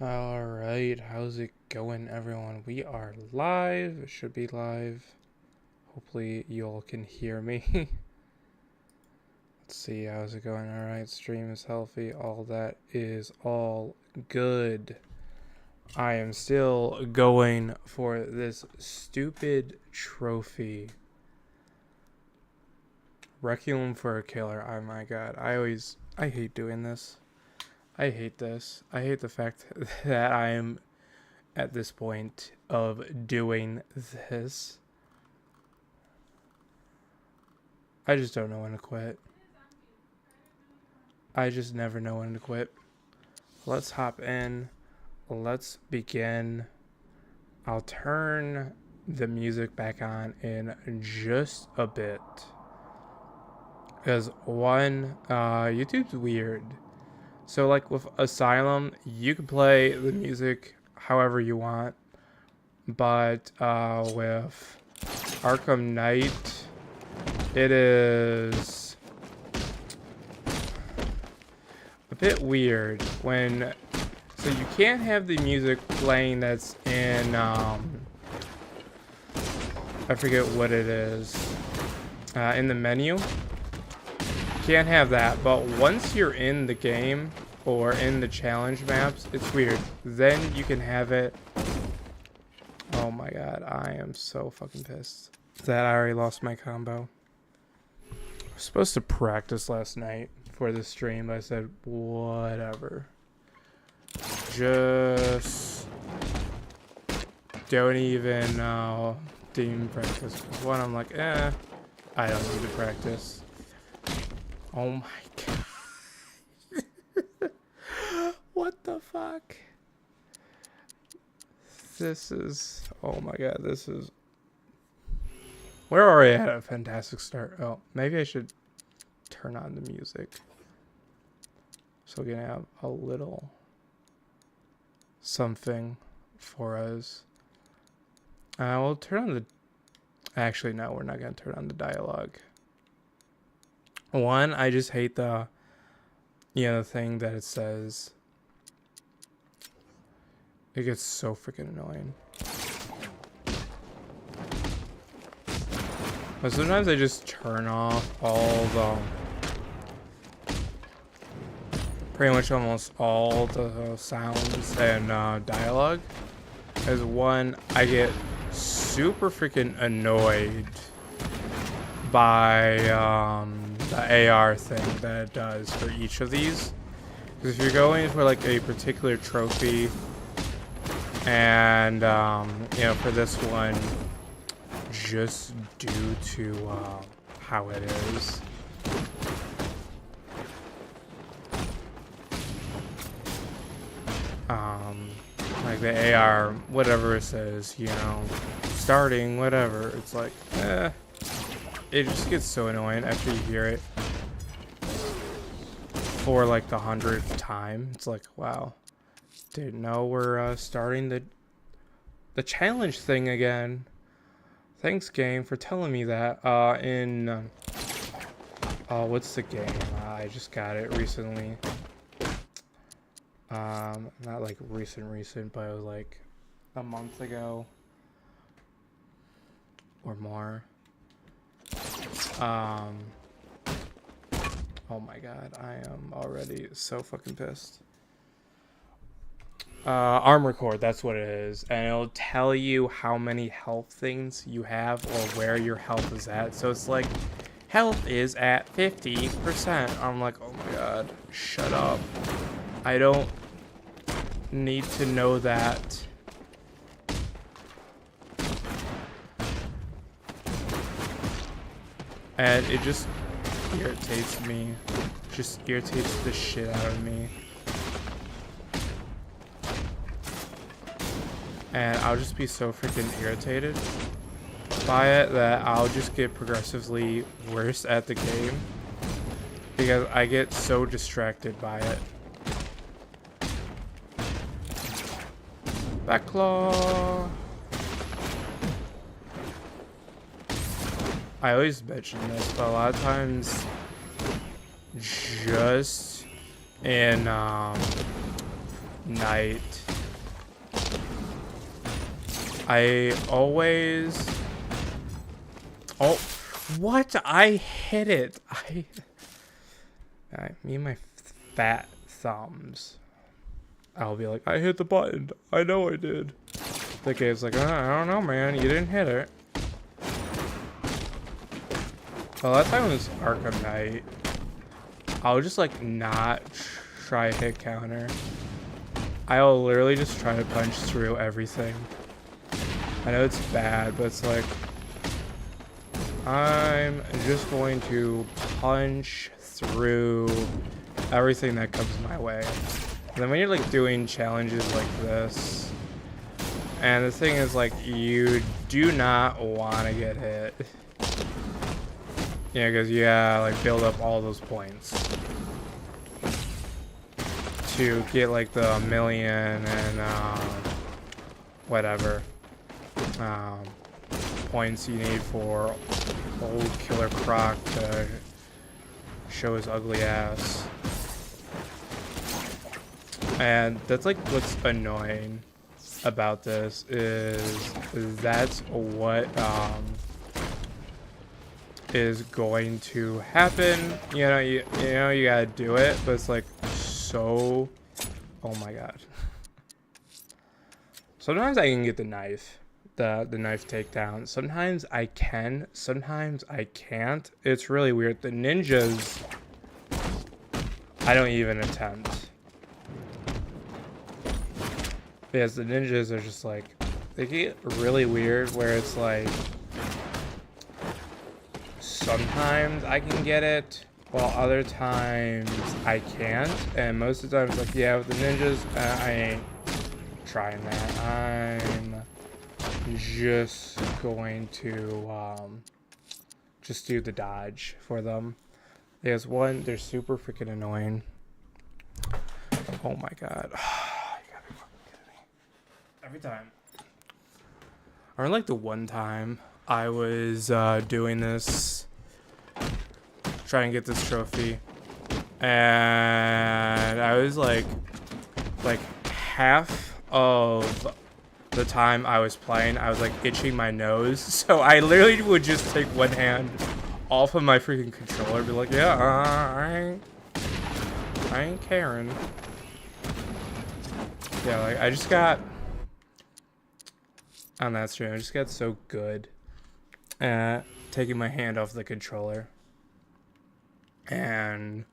Alright, how's it going, everyone? We are live. It should be live. Hopefully you all can hear me. Let's see, how's it going? Alright, stream is healthy. All that is all good. I am still going for this stupid trophy. Requiem for a Killer. Oh my god. I hate doing this. I hate this. I hate the fact that I am at this point of doing this. I just don't know when to quit. I just never know when to quit. Let's hop in. Let's begin. I'll turn the music back on in just a bit. Because one, YouTube's weird. So like with Asylum, you can play the music however you want, but with Arkham Knight, it is a bit weird when, so you can't have the music playing that's in, I forget what it is, in the menu. Can't have that, but once you're in the game or in the challenge maps, it's weird. Then you can have it. Oh my god, I am so fucking pissed that I already lost my combo. I was supposed to practice last night for the stream, but I said whatever. Just don't even didn't even practice. One, I'm like, I don't need to practice. Oh my god. What the fuck? This is... Oh my god, this is... We're already at a fantastic start. Oh, maybe I should turn on the music. So we're gonna have a little something for us. We'll turn on the... Actually, no, we're not gonna turn on the dialogue. One, I just hate the, the thing that it says. It gets so freaking annoying. But sometimes I just turn off all the, pretty much almost all the sounds and dialogue. As one, I get super freaking annoyed by the AR thing that it does for each of these. Because if you're going for like a particular trophy, and for this one, just due to how it is, like the AR, whatever it says, starting, whatever, it's like, it just gets so annoying after you hear it for like the 100th time. It's like, wow, didn't know we're starting the challenge thing again. Thanks, game, for telling me that. What's the game? I just got it recently. Not like recent, but it was like a month ago or more. Oh my god, I am already so fucking pissed. Armor core, that's what it is, and it'll tell you how many health things you have or where your health is at. So it's like, health is at 50%. I'm like, oh my god, shut up. I don't need to know that. And it just irritates me. Just irritates the shit out of me. And I'll just be so freaking irritated by it that I'll just get progressively worse at the game. Because I get so distracted by it. Backlaw! I always mention this, but a lot of times, just in Knight. I always... Oh, what? I hit it. Me and my fat thumbs. I'll be like, I hit the button. I know I did. The game's like, I don't know, man. You didn't hit it. Well, that time was Arkham Knight. I'll just like not try hit counter. I'll literally just try to punch through everything. I know it's bad, but it's like I'm just going to punch through everything that comes my way. And then when you're like doing challenges like this, and the thing is like you do not want to get hit. Yeah, because you gotta like build up all those points to get like the million and whatever points you need for old Killer Croc to show his ugly ass. And that's like what's annoying about this is that's what is going to happen. You know you gotta do it, but it's like so, oh my god. Sometimes I can get the knife, the knife takedown. Sometimes I can, sometimes I can't. It's really weird. The ninjas, I don't even attempt. Because the ninjas are just like, they get really weird where it's like, sometimes I can get it, while other times I can't. And most of the times, like, yeah, with the ninjas, I ain't trying that. I'm just going to just do the dodge for them. Because one, they're super freaking annoying. Oh my god. You gotta be fucking kidding me. Every time. I remember like the one time I was doing this, trying to get this trophy, and I was like half of the time I was playing, I was like itching my nose, so I literally would just take one hand off of my freaking controller and be like, yeah, I ain't caring. Yeah, like I just got on that stream, I just got so good at taking my hand off the controller. And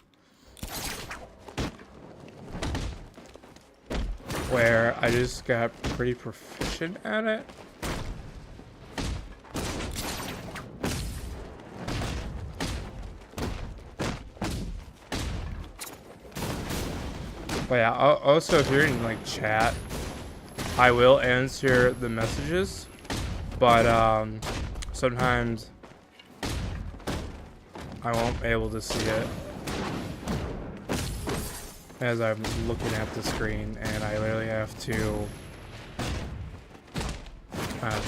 where I just got pretty proficient at it. But yeah, also if you're in like chat, I will answer the messages, but sometimes I won't be able to see it as I'm looking at the screen, and I literally have to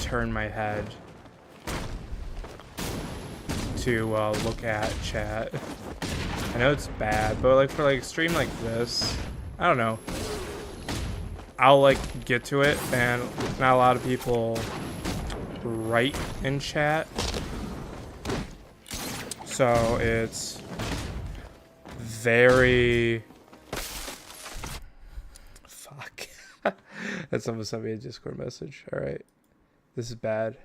turn my head to look at chat. I know it's bad, but like for like a stream like this, I don't know. I'll like get to it, and not a lot of people write in chat. So it's very... Fuck. That's someone sent me a Discord message. Alright. This is bad.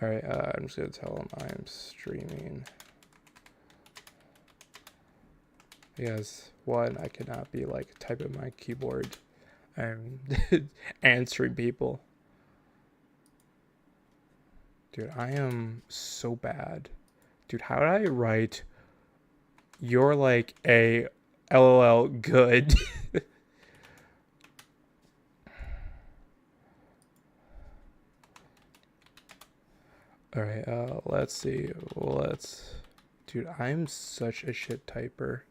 Alright, I'm just gonna tell them I'm streaming. Because, one, I cannot be like typing my keyboard and answering people. Dude, I am so bad. Dude, how did I write you're like a LOL good? Alright, let's see. Dude, I'm such a shit typer.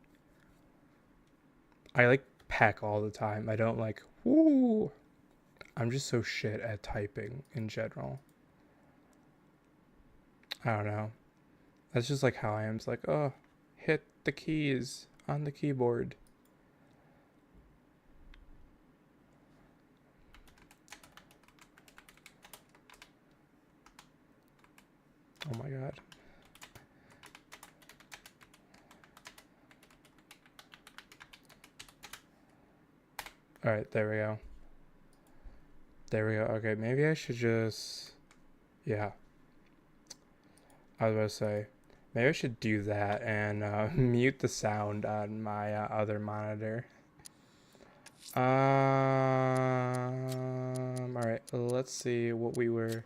I like pack all the time. I don't like, woo. I'm just so shit at typing in general. I don't know. That's just like how I am. It's like, oh, hit the keys on the keyboard. Oh my god. Alright, there we go. There we go. Okay, maybe I should just... Yeah. I was about to say, maybe I should do that and mute the sound on my other monitor. Alright, let's see what we were...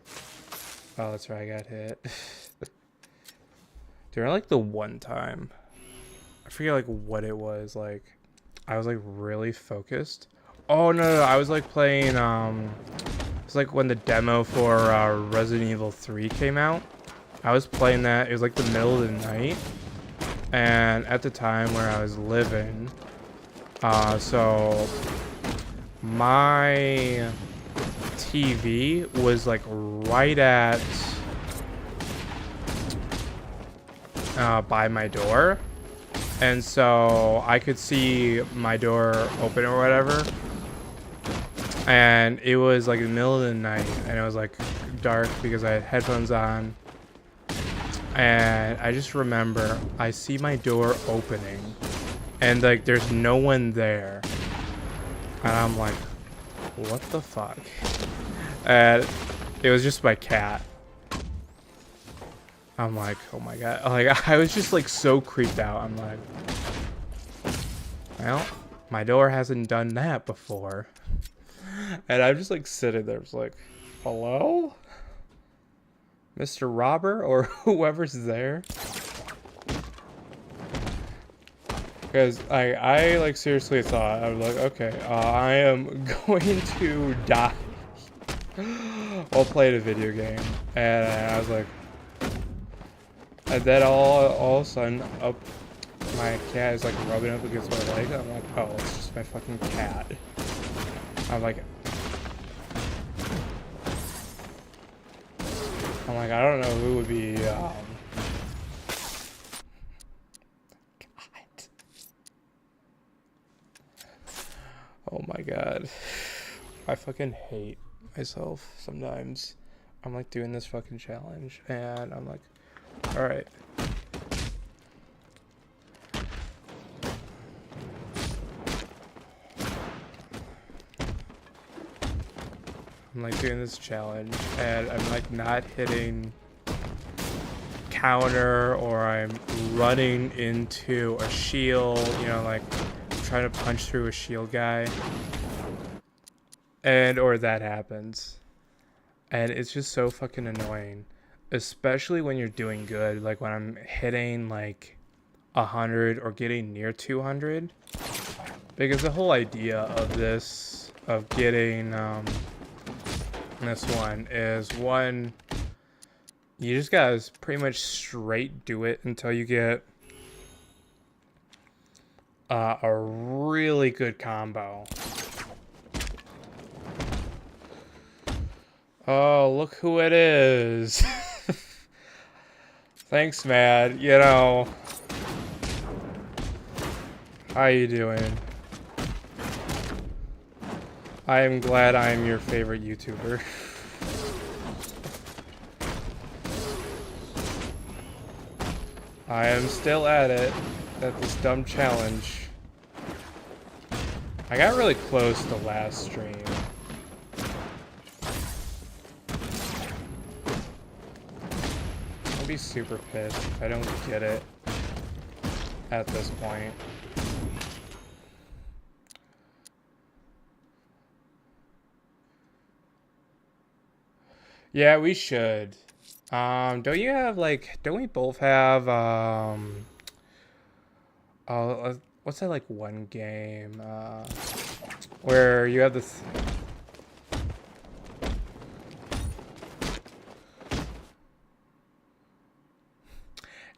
Oh, that's right, I got hit. Dude, I like the one time. I forget like what it was, like I was like really focused. Oh no, I was like playing it's like when the demo for Resident Evil 3 came out. I was playing that. It was like the middle of the night, and at the time where I was living, so my TV was like right at by my door, and so I could see my door open or whatever, and it was like in the middle of the night and it was like dark because I had headphones on, and I just remember I see my door opening and like there's no one there, and I'm like, what the fuck? And it was just my cat. I'm like, oh my god. Like, I was just like so creeped out. I'm like, well, my door hasn't done that before. And I'm just like sitting there, just like, hello? Mr. Robber or whoever's there? Because I like seriously thought, I was like, okay, I am going to die while playing a video game. And I was like, and then all of a sudden, my cat is like rubbing up against my leg. I'm like, oh, it's just my fucking cat. I'm like, I don't know who would be, God. Oh my god. I fucking hate myself sometimes. I'm like doing this fucking challenge, and I'm like, alright. I'm like doing this challenge, and I'm like not hitting counter, or I'm running into a shield, you know, like trying to punch through a shield guy, and or that happens, and it's just so fucking annoying. Especially when you're doing good, like when I'm hitting like 100 or getting near 200. Because the whole idea of this, of getting this one, is one, you just gotta pretty much straight do it until you get a really good combo. Oh, look who it is. Thanks, man. You know, how you doing? I am glad I am your favorite YouTuber. I am still at it, at this dumb challenge. I got really close the last stream. I'll be super pissed if I don't get it at this point. Yeah, we should. Don't you have like, don't we both have what's that like one game where you have this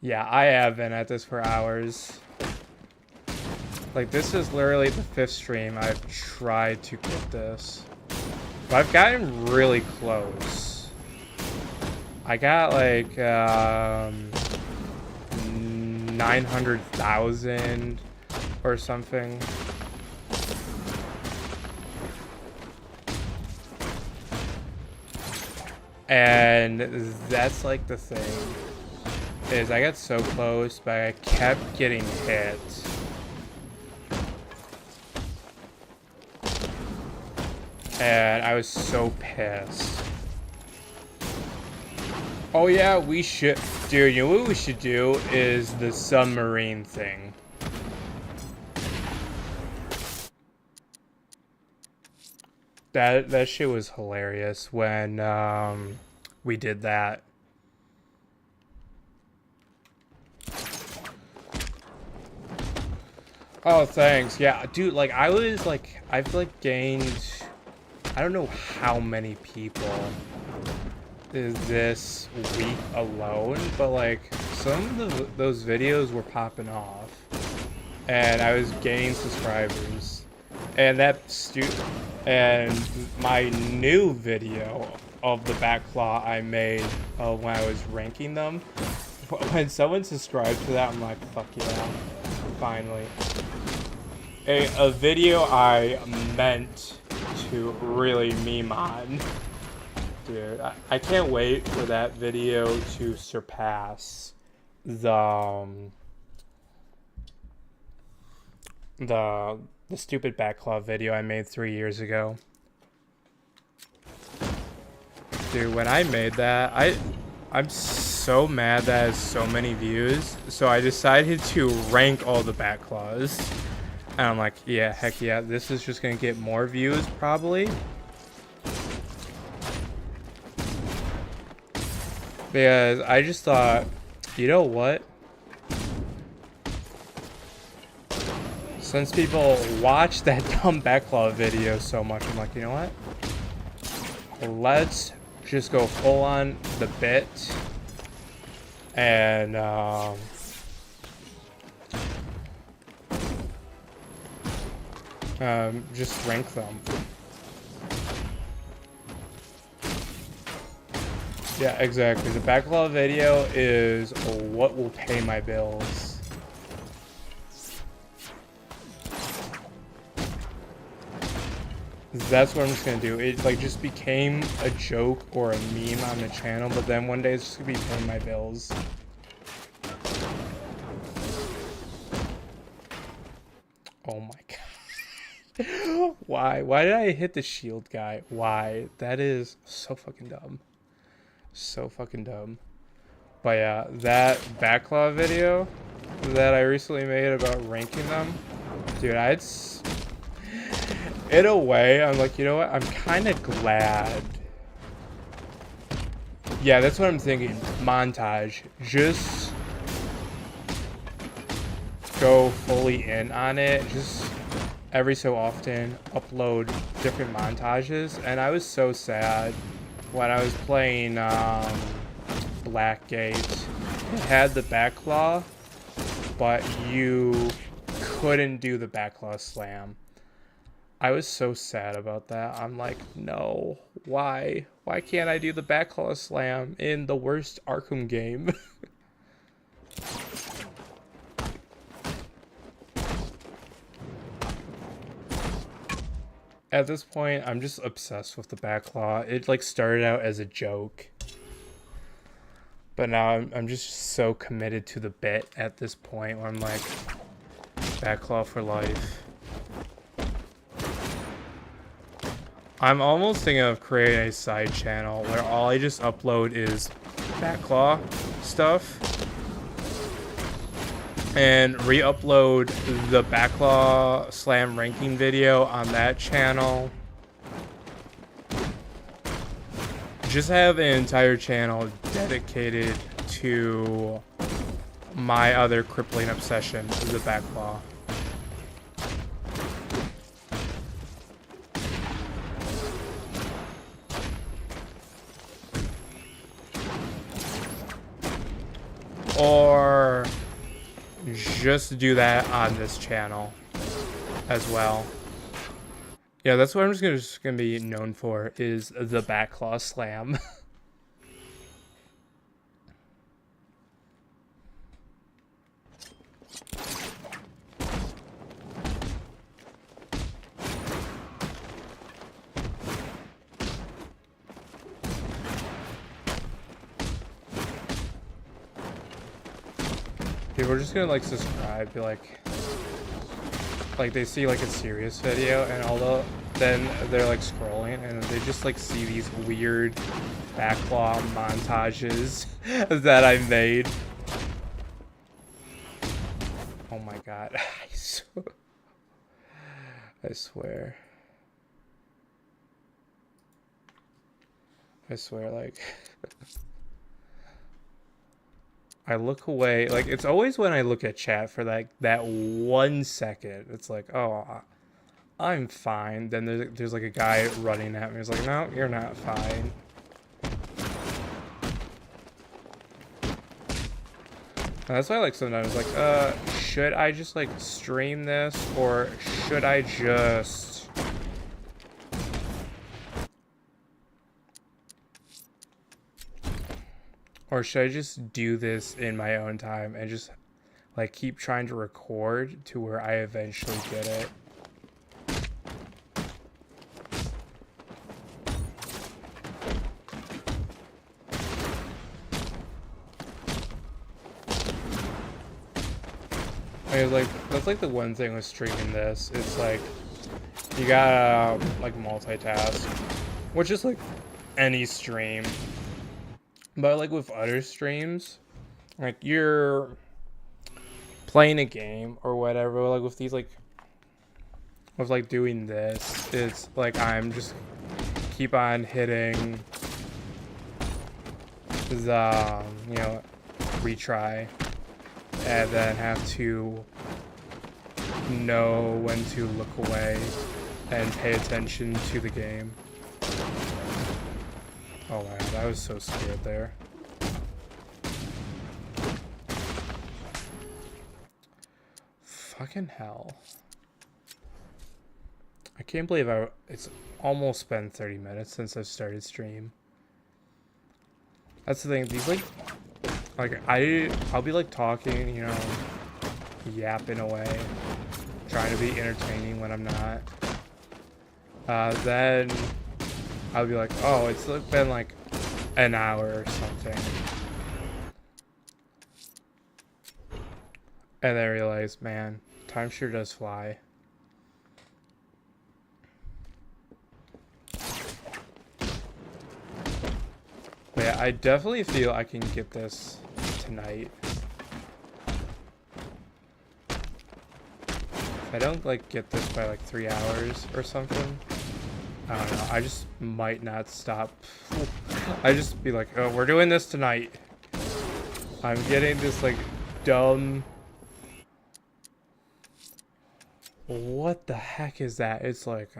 Yeah, I have been at this for hours. Like, this is literally the 5th stream I've tried to get this. But I've gotten really close. I got like 900,000 or something. And that's like the thing, is I got so close, but I kept getting hit. And I was so pissed. Oh yeah, we should, dude, you know what we should do is the submarine thing. That shit was hilarious when we did that. Oh, thanks. Yeah, dude, like I've like gained, I don't know how many people this week alone, but like some of those videos were popping off and I was gaining subscribers, and and my new video of the back claw I made when I was ranking them, when someone subscribed to that, I'm like, fuck yeah, finally. A video I meant to really meme on. Dude, I can't wait for that video to surpass the stupid backlog video I made 3 years ago. Dude, when I made that, I'm so mad that it has so many views, so I decided to rank all the backclaws. And I'm like, yeah, heck yeah, this is just gonna get more views probably. Because I just thought, you know what? Since people watch that dumb backlog video so much, I'm like, you know what? Let's just go full on the bit and just rank them. Yeah, exactly. The backlog video is what will pay my bills. That's what I'm just gonna do. It like just became a joke or a meme on the channel, but then one day it's just gonna be paying my bills. Oh my god. Why? Why did I hit the shield guy? Why? That is so fucking dumb. So fucking dumb. But yeah, that backlog video that I recently made about ranking them, dude, in a way, I'm like, you know what? I'm kind of glad. Yeah, that's what I'm thinking. Montage. Just go fully in on it. Just every so often upload different montages. And I was so sad when I was playing Blackgate. It had the backlaw, but you couldn't do the backlaw slam. I was so sad about that. I'm like, no, why? Why can't I do the backlaw slam in the worst Arkham game? At this point, I'm just obsessed with the backlaw. It like started out as a joke, but now I'm just so committed to the bit at this point where I'm like, backlaw for life. I'm almost thinking of creating a side channel where all I just upload is backlaw stuff and re-upload the backlaw slam ranking video on that channel. Just have an entire channel dedicated to my other crippling obsession, the backlaw. Or just do that on this channel as well. Yeah, that's what I'm just gonna be known for, is the backlaw slam. People are just gonna like subscribe, be like they see like a serious video, and although then they're like scrolling and they just like see these weird backlog montages that I made. Oh my god. I swear. I swear, like I look away, like it's always when I look at chat for like that 1 second, it's like, oh, I'm fine. Then there's like a guy running at me. He's like, no, you're not fine. And that's why, like, sometimes, like, should I just like stream this, or should I just do this in my own time and just like keep trying to record to where I eventually get it? I mean, like, that's like the one thing with streaming this. It's like you gotta like multitask, which is like any stream. But like with other streams, like you're playing a game or whatever, like with these, like with like doing this, it's like I'm just keep on hitting the, you know, retry, and then have to know when to look away and pay attention to the game. Oh wow, I was so scared there. Fucking hell. I can't believe it's almost been 30 minutes since I've started stream. That's the thing, these like I'll be like talking, you know, yapping away, trying to be entertaining when I'm not. Then I'll be like, oh, it's been like an hour or something. And then I realize, man, time sure does fly. But yeah, I definitely feel I can get this tonight. If I don't like get this by like 3 hours or something, I don't know, I just might not stop. I just be like, oh, we're doing this tonight. I'm getting this like dumb. What the heck is that? It's like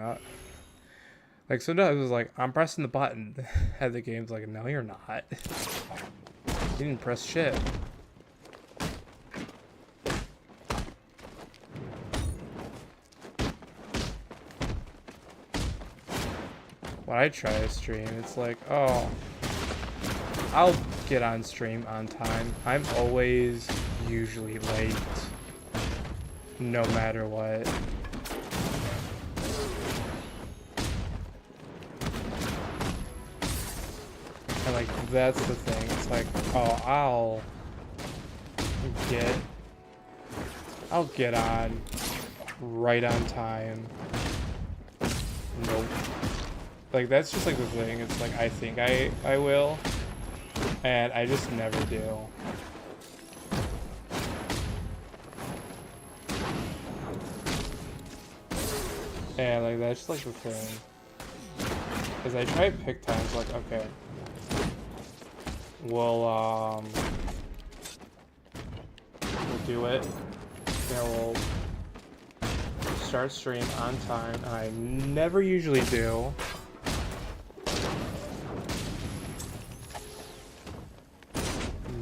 sometimes it's like I'm pressing the button and the game's like, no, you're not. You didn't press shit. When I try to stream, it's like, oh, I'll get on stream on time. I'm always usually late, no matter what. And like, that's the thing. It's like, oh, I'll get on right on time. Nope. Like, that's just like the thing. It's like, I think I will, and I just never do. And like, that's just like the thing. Is I try to pick times like, okay, we'll do it. Then we'll start stream on time, and I never usually do.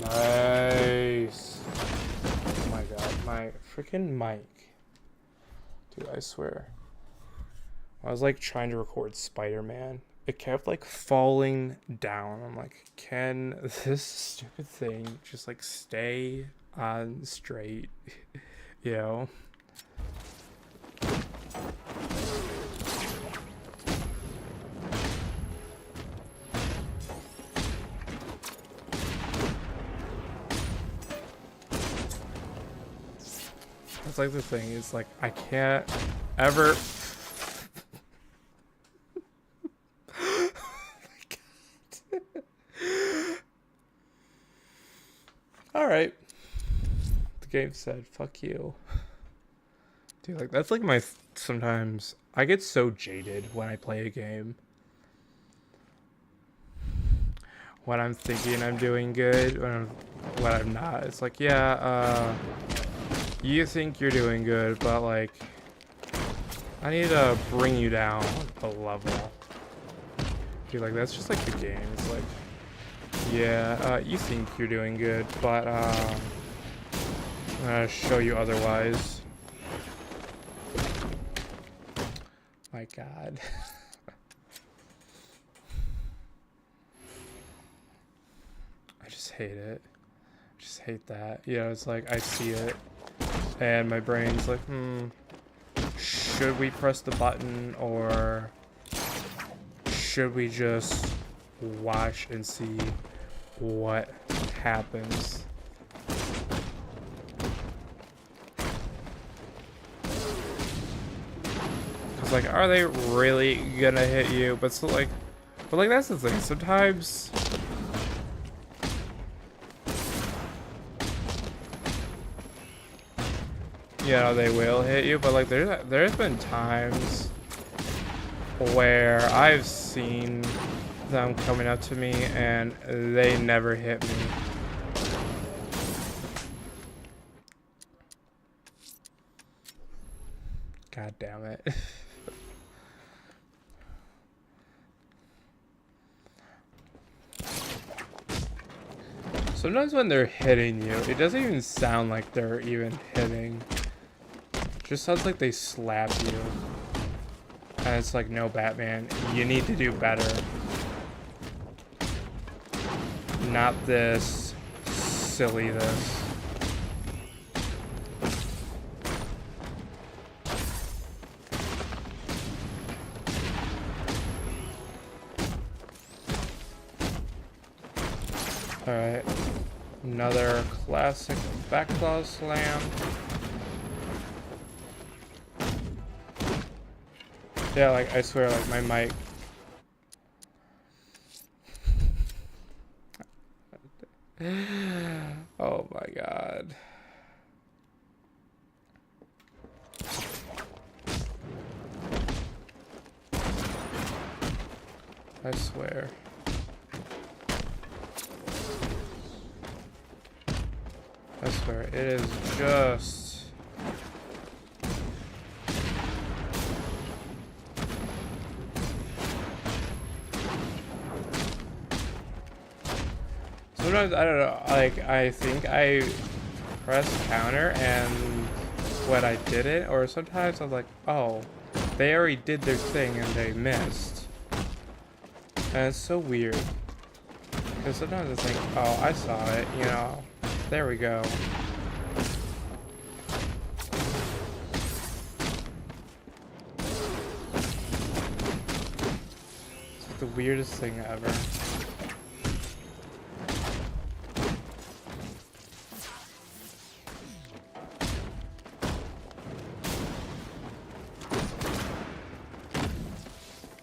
Nice. Oh my god, my freaking mic. Dude, I swear. I was like trying to record Spider-Man. It kept like falling down. I'm like, can this stupid thing just like stay on straight? You know? That's like the thing is like I can't ever. Oh my God. All right. The game said, "Fuck you." Dude, like that's like my sometimes I get so jaded when I play a game. When I'm thinking I'm doing good, when I'm not. It's like, yeah, you think you're doing good, but like I need to bring you down a level. Dude, like that's just like the game. It's like, yeah, you think you're doing good, but I'm gonna show you otherwise. My God. I just hate it. I just hate that. You know, it's like I see it and my brain's like, should we press the button or should we just watch and see what happens? It's like, are they really gonna hit you? But so like, that's the thing. Sometimes, you know, they will hit you. But like, there's been times where I've seen them coming up to me and they never hit me. God damn it. Sometimes when they're hitting you, it doesn't even sound like they're even hitting. It just sounds like they slap you. And it's like, no, Batman, you need to do better. Not this silly this. Alright. Another classic backclaw slam. Yeah, like, I swear, like, my mic. Oh my God. I swear. I swear, it is just... Sometimes, I don't know, like, I think I press counter and when I didn't, or sometimes I'm like, oh, they already did their thing and they missed. And it's so weird. Because sometimes I think, oh, I saw it, you know. There we go. It's the weirdest thing ever.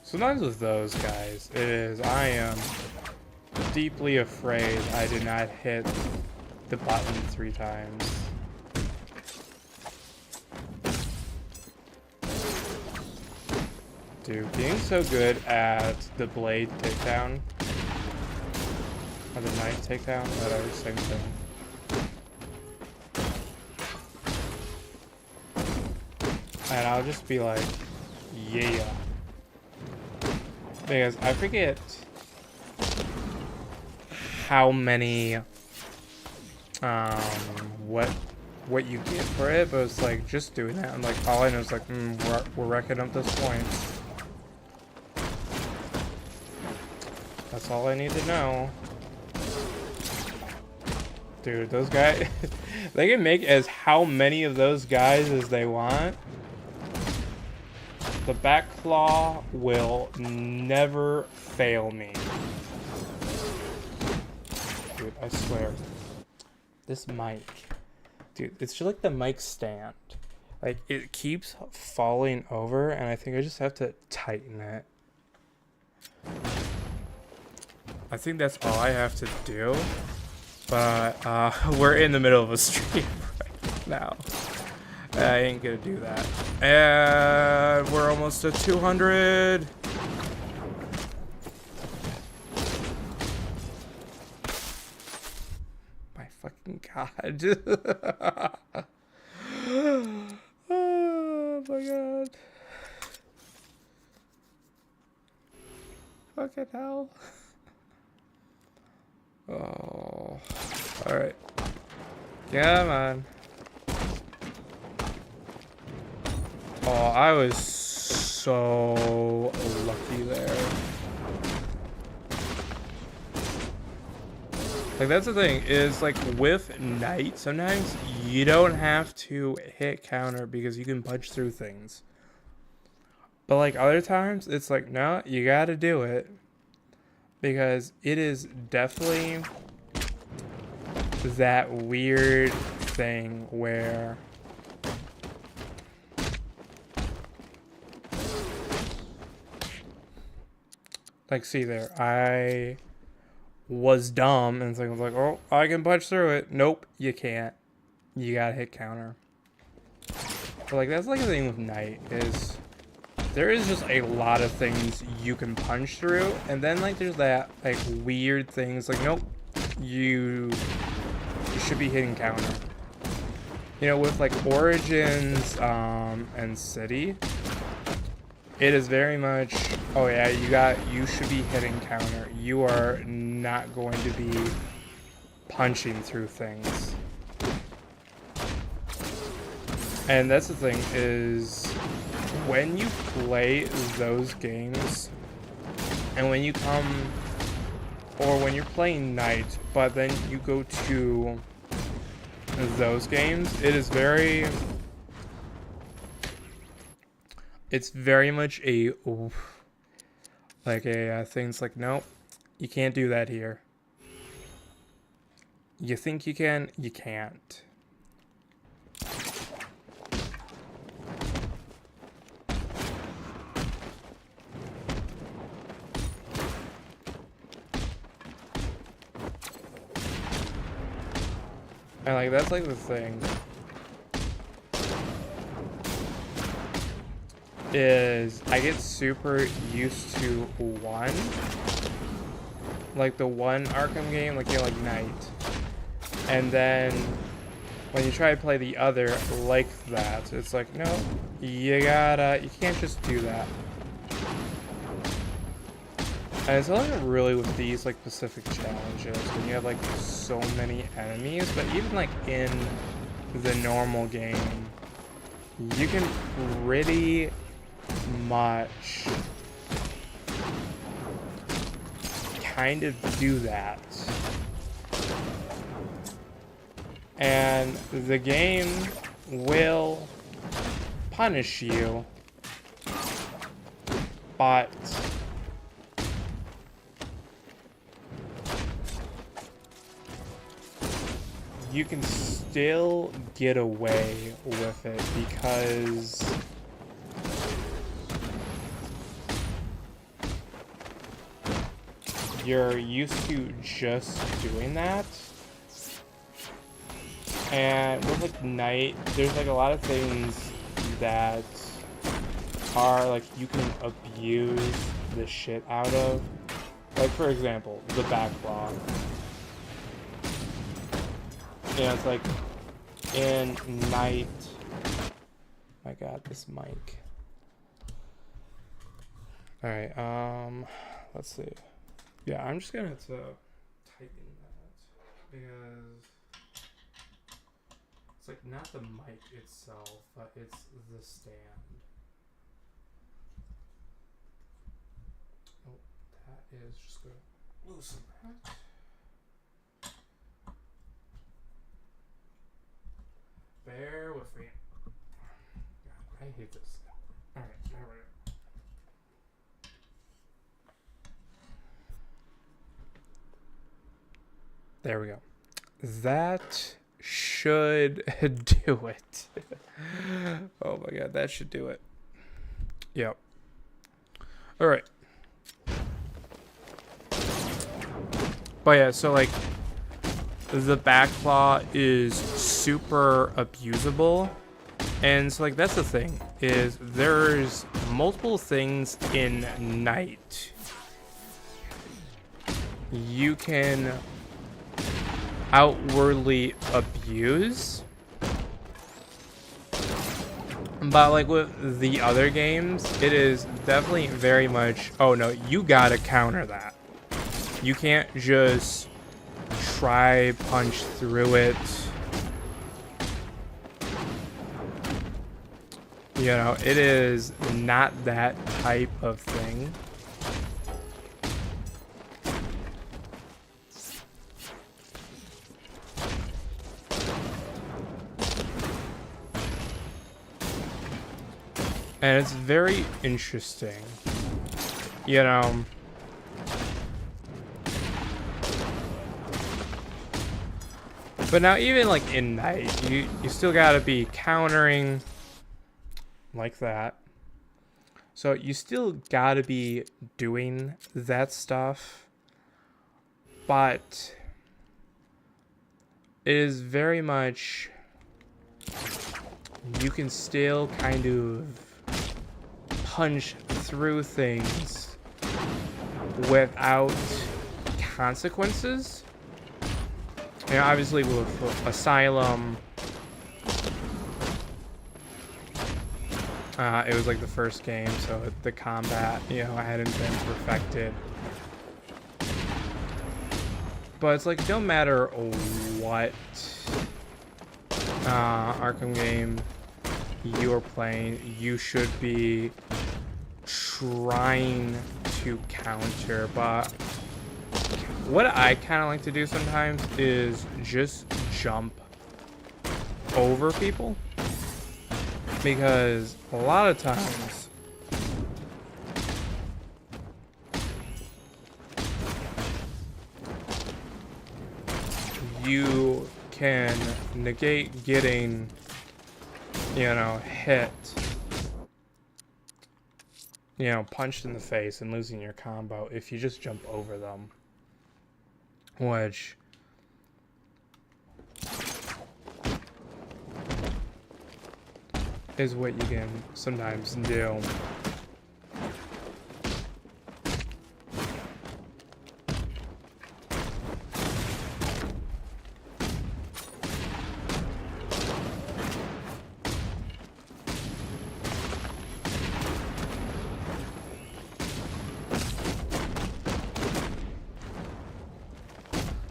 Sometimes with those guys, it is, I am deeply afraid I did not hit the button 3 times. Dude, being so good at the blade takedown, or the knife takedown, whatever, same thing. And I'll just be like, yeah. Because I forget how many, what you get for it, but it's like, just doing that, and like, all I know is like, we're racking up those points. That's all I need to know. Dude, those guys, they can make as how many of those guys as they want. The back claw will never fail me. Dude, I swear. This mic Dude, it's just like the mic stand. Like, it keeps falling over, and I think I just have to tighten it. I think that's all I have to do. But, we're in the middle of a stream right now. I ain't gonna do that. And we're almost at 200. My fucking god. Oh my god. Fucking hell. Oh. Alright. Come on. Oh, I was so lucky there. Like, that's the thing, is like with Knight, sometimes you don't have to hit counter because you can punch through things. But like other times, it's like, no, you gotta do it. Because it is definitely that weird thing where like, see there, I was dumb and I was like, oh, I can punch through it. Nope, you can't. You gotta hit counter. But like, that's like the thing with Knight is there is just a lot of things you can punch through, and then like there's that like weird things like, nope, you should be hitting counter. You know, with like Origins and City, it is very much, oh yeah, you should be hitting counter. You are not going to be punching through things. And that's the thing is, when you play those games, and when you come, or when you're playing Knight, but then you go to those games, it's very much a, like a thing's like, nope, you can't do that here. You think you can, you can't. And like, that's like the thing. Is I get super used to one. Like the one Arkham game, like, you know, like Knight. And then when you try to play the other like that, it's like, no, you can't just do that. And it's only really with these like Pacific challenges when you have like so many enemies, but even like in the normal game, you can pretty much kind of do that. And the game will punish you, but you can still get away with it because you're used to just doing that. And with like Knight, there's like a lot of things that are like you can abuse the shit out of. Like, for example, the backlog. You know, it's like in Knight. My god, this mic. Alright, let's see. Yeah, I'm just gonna have to tighten that because it's like not the mic itself, but it's the stand. Oh, that is just gonna loosen that. Bear with me. God, I hate this. Alright, there we go. There we go. That should do it. Oh my god, that should do it. Yep. All right. But yeah, so like the back claw is super abusable. And so like that's the thing, is there's multiple things in Knight you can outwardly abuse. But like with the other games, it is definitely very much, oh no, you gotta counter that. You can't just try punch through it. You know, it is not that type of thing. And it's very interesting, you know. But now even like in Knight, you still gotta be countering like that. So you still gotta be doing that stuff. But it is very much, you can still kind of punch through things without consequences. You know, obviously with Asylum, it was like the first game, so the combat, you know, hadn't been perfected. But it's like, no matter what Arkham game you are playing, you should be trying to counter. But what I kind of like to do sometimes is just jump over people, because a lot of times you can negate getting, you know, hit, you know, punched in the face and losing your combo if you just jump over them, which is what you can sometimes do.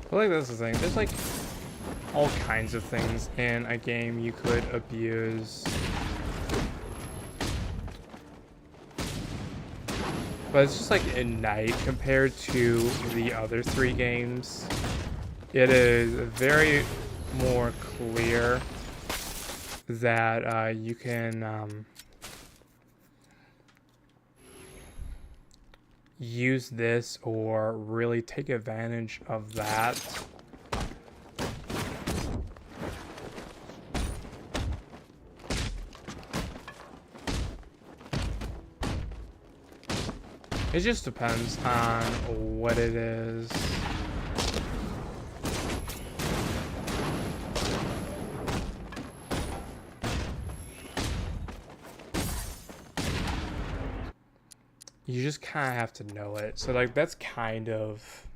I think that's the thing. There's like all kinds of things in a game you could abuse. But it's just like in Knight compared to the other three games, it is very more clear that you can use this or really take advantage of that. It just depends on what it is. You just kind of have to know it. So like that's kind of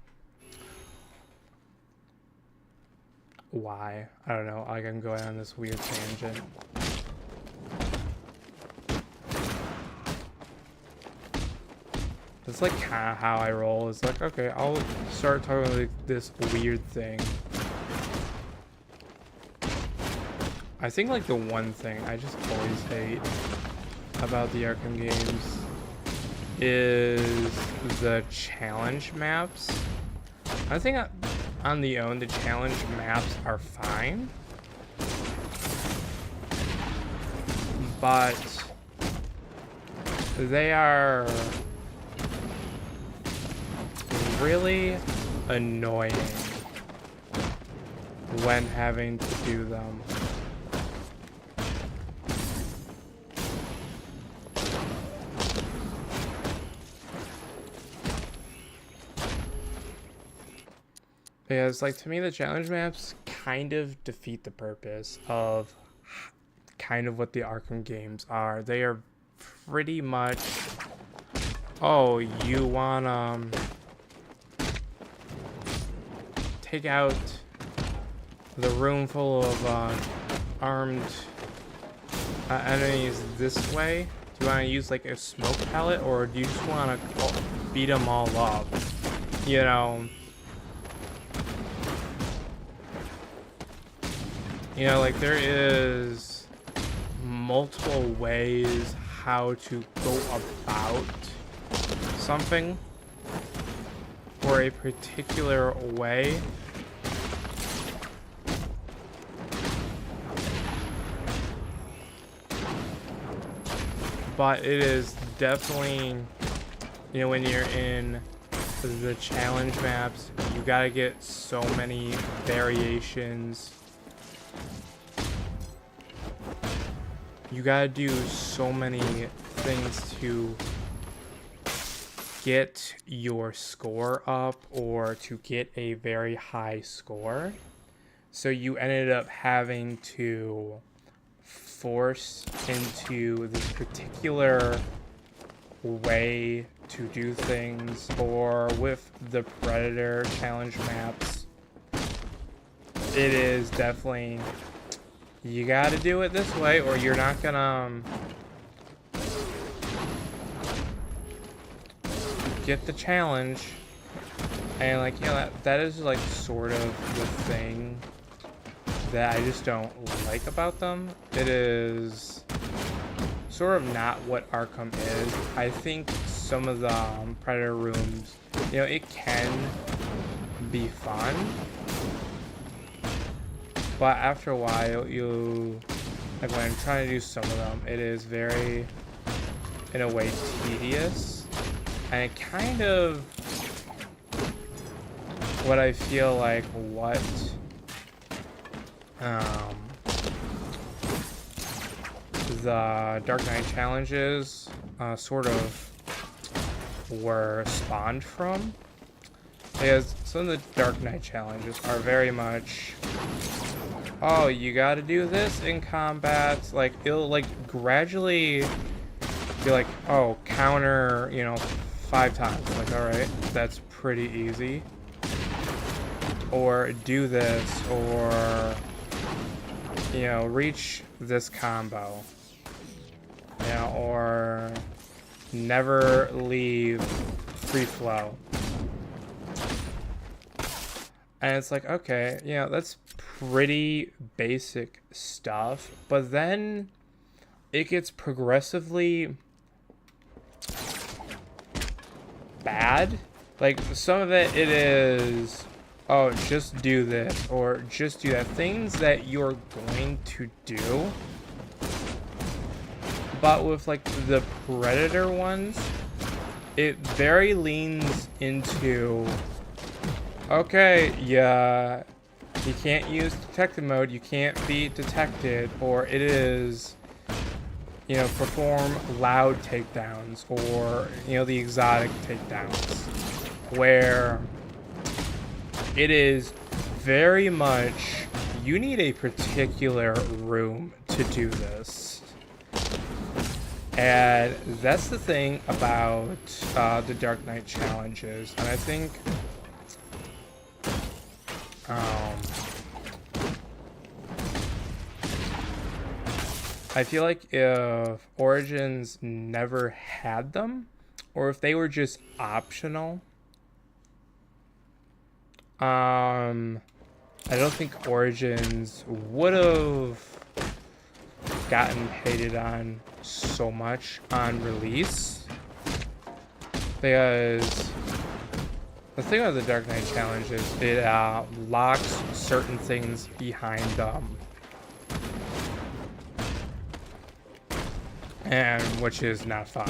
why. I don't know. Like I'm going on this weird tangent. That's like kind of how I roll. It's like, okay, I'll start talking like this weird thing. I think like the one thing I just always hate about the Arkham games is the challenge maps. I think on the own, the challenge maps are fine. But they are really annoying when having to do them. Because, like, to me, the challenge maps kind of defeat the purpose of kind of what the Arkham games are. They are pretty much, oh, you want take out the room full of armed enemies this way? Do you want to use like a smoke pellet, or do you just want to beat them all up? You know, like there is multiple ways how to go about something for a particular way. But it is definitely, when you're in the challenge maps, you gotta get so many variations. You gotta do so many things to get your score up or to get a very high score. So you ended up having to force into this particular way to do things, or with the Predator challenge maps, it is definitely, you gotta do it this way or you're not gonna get the challenge. And like, that is like sort of the thing that I just don't like about them. It is sort of not what Arkham is. I think some of the Predator rooms, it can be fun, but after a while, like when I'm trying to do some of them, it is very, in a way, tedious. And it kind of, what I feel like what the Dark Knight challenges sort of were spawned from. Because some of the Dark Knight challenges are very much, oh, you gotta do this in combat. Like, it'll like gradually be like, oh, counter, 5 times. Like, alright, that's pretty easy. Or do this, or reach this combo, or never leave free flow. And it's like, okay, that's pretty basic stuff, but then it gets progressively bad. Like, some of it is, oh, just do this, or just do that. Things that you're going to do. But with, like, the Predator ones, it very leans into, okay, yeah, you can't use detective mode, you can't be detected, or it is, perform loud takedowns, or, the exotic takedowns, where it is very much, you need a particular room to do this. And that's the thing about the Dark Knight challenges. And I think I feel like if Origins never had them, or if they were just optional, I don't think Origins would have gotten hated on so much on release. Because the thing with the Dark Knight challenge is it locks certain things behind them. And which is not fun.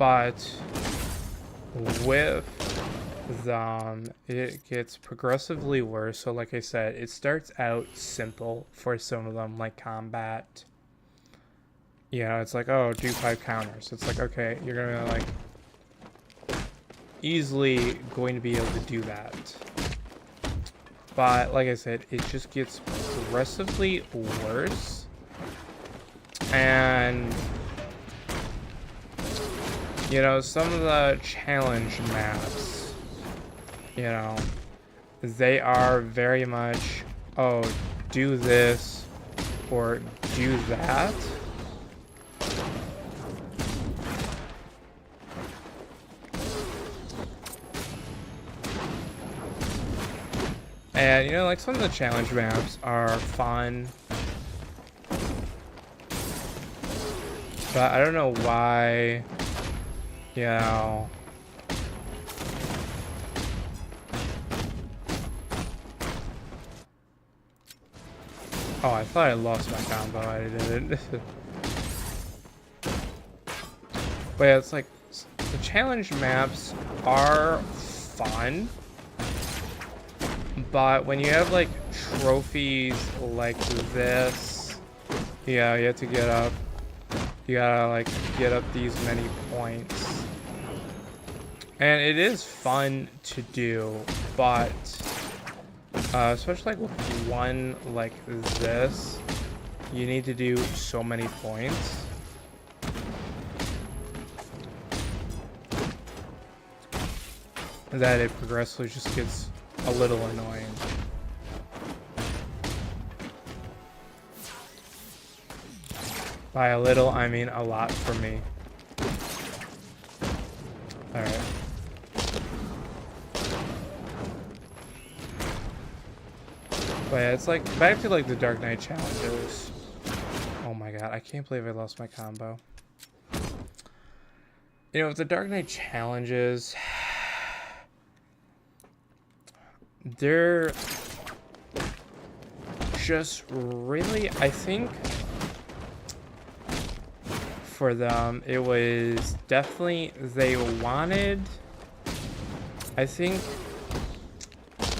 but with it gets progressively worse. So like I said, it starts out simple for some of them, like combat. You know, it's like, oh, do 5 counters. It's like, okay, you're gonna like easily going to be able to do that. But like I said, it just gets progressively worse. And you know, some of the challenge maps, you know, they are very much, oh, do this or do that. And, you know, like some of the challenge maps are fun. But I don't know why, you know. Oh, I thought I lost my combo. I didn't. But yeah, it's like the challenge maps are fun. But when you have like trophies like this, yeah, you have to get up. You gotta like get up these many points. And it is fun to do, but especially like with one like this, you need to do so many points. That it progressively just gets a little annoying. By a little, I mean a lot for me. Alright. But yeah, it's like, back to like the Dark Knight challenges. Oh my god, I can't believe I lost my combo. You know, with the Dark Knight challenges, they're just really, I think for them, it was definitely, they wanted, I think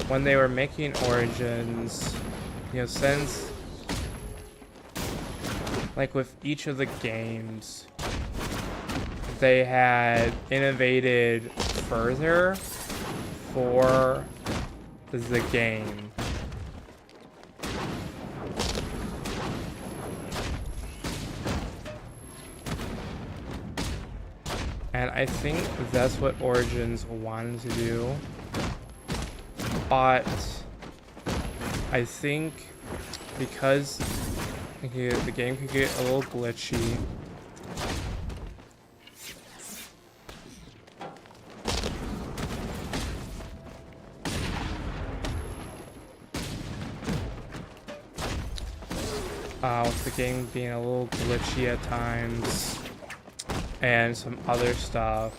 when they were making Origins, you know, since like with each of the games, they had innovated further for the game. And I think that's what Origins wanted to do. But I think because the game could get a little glitchy, with the game being a little glitchy at times and some other stuff,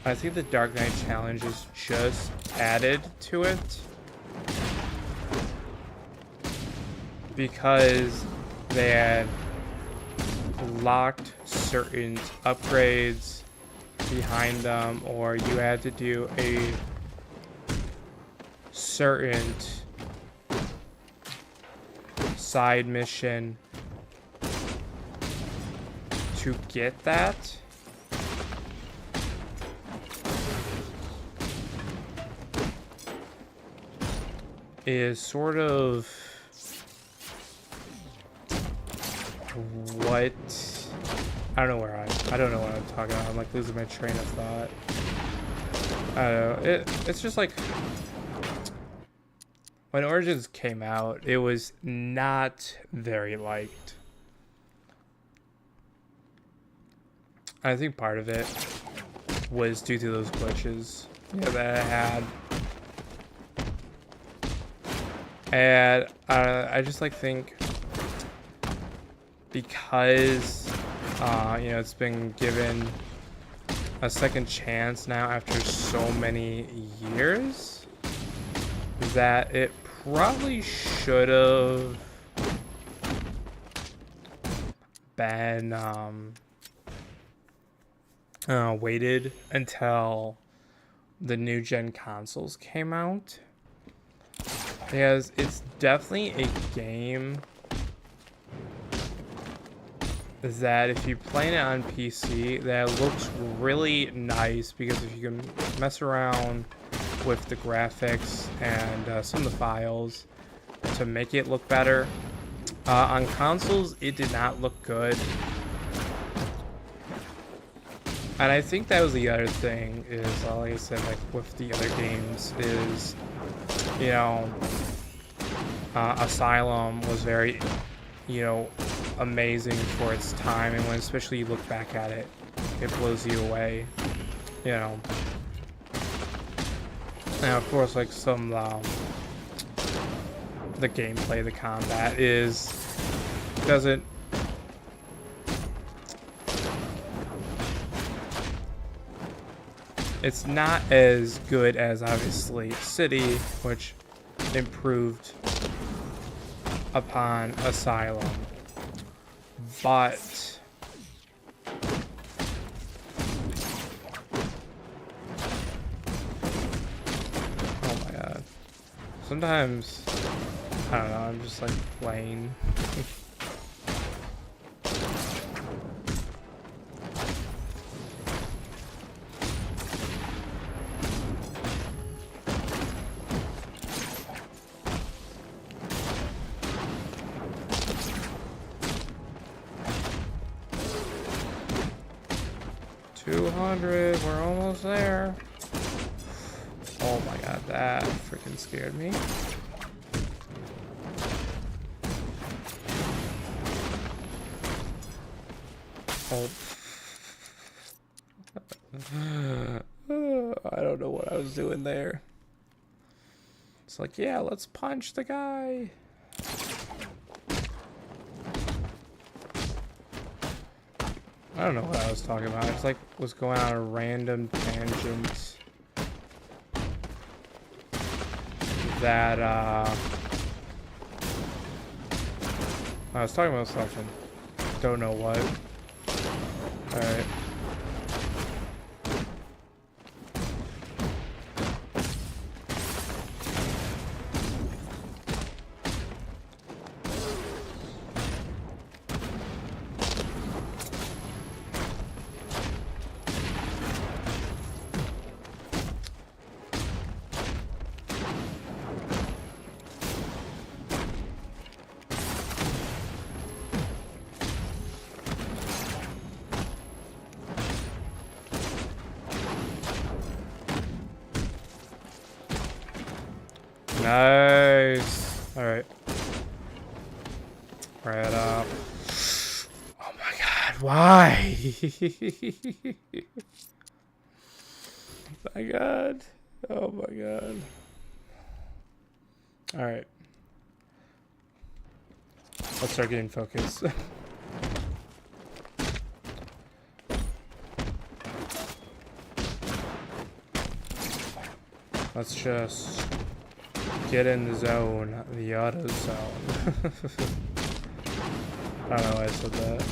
I think the Dark Knight challenges just added to it because they had locked certain upgrades behind them, or you had to do a certain side mission to get that. Is sort of what, I don't know where I don't know what I'm talking about. I'm like losing my train of thought. I don't know. It's just like when Origins came out, it was not very liked. I think part of it was due to those glitches, you know, that I had. And I just like think because you know, it's been given a second chance now after so many years, that it probably should have been waited until the new gen consoles came out, because it's definitely a game that if you play it on PC, that looks really nice, because if you can mess around with the graphics and some of the files to make it look better. On consoles, it did not look good. And I think that was the other thing is, like I said, like with the other games is, you know, Asylum was very, you know, amazing for its time, and when especially you look back at it, it blows you away, you know. And of course, like some the gameplay, the combat doesn't it's not as good as obviously City, which improved upon Asylum, but oh my god, sometimes I don't know, I'm just like playing. We're almost there. Oh my god, that freaking scared me. Oh. I don't know what I was doing there. It's like, yeah, let's punch the guy. I don't know what I was talking about. I just like was going on a random tangent that I was talking about something. Don't know what. Alright. Nice. All right. Right up. Oh my god, why? My god. Oh my god. All right. Let's start getting focused. Let's just get in the zone, the auto zone. I don't know why I said that.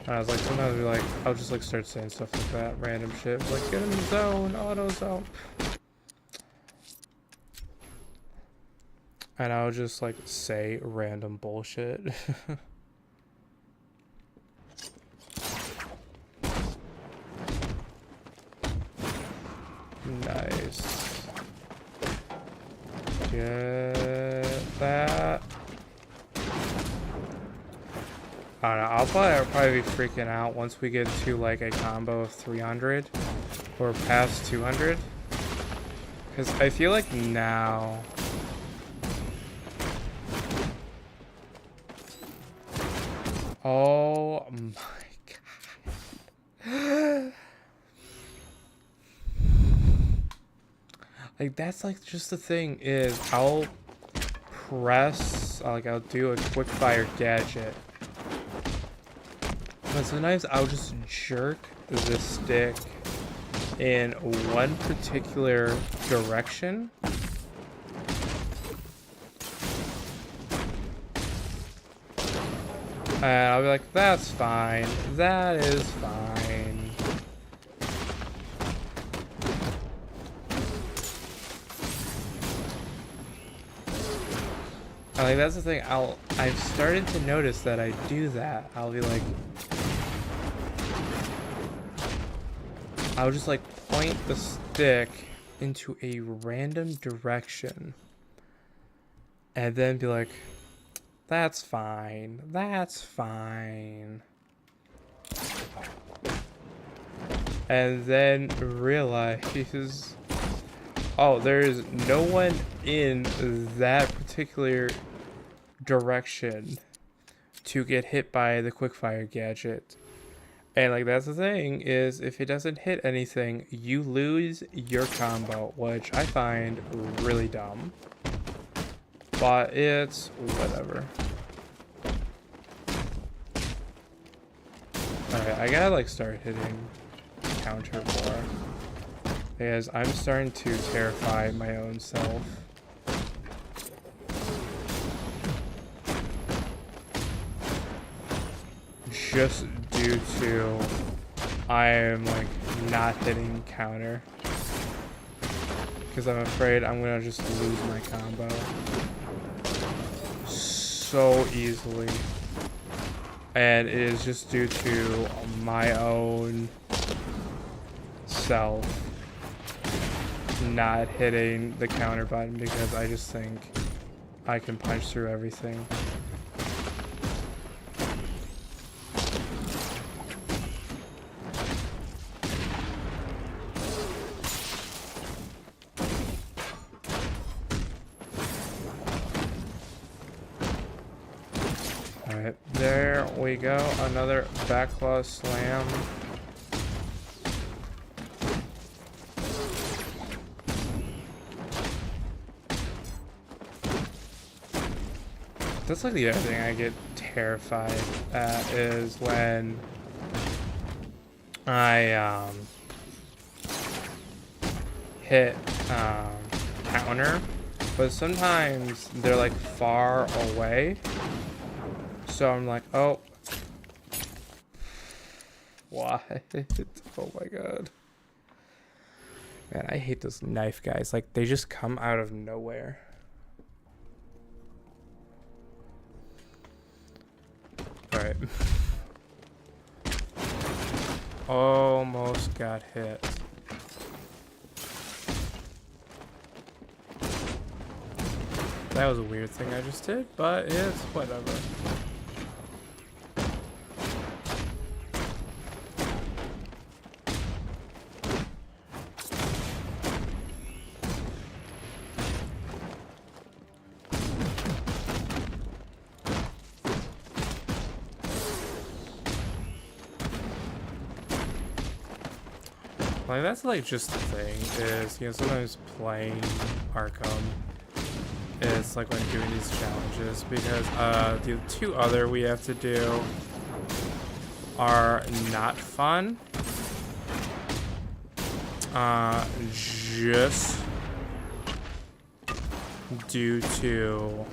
I was like, sometimes we like, I'll just like start saying stuff like that, random shit. Like, get in the zone, auto zone. And I'll just like say random bullshit. Nice. Get that. I don't know, I'll probably be freaking out once we get to like a combo of 300 or past 200. Because I feel like now... Oh my god. Like, that's like just the thing is I'll press, like I'll do a quick fire gadget. But sometimes I'll just jerk the stick in one particular direction. And I'll be like, that's fine. That is fine. And like that's the thing, I've started to notice that I do that. I'll be like, I'll just like point the stick into a random direction and then be like, that's fine, that's fine. And then realize, oh, there's no one in that particular direction to get hit by the quickfire gadget. And like that's the thing, is if it doesn't hit anything, you lose your combo, which I find really dumb. But it's whatever. Alright, I gotta like start hitting counter more. Because I'm starting to terrify my own self. Just due to I am like not hitting counter. Because I'm afraid I'm gonna just lose my combo so easily. And it is just due to my own self not hitting the counter button because I just think I can punch through everything. Alright, there we go. Another backlaw slam. That's like the other thing I get terrified at is when I hit counter, but sometimes they're like far away. So I'm like, oh, what? Oh my god. Man, I hate those knife guys. Like, they just come out of nowhere. Alright. Almost got hit. That was a weird thing I just did, but it's whatever. Like, that's like just the thing is, you know, sometimes playing Arkham is like when doing these challenges because the two other we have to do are not fun. Just due to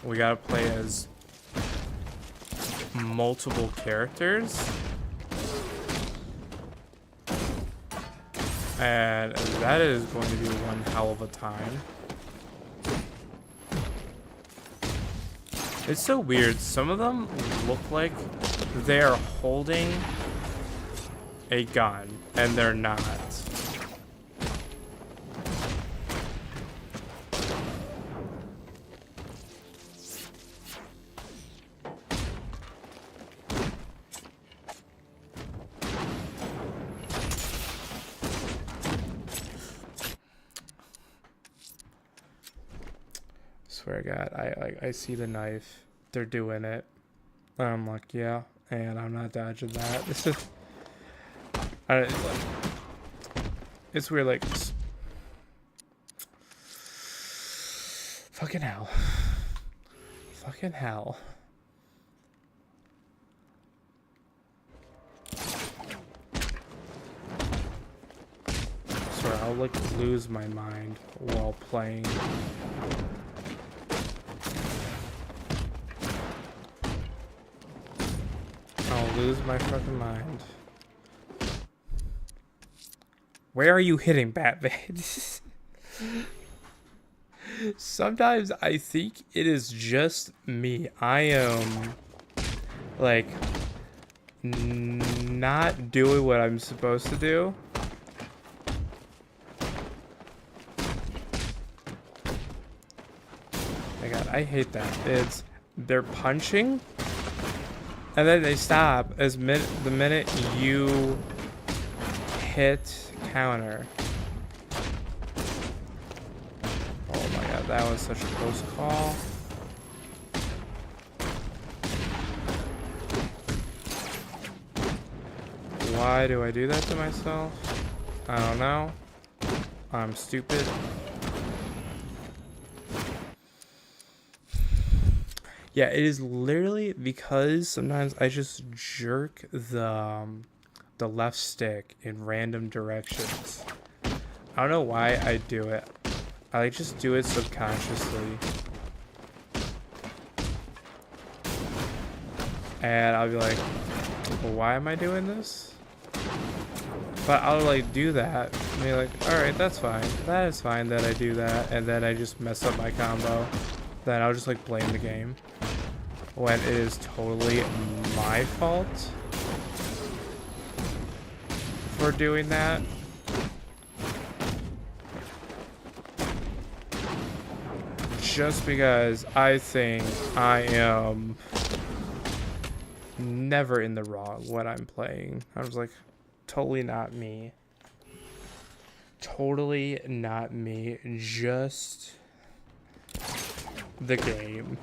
we gotta play as multiple characters, and that is going to be one hell of a time. It's so weird. Some of them look like they are holding a gun and they're not. Swear to God, I see the knife. They're doing it. And I'm like, yeah, and I'm not dodging that. This is, it's weird, like, fucking hell. Fucking hell. Sorry, I'll like lose my mind while playing. lose my fucking mind. Where are you hitting, Batman? Sometimes I think it is just me. I am, like, not doing what I'm supposed to do. My God, I hate that. They're punching, and then they stop the minute you hit counter. Oh my God, that was such a close call. Why do I do that to myself? I don't know. I'm stupid. Yeah, it is literally because sometimes I just jerk the left stick in random directions. I don't know why I do it. I like just do it subconsciously. And I'll be like, well, why am I doing this? But I'll like do that and be like, alright, that's fine. That is fine that I do that, and then I just mess up my combo. Then I'll just like blame the game. When it is totally my fault for doing that. Just because I think I am never in the wrong when I'm playing. I was like, totally not me. Totally not me. Just the game.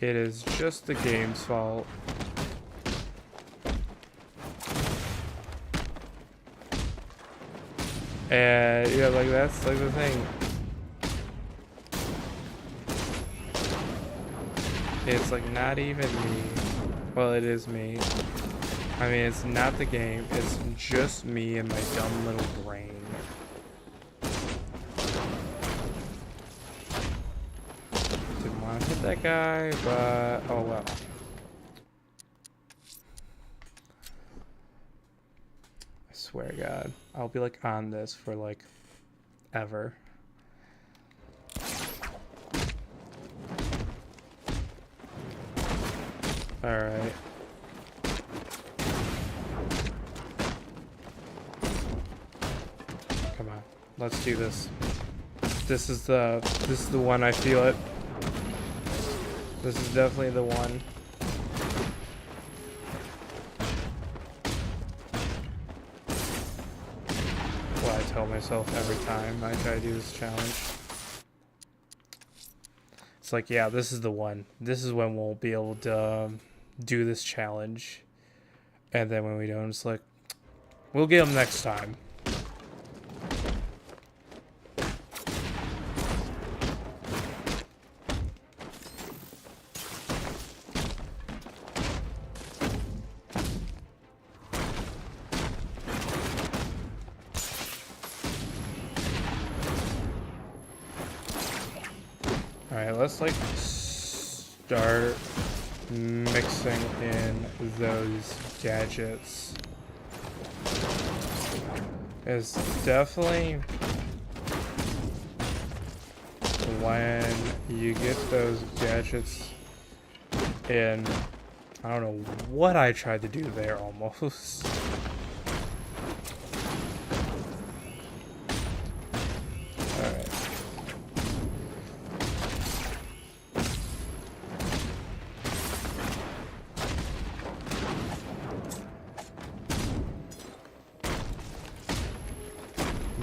It is just the game's fault. And yeah, like that's like the thing. It's like not even me. Well, it is me. I mean, it's not the game. It's just me and my dumb little brain. Didn't want to hit that guy, but oh well. I swear to God, I'll be like on this for like ever. Alright. Come on. Let's do this. This is the one. I feel it. This is definitely the one. What I tell myself every time I try to do this challenge. It's like, yeah, this is the one. This is when we'll be able to do this challenge. And then when we don't, it's like, we'll get them next time. Alright, let's like start mixing in those gadgets. It's definitely when you get those gadgets in. I don't know what I tried to do there almost. Alright.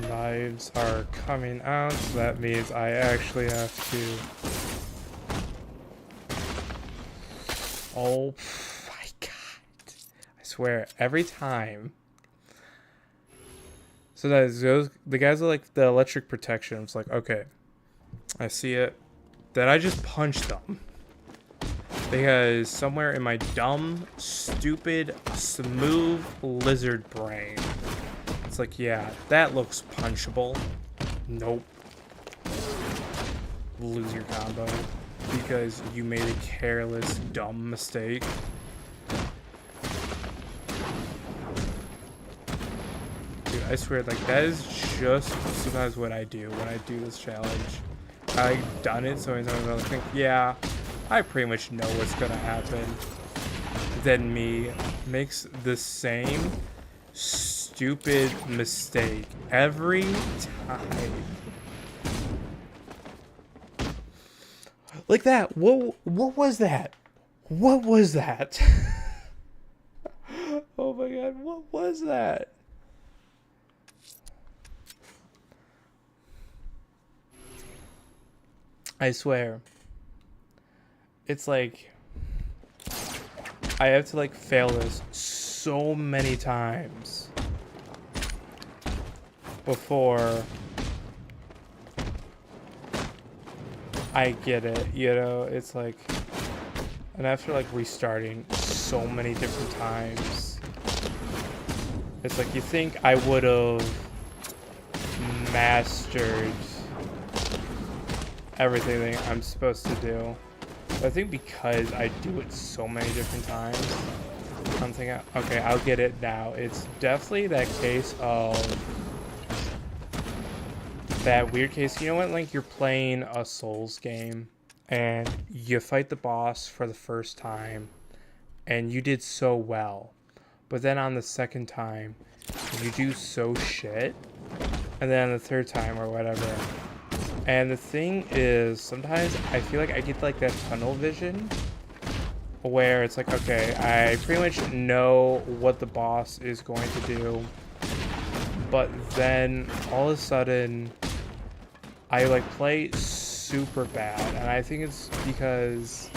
Knives are coming out, so that means I actually have to. Oh my God. I swear, every time. So that is those, the guys are like the electric protection. It's like, okay, I see it. Then I just punch them. Because somewhere in my dumb, stupid, smooth lizard brain, it's like, yeah, that looks punchable. Nope. Lose your combo because you made a careless, dumb mistake. I swear, like, that is just sometimes what I do when I do this challenge. I've done it so many times, I think, yeah, I pretty much know what's gonna happen. Then me makes the same stupid mistake every time. Like that. What was that? What was that? Oh my god, what was that? I swear. It's like I have to like fail this so many times before I get it, you know? It's like, and after like restarting so many different times, it's like you think I would have mastered everything that I'm supposed to do. But I think because I do it so many different times, I'm thinking, okay, I'll get it now. It's definitely that case of that weird case. You know when like you're playing a Souls game and you fight the boss for the first time and you did so well, but then on the second time you do so shit, and then on the third time or whatever. And the thing is, sometimes I feel like I get like that tunnel vision where it's like, okay, I pretty much know what the boss is going to do, but then all of a sudden I like play super bad, and I think it's because,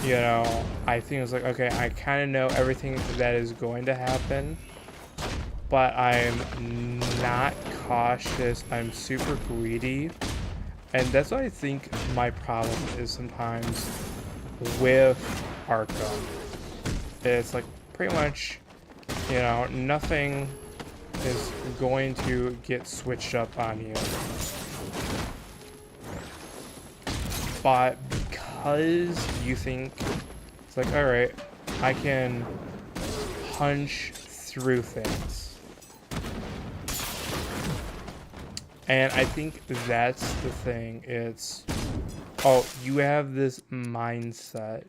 you know, I think it's like, okay, I kind of know everything that is going to happen, but I'm not cautious. I'm super greedy, and that's what I think my problem is sometimes with Arkham. It's like pretty much, you know, nothing is going to get switched up on you, but because you think it's like, all right, I can punch through things. And I think that's the thing. It's, oh, you have this mindset,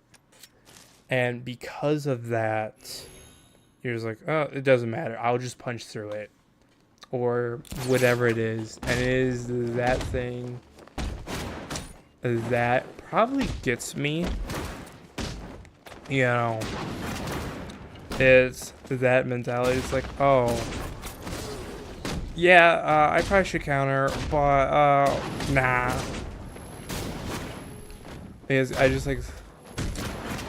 and because of that, you're just like, oh, it doesn't matter. I'll just punch through it, or whatever it is. And it is that thing that probably gets me. You know, it's that mentality. It's like, oh, yeah, I probably should counter, but nah. Because I just like,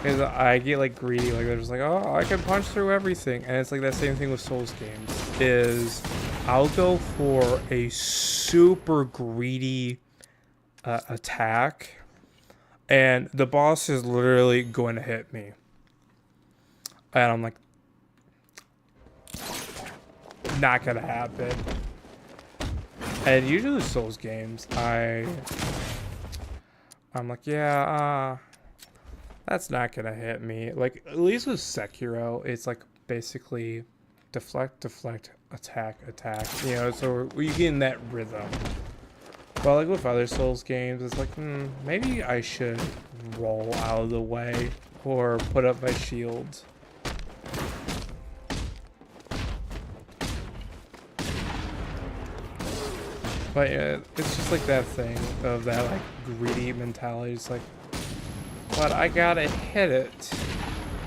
because I get like greedy, like they're just like, oh, I can punch through everything, and it's like that same thing with Souls games. Is I'll go for a super greedy attack, and the boss is literally going to hit me, and I'm like, not gonna happen. And usually with Souls games, I'm like, yeah, that's not gonna hit me. Like, at least with Sekiro, it's like basically deflect, attack, you know, so you get in that rhythm. But like with other Souls games, it's like, maybe I should roll out of the way or put up my shield. But yeah, it's just like that thing of that like greedy mentality. It's like, but I gotta hit it.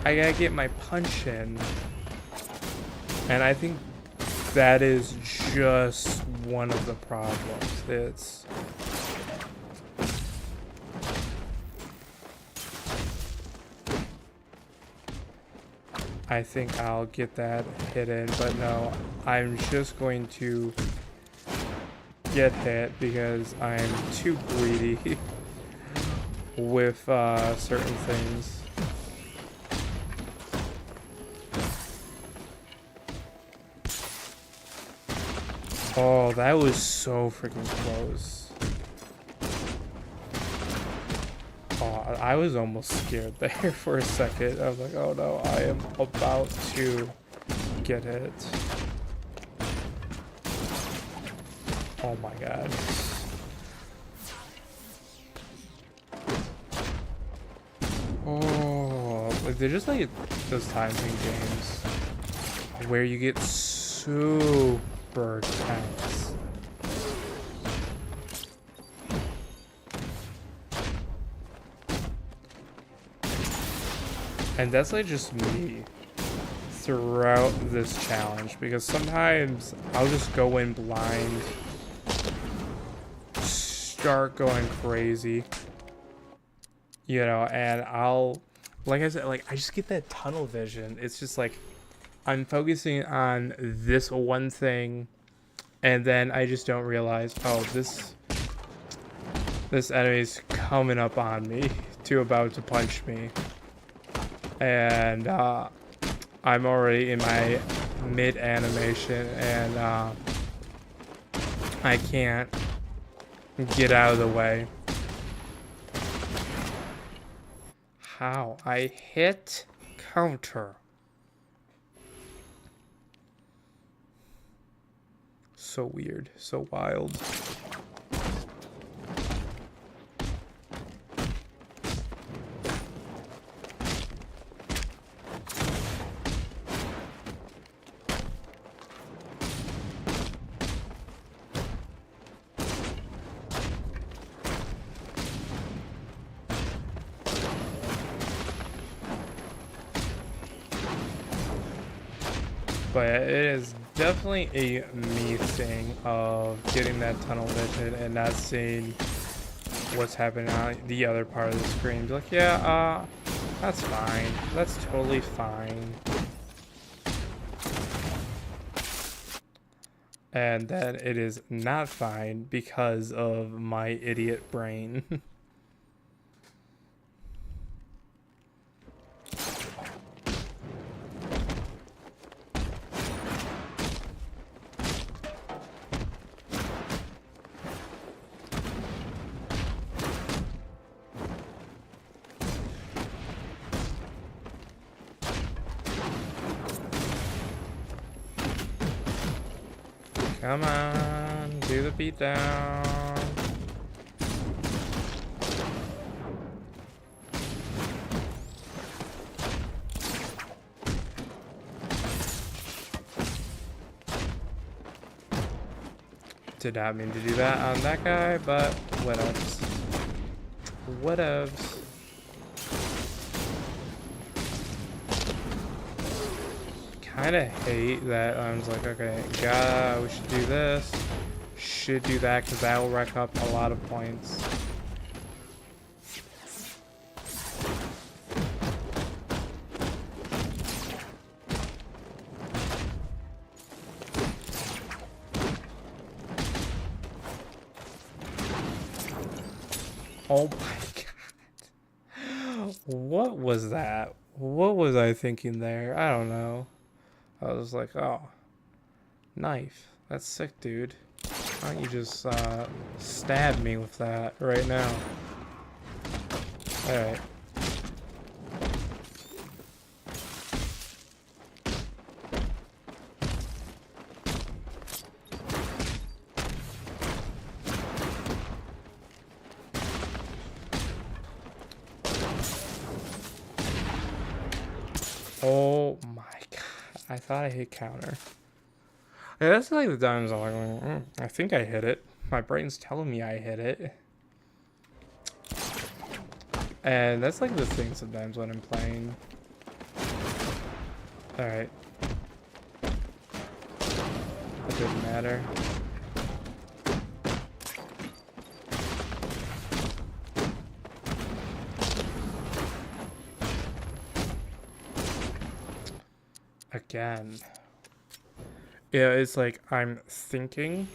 I gotta get my punch in. And I think that is just one of the problems. It's I think I'll get that hit in, but no, I'm just going to get hit because I'm too greedy with certain things. Oh, that was so freaking close. Oh, I was almost scared there for a second. I was like, oh no, I am about to get hit. Oh my god. Oh, like they're just like those times in games where you get super tense. And that's like just me throughout this challenge, because sometimes I'll just go in blind, start going crazy, you know, and I'll, like I said, like I just get that tunnel vision. It's just like I'm focusing on this one thing, and then I just don't realize, oh, this enemy's coming up on me, about to punch me, and I'm already in my mid animation, and I can't get out of the way. How? I hit counter. So weird, so wild. But it is definitely a me thing of getting that tunnel vision and not seeing what's happening on the other part of the screen. Be like, yeah, that's fine. That's totally fine. And then it is not fine because of my idiot brain. Come on, do the beatdown. Did not mean to do that on that guy, but whatevs. Whatevs. Kind of hate that I was like, okay, we should do this, should do that, because that will rack up a lot of points. Oh my god. What was that? What was I thinking there? I don't know. I was like, oh, knife. That's sick, dude. Why don't you just stab me with that right now? Alright. Oh my god. I thought I hit counter. Yeah, that's like the times I'm like, I think I hit it. My brain's telling me I hit it. And that's like the thing sometimes when I'm playing. Alright. It didn't matter. Again. Yeah, it's like I'm thinking,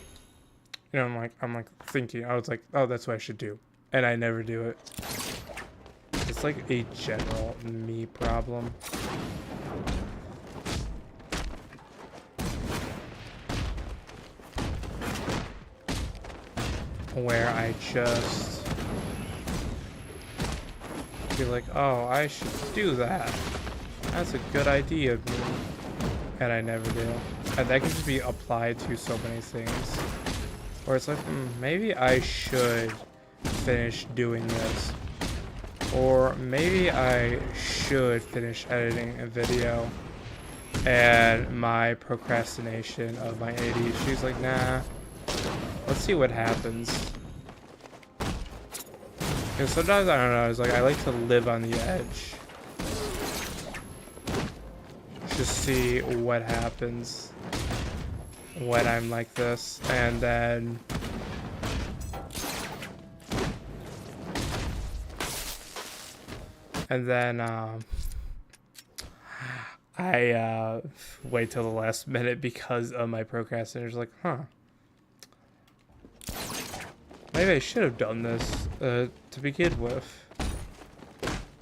you know, I'm like thinking. I was like, oh, that's what I should do, and I never do it. It's like a general me problem. Where I just be like, oh, I should do that. That's a good idea of me. and I never do. And that can just be applied to so many things. Or it's like, maybe I should finish doing this. Or maybe I should finish editing a video. And my procrastination of my ADHD like, nah, let's see what happens. Because sometimes, I don't know, it's like I like to live on the edge. Just see what happens when I'm like this. And then I wait till the last minute because of my procrastinators. Like, maybe I should have done this to begin with.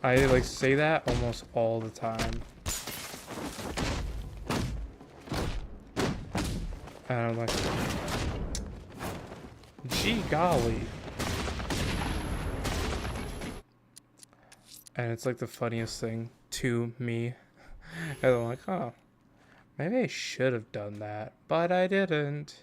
I like say that almost all the time. And I'm like, gee golly. And it's like the funniest thing to me. And I'm like, oh, maybe I should have done that, but I didn't.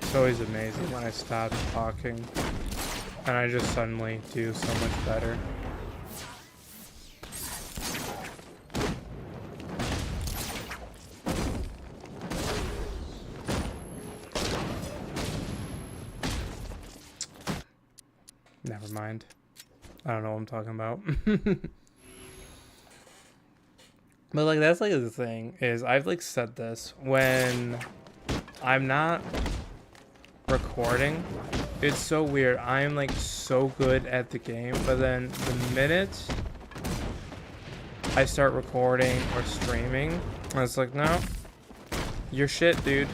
It's always amazing when I stop talking and I just suddenly do so much better. Never mind. I don't know what I'm talking about. But like that's like the thing is I've like said this when I'm not recording. It's so weird. I'm like so good at the game, but then the minute I start recording or streaming, it's like, no, you're shit, dude.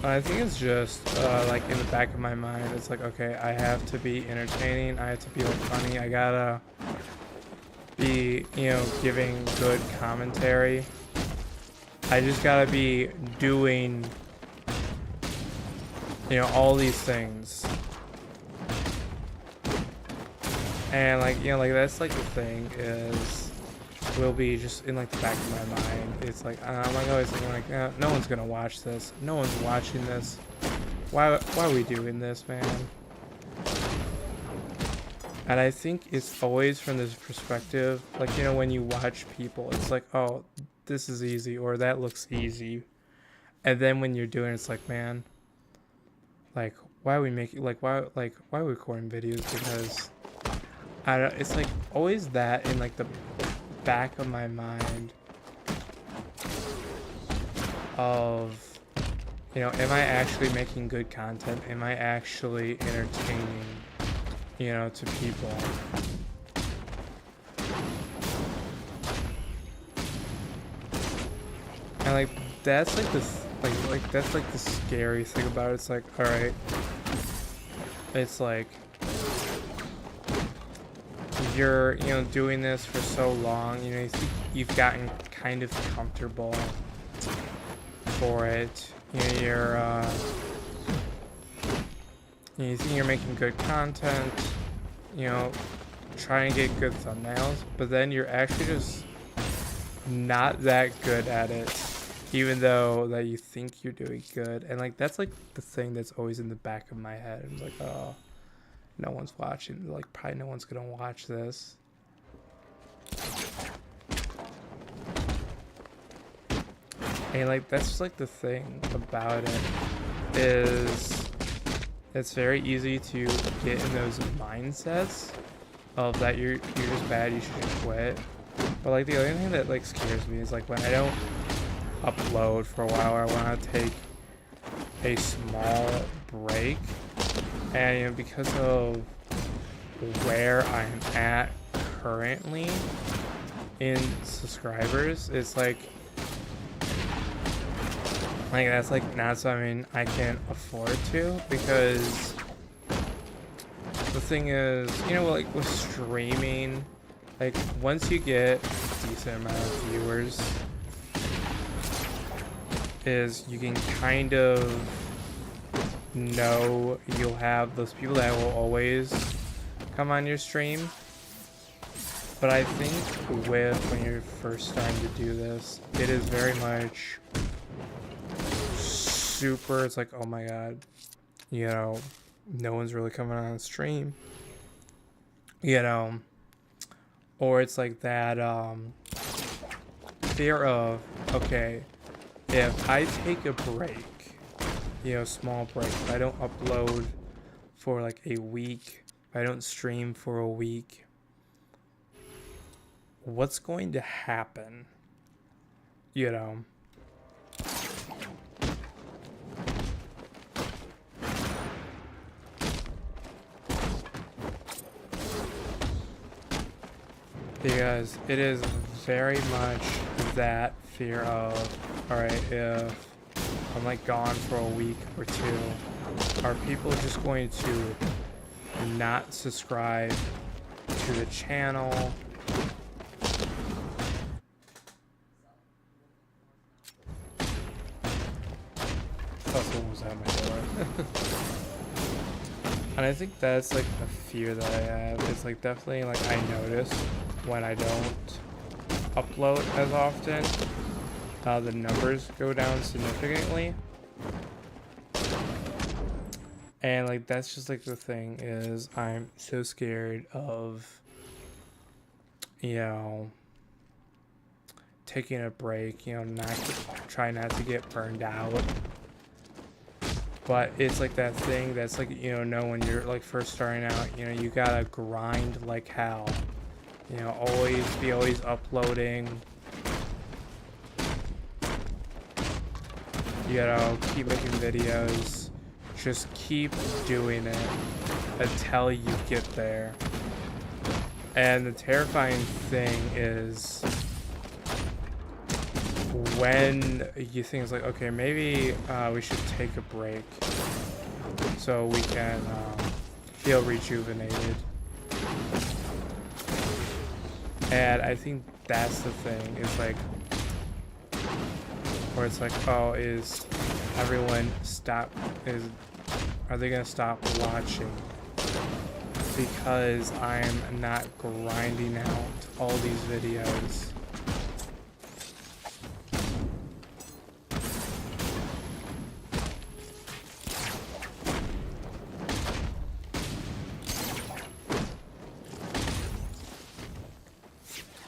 I think it's just like in the back of my mind, it's like, okay, I have to be entertaining. I have to be like funny. I gotta be, you know, giving good commentary. I just gotta be doing, you know, all these things. And like, you know, like that's like the thing is will be just in like the back of my mind. It's like I'm like always thinking like no one's gonna watch this. No one's watching this. Why are we doing this, man? And I think it's always from this perspective, like, you know, when you watch people, it's like, oh, this is easy or that looks easy. And then when you're doing it, it's like, man, like, why are we making, like, why are we recording videos? Because I don't, it's like always that in like the back of my mind of, you know, am I actually making good content? Am I actually entertaining, you know, to people? And like that's like this like that's like the scary thing about it. It's like, all right, it's like you're, you know, doing this for so long, you know, you think you've gotten kind of comfortable for it, you know, you think you're making good content, you know, trying to get good thumbnails, but then you're actually just not that good at it, even though that you think you're doing good. And like that's like the thing that's always in the back of my head. It's like, oh, no one's watching, like probably no one's gonna watch this. And like that's just like the thing about it is it's very easy to get in those mindsets of that you're just bad, you should just quit. But like the other thing that like scares me is like when I don't upload for a while, or I want to take a small break, and you know, because of where I'm at currently in subscribers, it's like that's like not something I can afford to, because the thing is, you know, like with streaming, like once you get a decent amount of viewers, is you can kind of know you'll have those people that will always come on your stream. But I think with when you're first starting to do this, it is very much super, it's like, oh my god, you know, no one's really coming on stream, you know, or it's like that fear of, okay, if I take a break, you know, small break, if I don't upload for like a week, if I don't stream for a week, what's going to happen, you know? Because it is very much that fear of, alright, if I'm like gone for a week or two, are people just going to not subscribe to the channel? Oh, someone was at my door. And I think that's like a fear that I have. It's like definitely like I notice when I don't upload as often, the numbers go down significantly. And like that's just like the thing is I'm so scared of, you know, taking a break, you know, try not to get burned out. But it's like that thing that's like, you know, when you're like first starting out, you know, you gotta grind like hell. You know, always uploading. You know, keep making videos. Just keep doing it until you get there. And the terrifying thing is when you think it's like, okay, maybe we should take a break so we can feel rejuvenated. And I think that's the thing, is like, where it's like, oh, are they gonna stop watching because I'm not grinding out all these videos?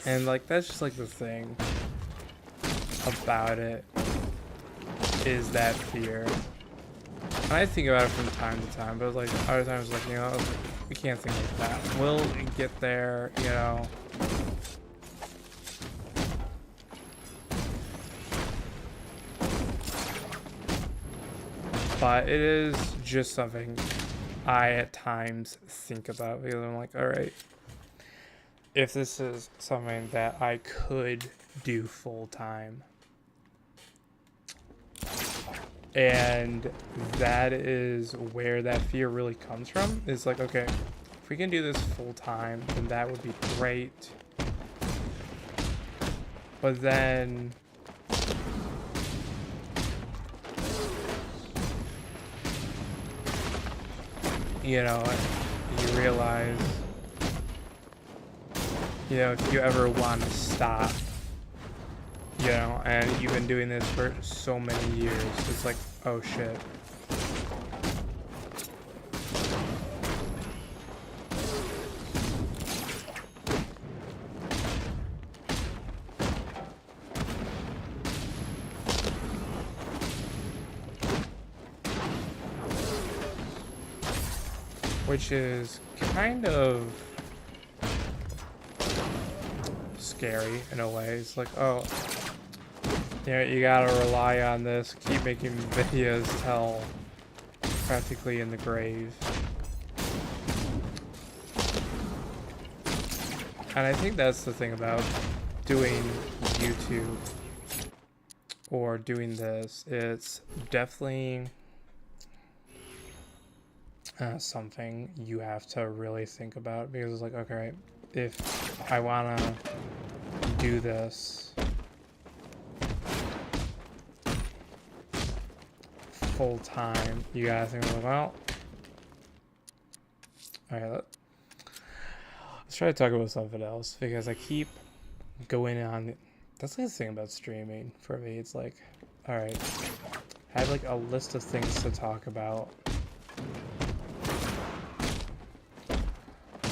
And like that's just like the thing about it, is that fear. And I think about it from time to time, but like other times like, you know, we can't think like that. We'll get there, you know. But it is just something I at times think about, because I'm like, alright, if this is something that I could do full time, and that is where that fear really comes from, is like, okay, if we can do this full time, then that would be great. But then you know, you realize, you know, if you ever want to stop, you know, and you've been doing this for so many years, it's like, oh shit. which is kind of scary in a way. It's like, oh, you gotta rely on this, keep making videos till practically in the grave. And I think that's the thing about doing YouTube or doing this. It's definitely something you have to really think about, because it's like, okay, if I want to do this full time, you gotta think, well, alright, let's try to talk about something else, because I keep going on. That's the thing about streaming for me. It's like, alright, I have like a list of things to talk about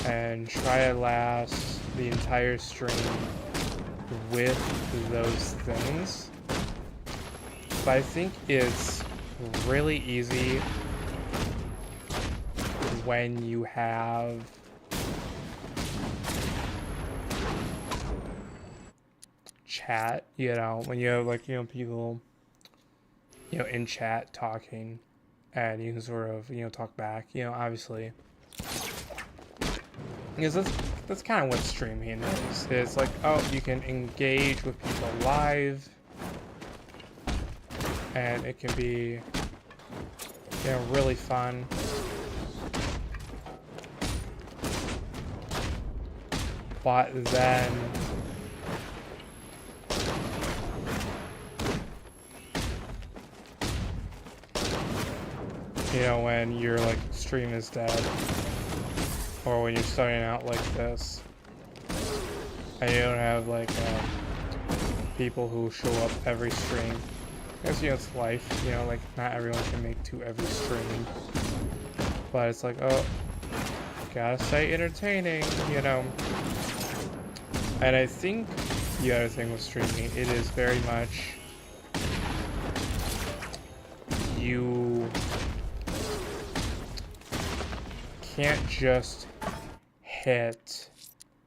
and try to last the entire stream with those things. But I think it's really easy when you have chat, when you have like, people, in chat talking, and you can sort of, talk back, obviously. Because that's kind of what streaming is. It's like, oh, you can engage with people live, and it can be, really fun. But then, when your like stream is dead, or when you're starting out like this, and you don't have like people who show up every stream. Because it's life, like not everyone can make to every stream. But it's like, oh, gotta stay entertaining, And I think the other thing with streaming, it is very much you can't just hit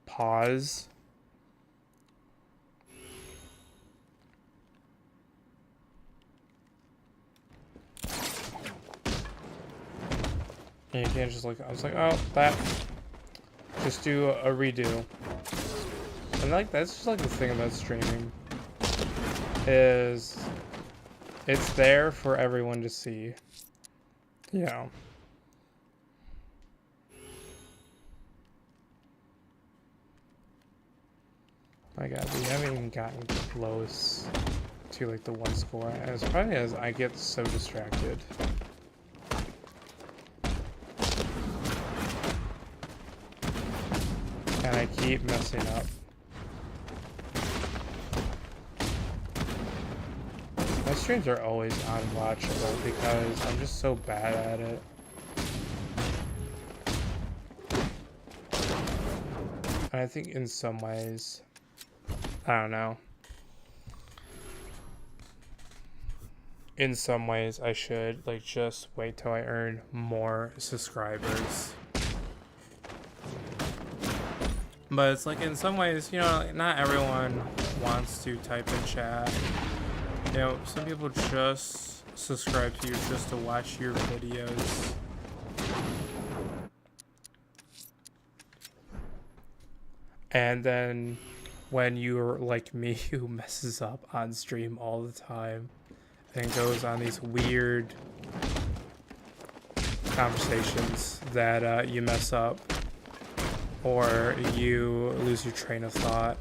pause and you can't just like, I was like, oh, that, just do a redo. And like, that's just like the thing about streaming, is it's there for everyone to see, My god, we haven't even gotten close to like the 1 score, and it's probably as I get so distracted. And I keep messing up. My streams are always unwatchable because I'm just so bad at it. And I think in some ways, I don't know. In some ways, I should like just wait till I earn more subscribers. But it's like in some ways, not everyone wants to type in chat. Some people just subscribe to you just to watch your videos. And then when you're like me, who messes up on stream all the time and goes on these weird conversations that you mess up, or you lose your train of thought,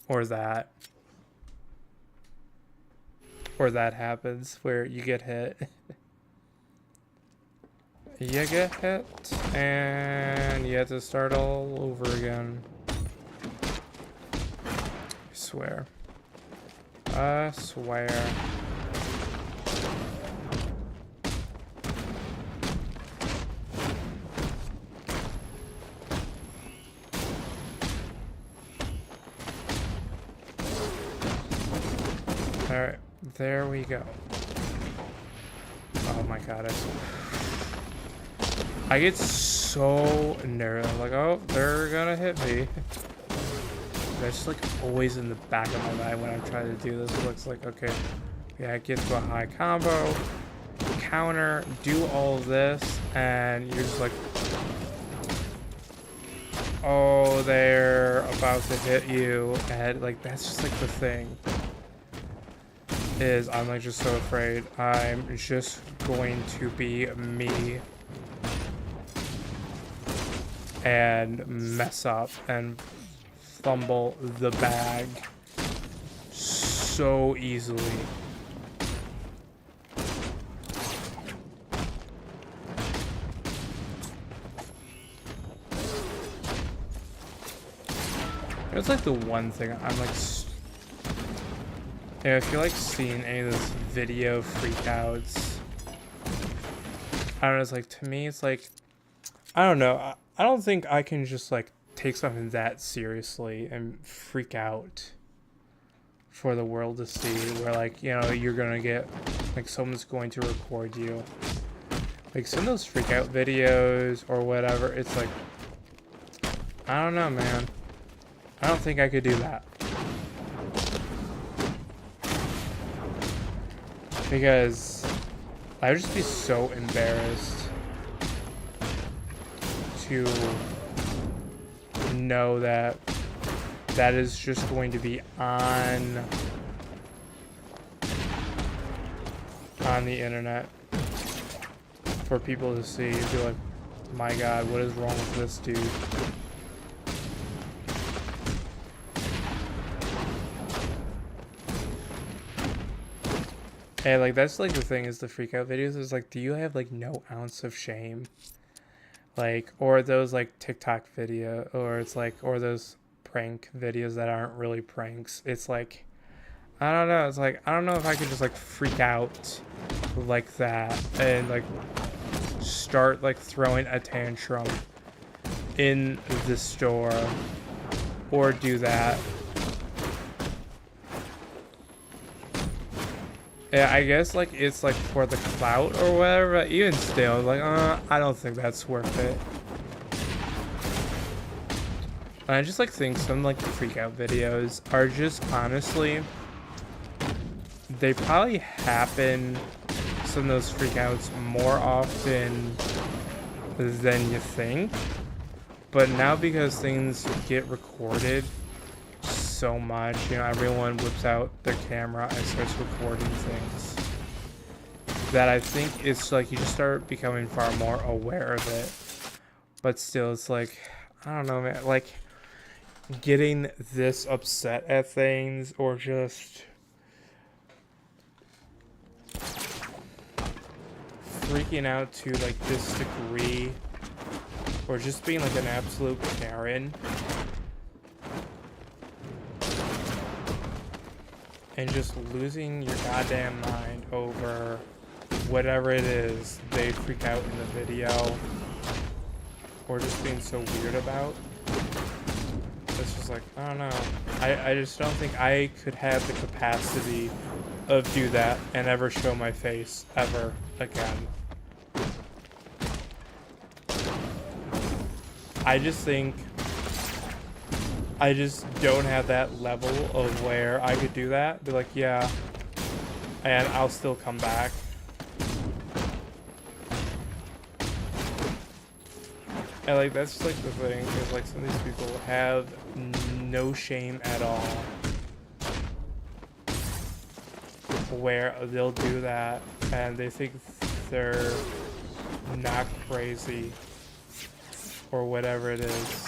or that happens where you get hit. You get hit, and you have to start all over again. I swear. I swear. Alright, there we go. Oh my god, I swear. I get so nervous. I'm like, oh, they're gonna hit me. That's just like always in the back of my mind when I'm trying to do this. It looks like, okay, yeah, get to a high combo, counter, do all of this, and you're just like, oh, they're about to hit you, and like that's just like the thing. Is I'm like just so afraid I'm just going to be me and mess up and fumble the bag so easily. It's like the one thing I'm like, yeah, if you're like seeing any of those video freakouts, I don't know, it's like, to me, it's like, I don't know, I don't think I can just like take something that seriously and freak out for the world to see, where like, you know, you're gonna get, like, someone's going to record you. Like, some of those freak out videos or whatever, it's like, I don't know, man. I don't think I could do that. Because I would just be so embarrassed to know that that is just going to be on the internet for people to see and be like, my God, what is wrong with this dude? And like, that's like the thing, is the freak out videos is like, do you have like no ounce of shame? Like, or those like TikTok video, or it's like, or those prank videos that aren't really pranks. It's like, I don't know, it's like, I don't know if I could just like freak out like that and like start like throwing a tantrum in the store or do that. Yeah, I guess like it's like for the clout or whatever, but even still, like, I don't think that's worth it. I just like think some like the freak out videos are just, honestly, they probably happen, some of those freak outs, more often than you think. But now because things get recorded so much, you know, everyone whips out their camera and starts recording things, that I think it's like you just start becoming far more aware of it. But still, it's like, I don't know, man, like getting this upset at things, or just freaking out to like this degree, or just being like an absolute Karen, and just losing your goddamn mind over whatever it is they freak out in the video, or just being so weird about. It's just like, I don't know. I just don't think I could have the capacity of do that and ever show my face ever again. I just think I just don't have that level of where I could do that. Be like, yeah, and I'll still come back. And like, that's like the thing, is like some of these people have no shame at all, where they'll do that and they think they're not crazy or whatever it is.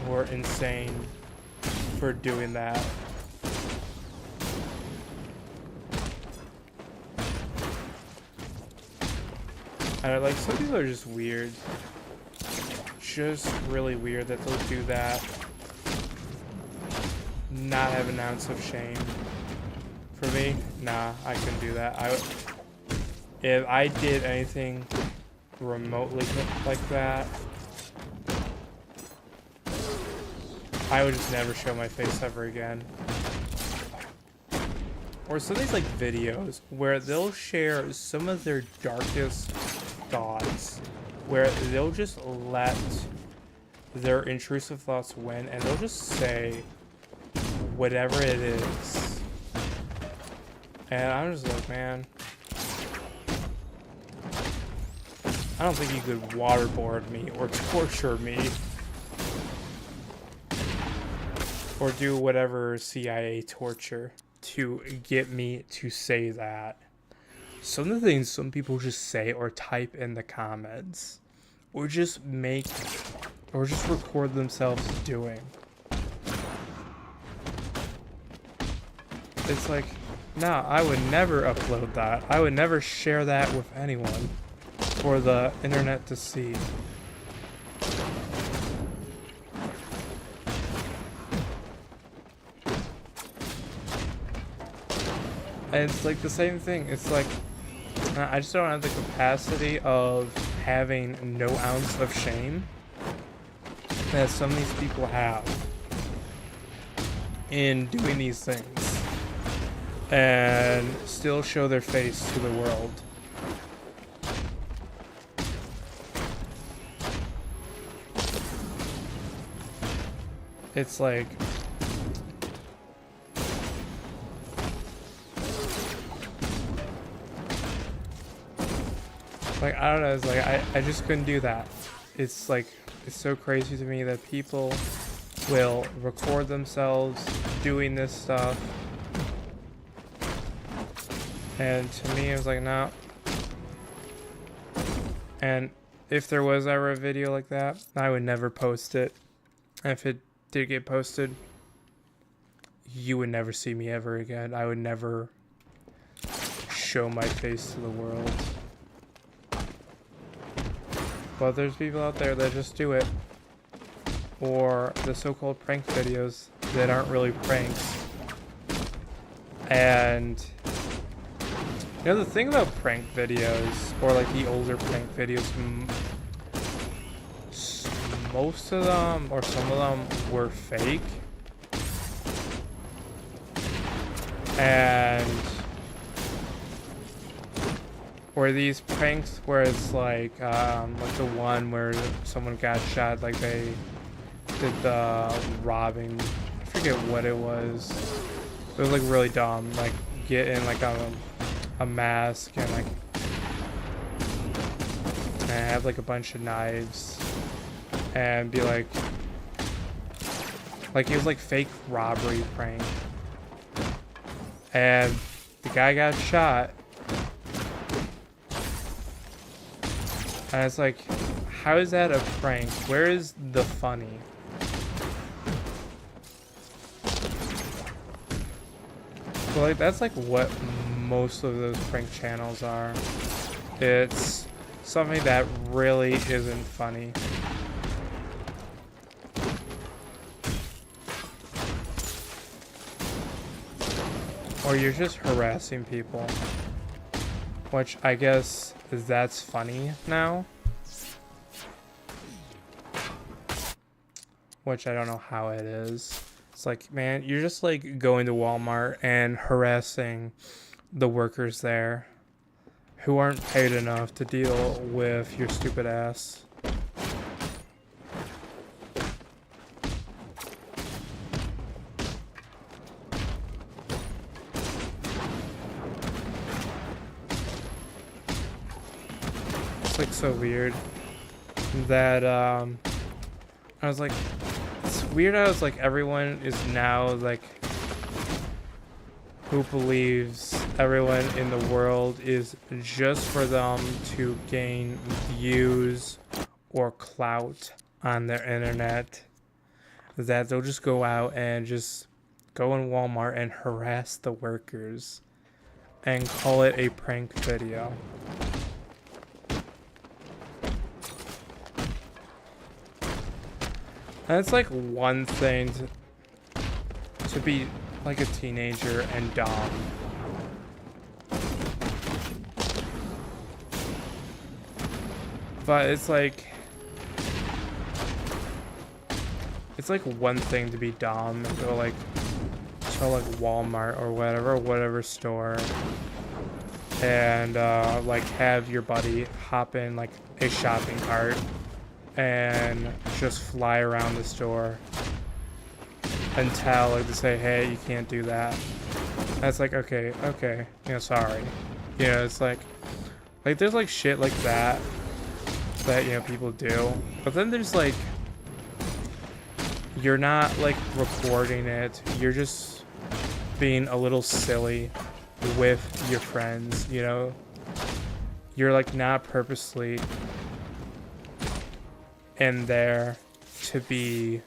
Or insane for doing that. And like, some people are just weird. Just really weird that they'll do that. Not have an ounce of shame. For me, nah, I couldn't do that. If I did anything remotely like that, I would just never show my face ever again. or some of these like videos where they'll share some of their darkest thoughts, where they'll just let their intrusive thoughts win, and they'll just say whatever it is. And I'm just like, man, I don't think you could waterboard me or torture me or do whatever CIA torture to get me to say that. Some of the things some people just say or type in the comments or just record themselves doing. It's like, nah, I would never upload that. I would never share that with anyone for the internet to see. And it's like the same thing. It's like, I just don't have the capacity of having no ounce of shame that some of these people have in doing these things and still show their face to the world. It's like, I don't know, it's like, I just couldn't do that. It's like, it's so crazy to me that people will record themselves doing this stuff. And to me, it was like, no. And if there was ever a video like that, I would never post it. And if it did get posted, you would never see me ever again. I would never show my face to the world. But there's people out there that just do it. Or the so-called prank videos that aren't really pranks. And you know, the thing about prank videos, or like the older prank videos, most of them, or some of them, were fake. And or these pranks where it's like the one where someone got shot, like they did the robbing, I forget what it was. It was like really dumb, like get in like a mask and have like a bunch of knives and be like it was like fake robbery prank, and the guy got shot. And it's like, how is that a prank? Where is the funny? But like, that's like what most of those prank channels are. It's something that really isn't funny. Or you're just harassing people. Which I guess that's funny now. Which I don't know how it is. It's like, man, you're just like going to Walmart and harassing the workers there who aren't paid enough to deal with your stupid ass. Like so weird that I was like, it's weird how it's like everyone is now like who believes everyone in the world is just for them to gain views or clout on their internet, that they'll just go out and just go in Walmart and harass the workers and call it a prank video. And it's like one thing to be like a teenager and dumb. But it's like one thing to be dumb, or like to like Walmart or whatever store, and like have your buddy hop in like a shopping cart and just fly around the store until like they say, hey, you can't do that. That's like, okay, sorry. It's like there's like shit like that people do, but then there's like, you're not like recording it, you're just being a little silly with your friends, you're like not purposely in there to be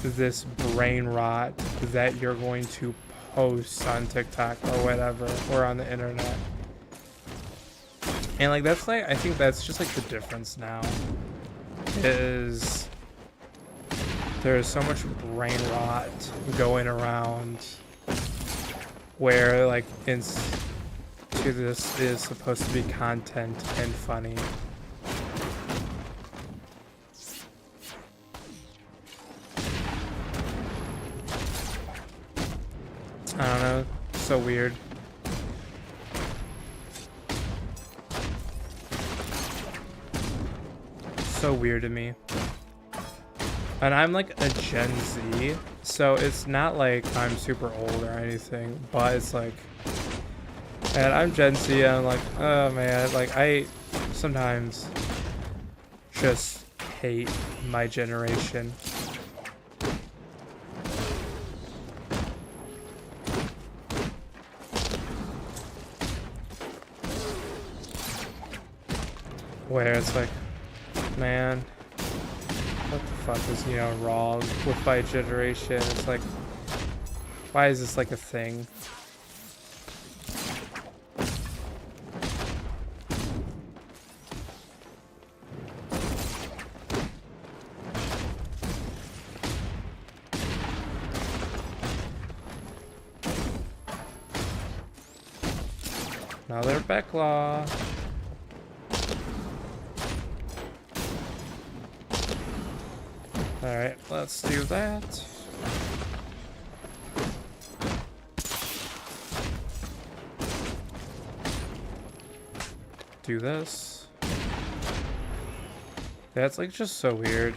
this brain rot that you're going to post on TikTok or whatever, or on the internet. And like that's like, I think that's just like the difference now, is there's so much brain rot going around where like this is supposed to be content and funny. I don't know, so weird. So weird to me. And I'm like a Gen Z, so it's not like I'm super old or anything, but it's like, and I'm Gen Z and I'm like, oh man, like I sometimes just hate my generation. Where it's like, man, what the fuck is, wrong with my generation? It's like, why is this like a thing? Another backlaw. Alright, let's do that. Do this. That's like just so weird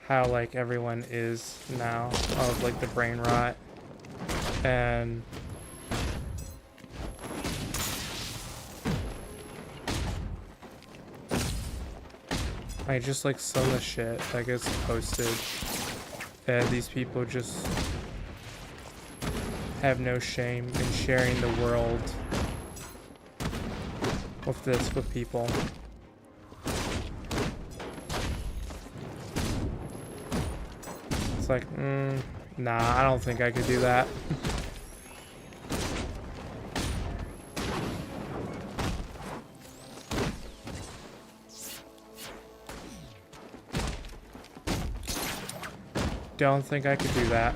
how like everyone is now of like the brain rot, and I just like some of the shit that gets posted, and these people just have no shame in sharing the world with people. It's like, nah, I don't think I could do that. Don't think I could do that.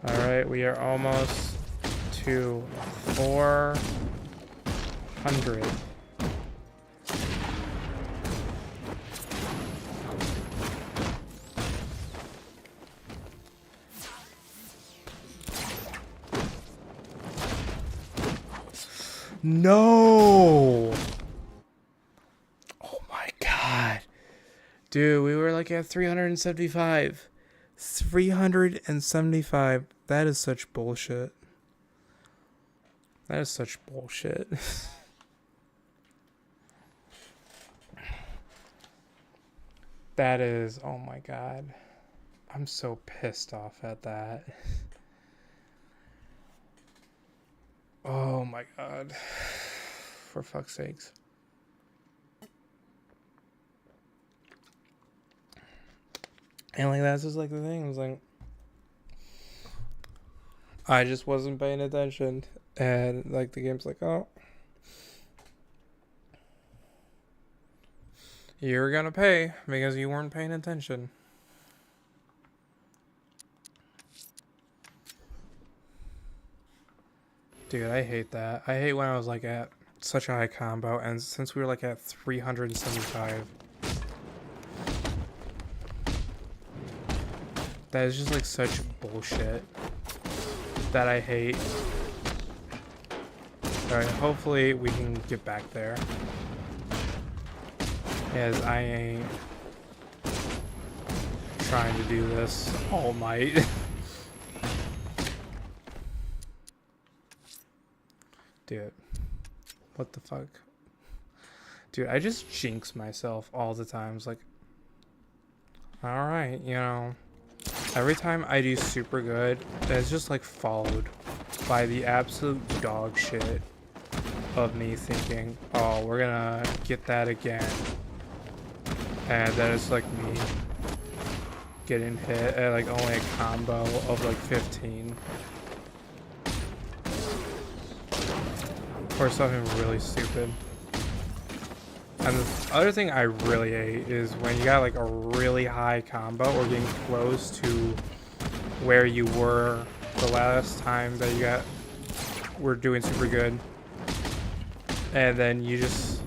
Alright, we are almost to 400. No! Oh my god. Dude, we were like at 375. 375. That is such bullshit. That is such bullshit. That is, oh my god. I'm so pissed off at that. Oh my god. For fuck's sakes. And like that's just like the thing. I was like, I just wasn't paying attention, and like the game's like, oh, You're gonna pay because you weren't paying attention. Dude, I hate that. I hate when I was like at such a high combo, and since we were like at 375, that is just like such bullshit that I hate. Alright, hopefully we can get back there. As I ain't trying to do this all night. Dude, what the fuck? Dude, I just jinx myself all the time. It's like, alright, you know, every time I do super good, it's just like followed by the absolute dog shit of me thinking, oh, we're gonna get that again. And then it's like me getting hit at like only a combo of like 15. Or something really stupid. And the other thing I really hate is when you got like a really high combo or getting close to where you were the last time that you were doing super good. And then you just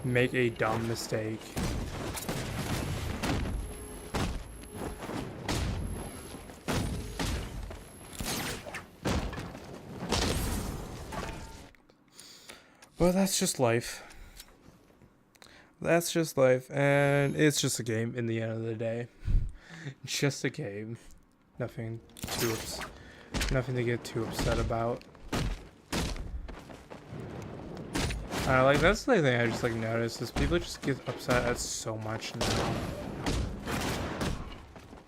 make a dumb mistake. But that's just life. That's just life, and it's just a game in the end of the day. Just a game. Nothing to get too upset about. Like that's the thing I just like noticed is people just get upset at so much now.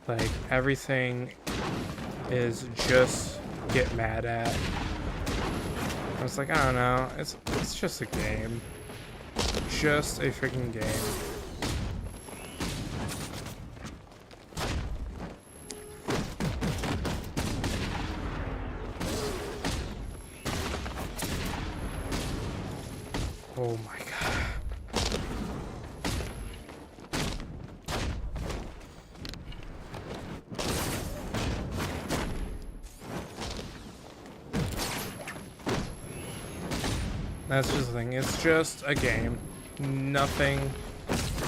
Like everything is just get mad at. I was like, I don't know, it's just a game. Just a freaking game. Oh my god. That's just the thing. It's just a game. Nothing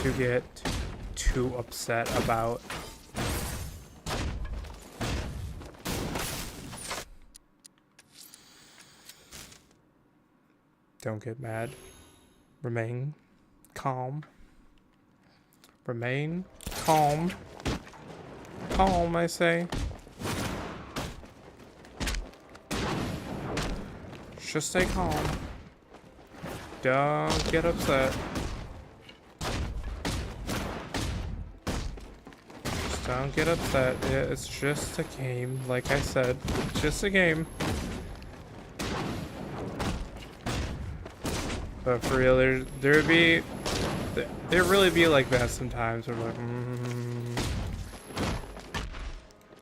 to get too upset about. Don't get mad. Remain calm. Remain calm. Calm, I say. Just stay calm. Don't get upset. Just don't get upset. It's just a game, like I said. It's just a game. But for real, there really be like that sometimes. Where I'm like,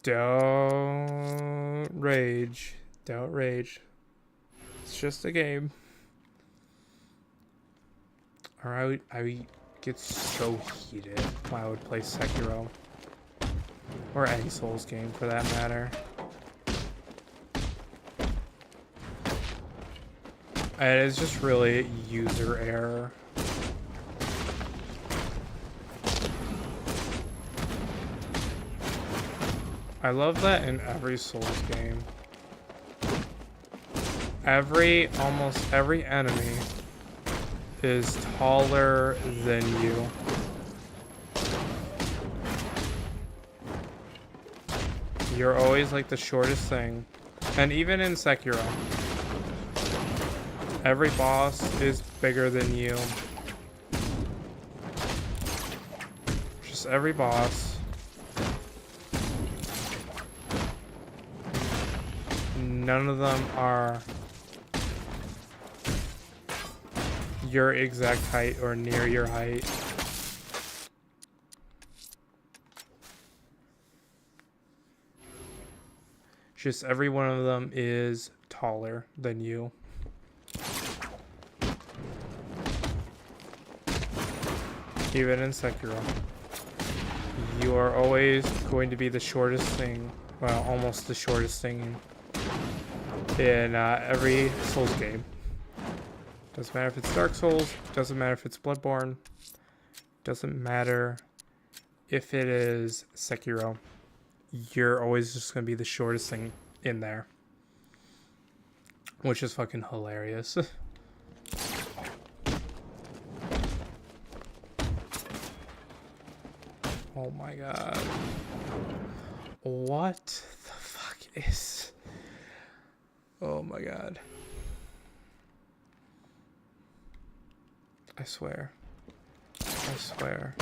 don't rage. Don't rage. It's just a game. Or I would get so heated when I would play Sekiro. Or any Souls game for that matter. And it's just really user error. I love that in every Souls game. Almost every enemy is taller than you. You're always like the shortest thing. And even in Sekiro, every boss is bigger than you. Just every boss. None of them are your exact height or near your height. Just every one of them is taller than you. even in Sekiro, you are always going to be the shortest thing, well, almost the shortest thing in every Souls game. Doesn't matter if it's Dark Souls, doesn't matter if it's Bloodborne, doesn't matter if it is Sekiro. You're always just going to be the shortest thing in there. Which is fucking hilarious. Oh my god. What the fuck is... Oh my god. I swear. I swear.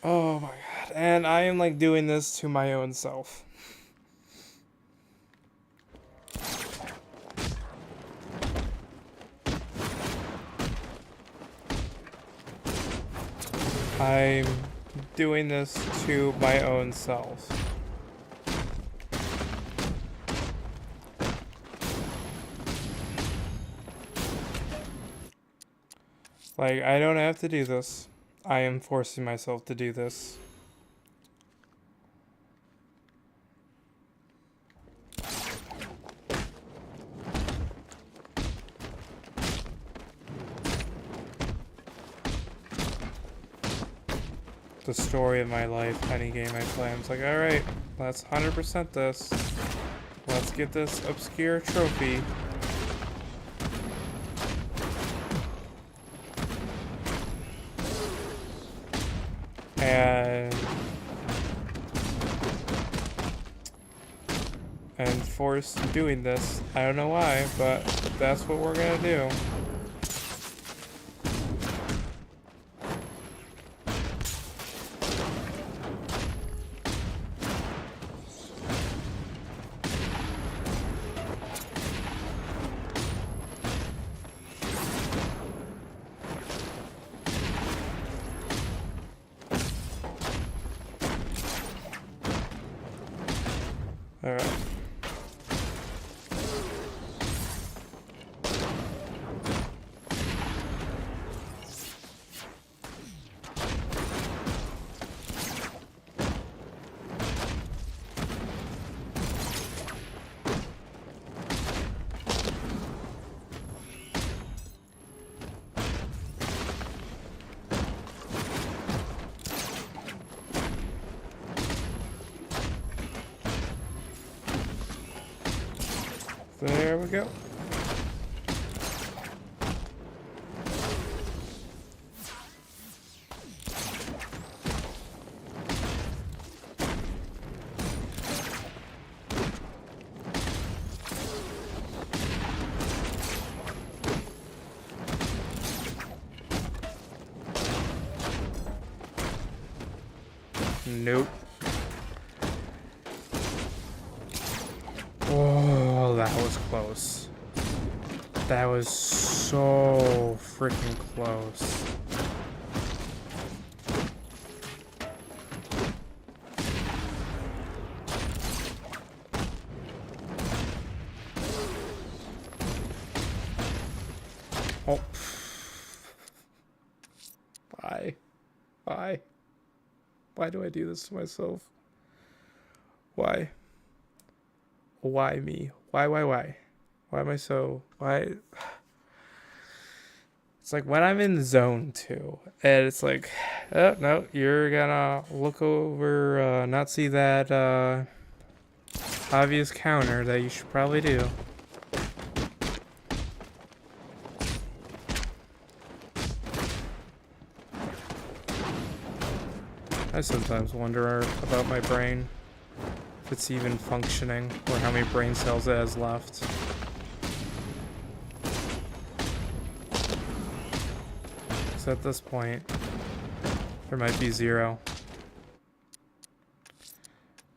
Oh my god. And I am like doing this to my own self. I'm doing this to my own self. Like, I don't have to do this. I am forcing myself to do this. The story of my life, any game I play, I'm like, alright, let's 100% this. Let's get this obscure trophy. And forced doing this. I don't know why, but that's what we're gonna do. Alright. There we go. Nope. Oh, that was close. That was so freaking close. Oh. Why? Why? Why do I do this to myself? Why? Why me? Why? Why am I so... Why? It's like when I'm in zone 2, and it's like, oh, no, you're gonna look over, not see that, obvious counter that you should probably do. I sometimes wonder about my brain. If it's even functioning, or how many brain cells it has left. So at this point, there might be 0.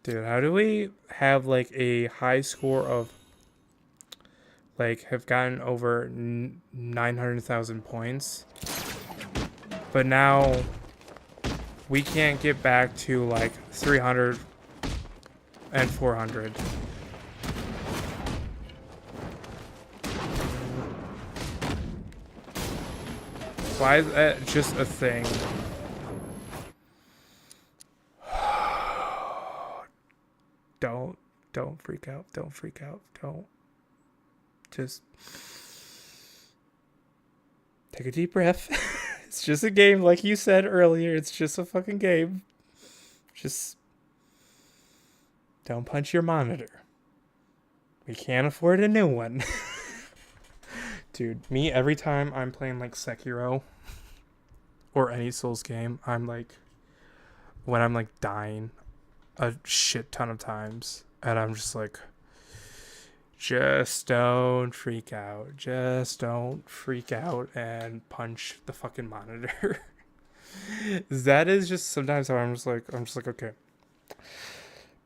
Dude, how do we have like a high score of, like, have gotten over 900,000 points, but now we can't get back to like 300 and 400. Why is that just a thing? Don't freak out. Don't freak out. Don't. Just take a deep breath. It's just a game, like you said earlier. It's just a fucking game. Just don't punch your monitor. We can't afford a new one. Dude, me, every time I'm playing like Sekiro or any Souls game, I'm like, when I'm like dying a shit ton of times, and I'm just like, just don't freak out. Just don't freak out and punch the fucking monitor. That is just sometimes how I'm just like, okay,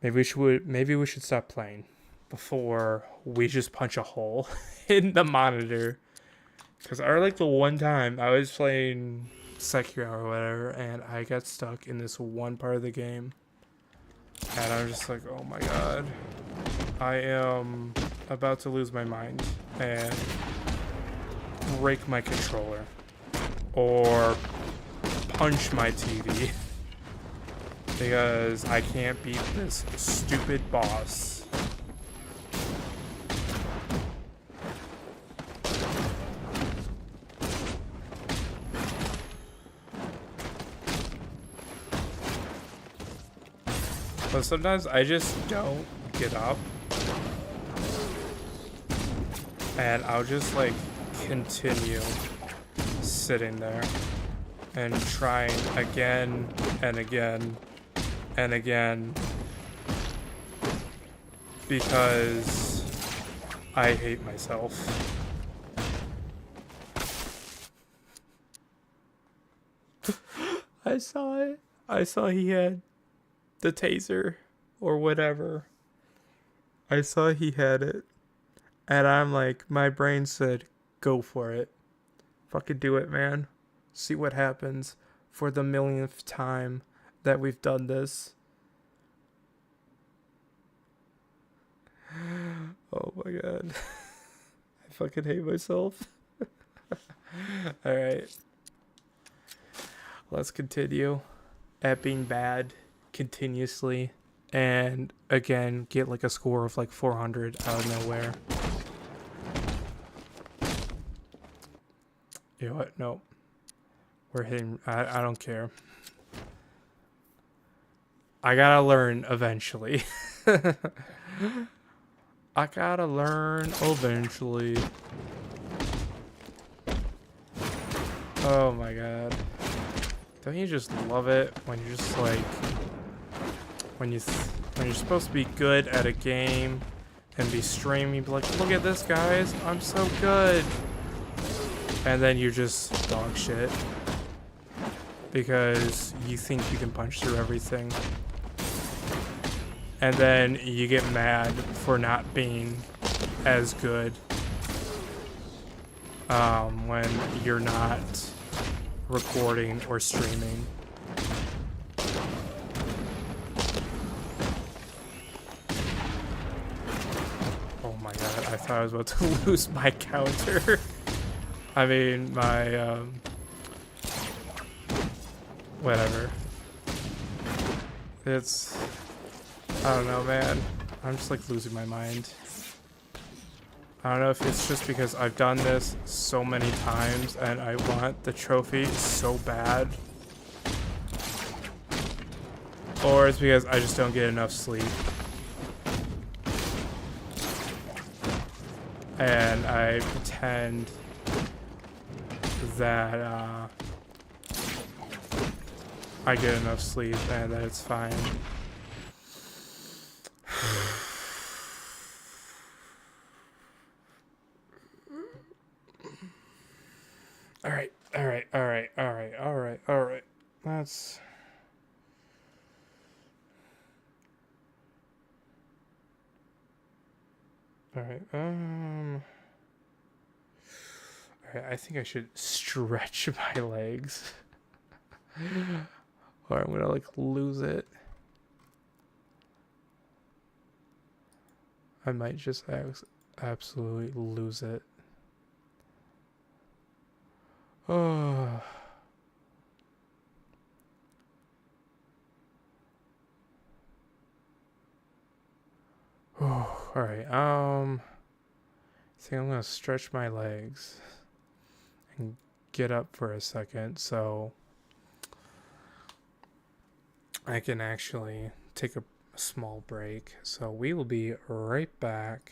maybe we should stop playing before we just punch a hole in the monitor. Because I like the one time I was playing Sekiro or whatever, and I got stuck in this one part of the game, and I'm just like, oh my god, I am about to lose my mind and break my controller or punch my TV because I can't beat this stupid boss. But sometimes I just don't get up, and I'll just like continue sitting there and trying again and again and again because I hate myself. I saw it. I saw he had the taser or whatever. I saw he had it. And I'm like, my brain said, go for it. Fucking do it, man. See what happens for the millionth time that we've done this. Oh my god. I fucking hate myself. Alright. Let's continue at being bad continuously. And again, get like a score of like 400 out of nowhere. You know what? Nope. We're hitting... I don't care. I gotta learn eventually. I gotta learn eventually. Oh my god. Don't you just love it when you're just like... When you're supposed to be good at a game and be streaming, be like, look at this, guys. I'm so good. And then you're just dog shit. Because you think you can punch through everything. And then you get mad for not being as good when you're not recording or streaming. Oh my god, I thought I was about to lose my counter. I mean, my, whatever. It's, I don't know, man. I'm just like losing my mind. I don't know if it's just because I've done this so many times and I want the trophy so bad. Or it's because I just don't get enough sleep. And I pretend that I get enough sleep and that it's fine. Alright. That's... Alright, Alright, I think I should stretch my legs. or I'm gonna like lose it. I might just absolutely lose it. Oh. Oh, all right. I think I'm gonna stretch my legs and get up for a second so I can actually take a small break. So we will be right back.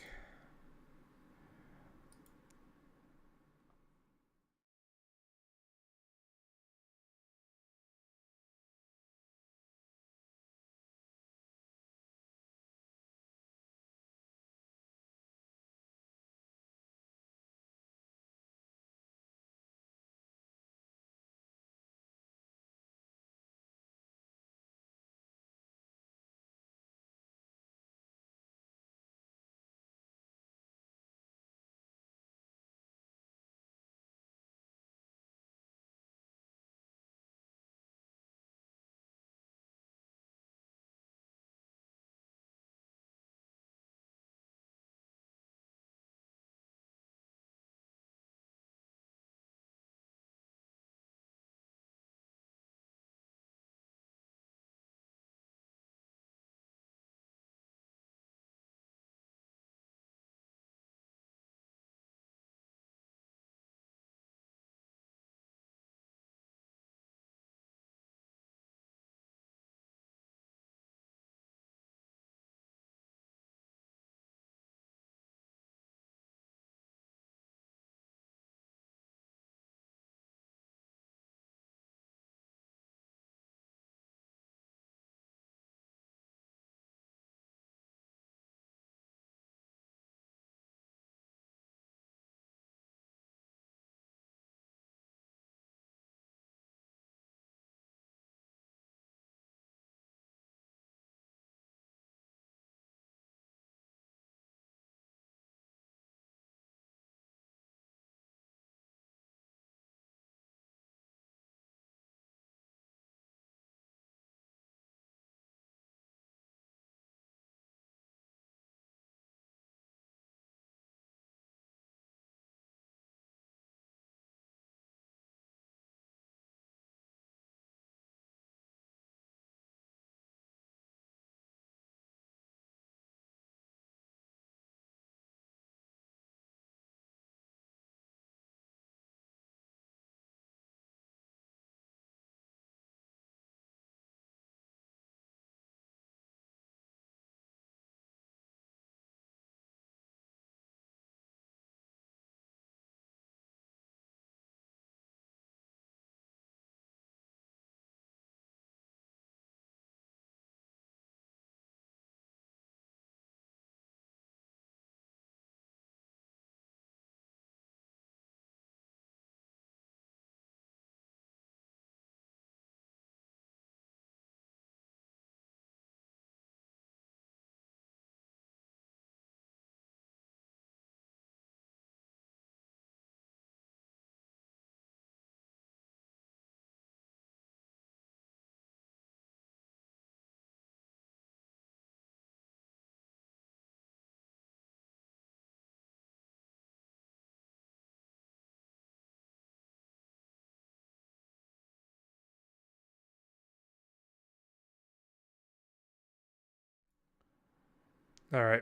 All right.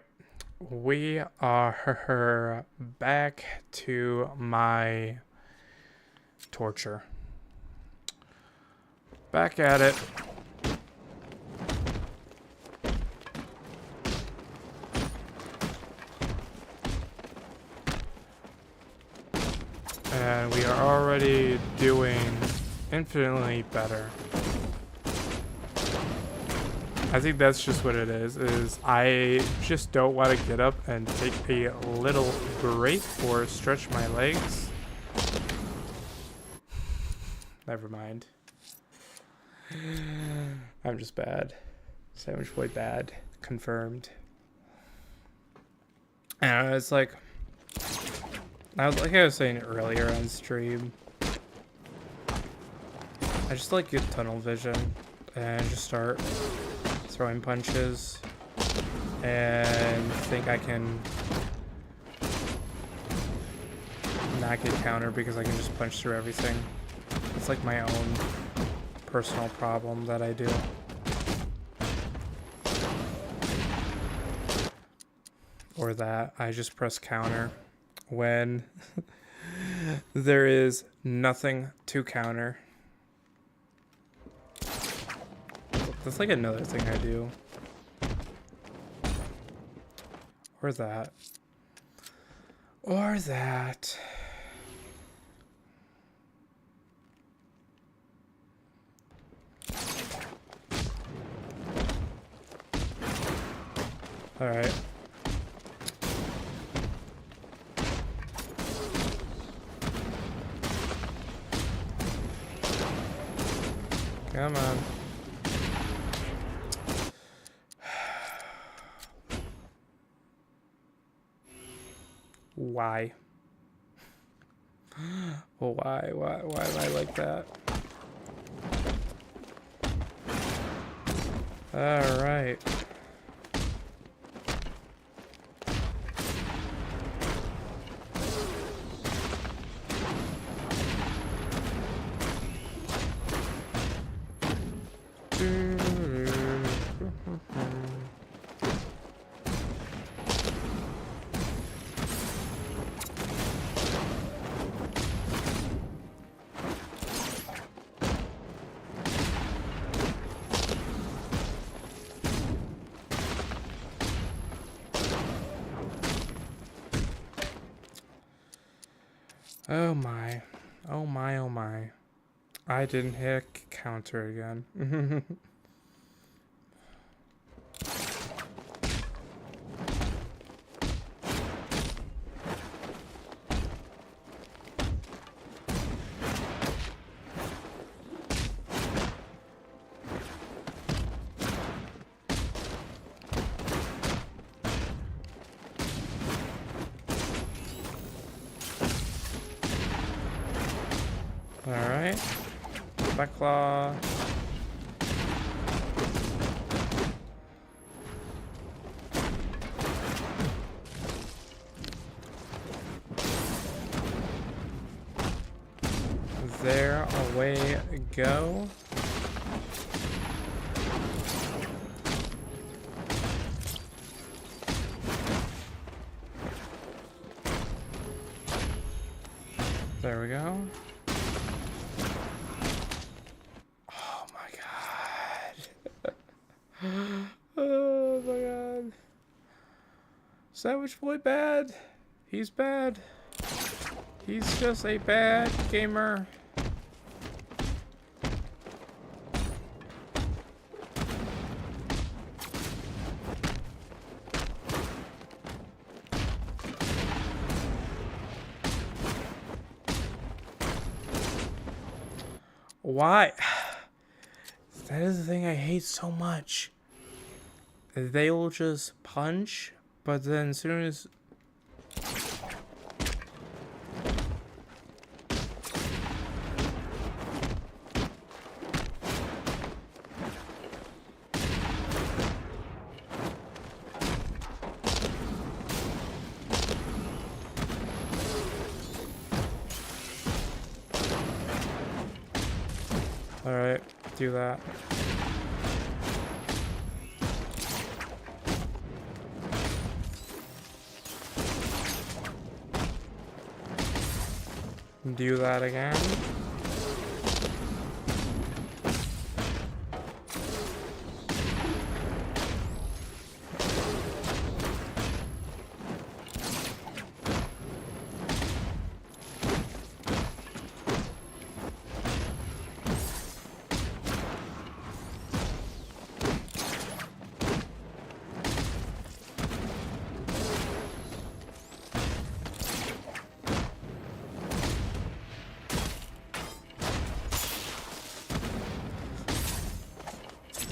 We are back to my torture. Back at it. And we are already doing infinitely better. I think that's just what it is I just don't want to get up and take a little break or stretch my legs. Never mind. I'm just bad. Sandwich boy bad. Confirmed. And it's like I was saying earlier on stream, I just like good tunnel vision. and just start throwing punches and think I can not get countered because I can just punch through everything. It's like my own personal problem that I do. Or that I just press counter when there is nothing to counter. That's like another thing I do. Or that. Or that. All right. Come on. Why? Well, why am I like that? All right. Oh my. Oh my, oh my. I didn't hit counter again. Alright. Back claw. There, away go. There we go. Oh my god. Savage Boy bad. He's bad. He's just a bad gamer. Why? That is the thing I hate so much. They will just punch, but then as soon as... Alright, do that. Do that again.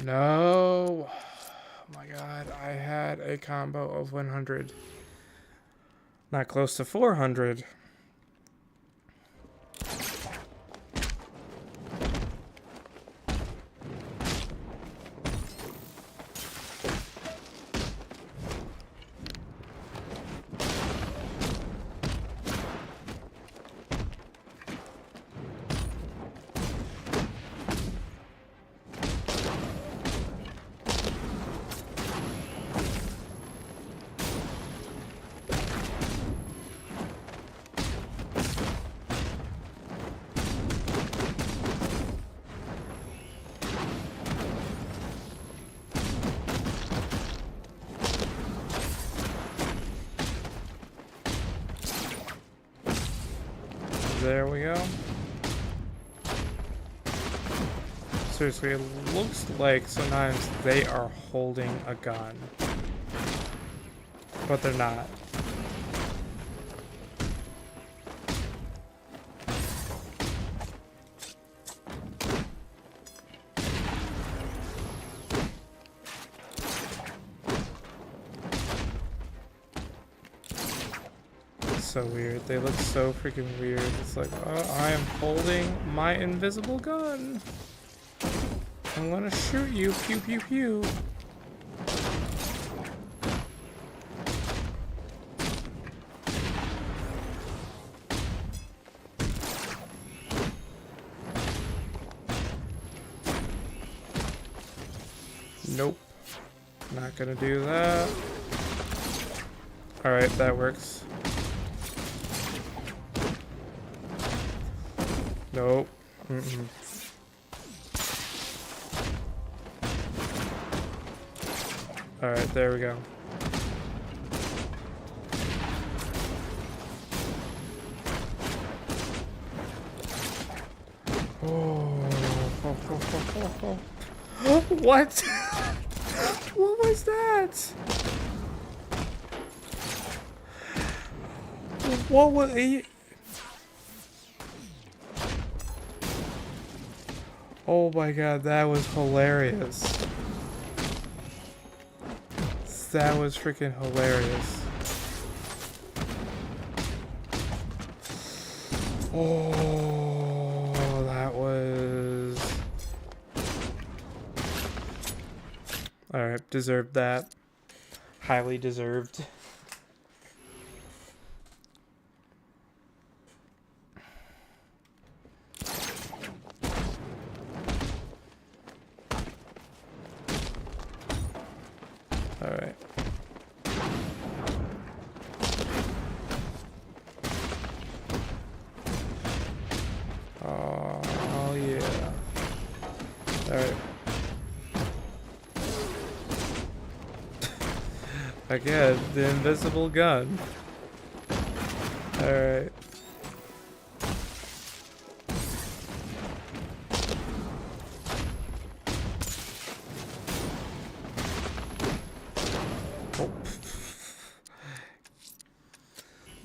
No. Oh my god, I had a combo of 100. Not close to 400. There we go. Seriously, it looks like sometimes they are holding a gun. But they're not. So weird. They look so freaking weird. It's like, oh, I am holding my invisible gun. I'm gonna shoot you. Pew pew pew. Nope. Not gonna do that. Alright, that works. Nope. Mm-mm. Alright, there we go. Oh. What? What was that? What was he? Oh my god, that was hilarious. That was freaking hilarious. Oh, that was... Alright, deserved that. Highly deserved. Alright. Oh, yeah. Alright. Again, the invisible gun. Alright. Oh.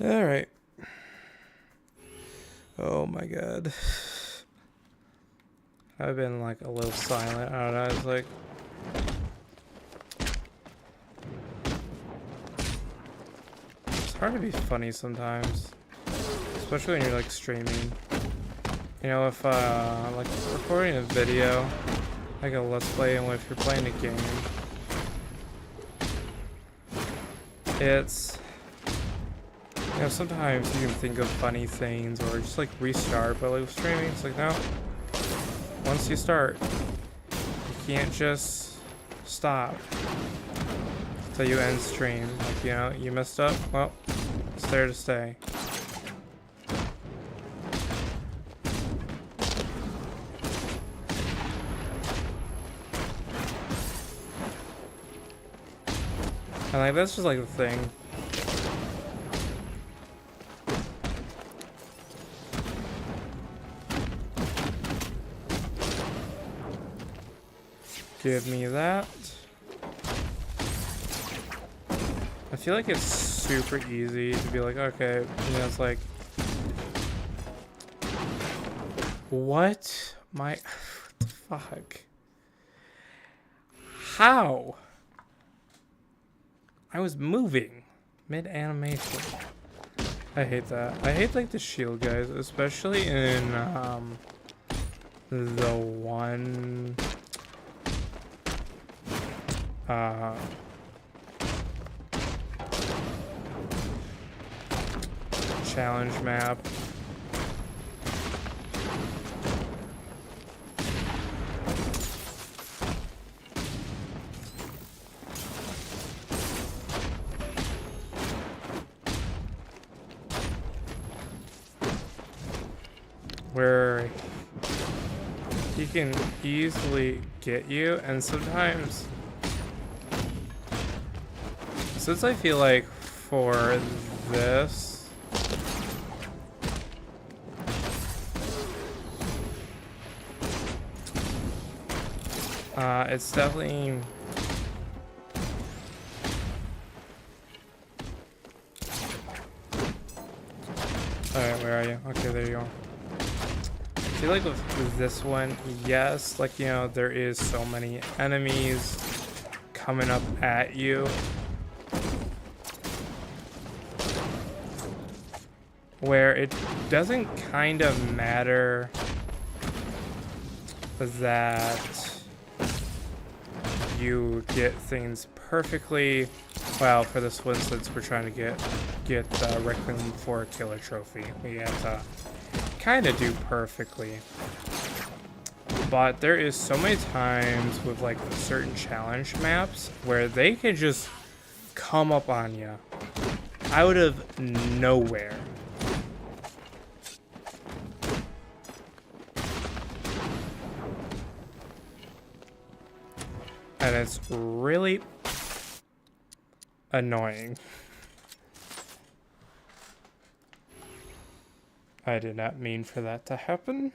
Alright. Oh my god. I've been like a little silent. I don't know, it's like... It's hard to be funny sometimes. Especially when you're like streaming. You know, if like recording a video, like a let's play, and if you're playing a game, it's... You know, sometimes you can think of funny things or just like restart, but like with streaming, it's like, no. Once you start, you can't just stop until you end stream. Like, you know, you messed up, well, it's there to stay. And like, that's just like the thing. Give me that. I feel like it's super easy to be like, okay, you know, it's like... What? What the fuck? How? I was moving mid-animation. I hate that. I hate like the shield guys, especially in the one... challenge map. Where he can easily get you, and sometimes, since I feel like for this, It's definitely... Alright, where are you? Okay, there you go. I feel like with this one, yes, like, you know, there is so many enemies coming up at you. Where it doesn't kind of matter that you get things perfectly. Well, for this one, since we're trying to get Requiem for a Killer trophy, we have to kind of do perfectly. But there is so many times with like certain challenge maps where they can just come up on you out of nowhere. And it's really annoying. I did not mean for that to happen.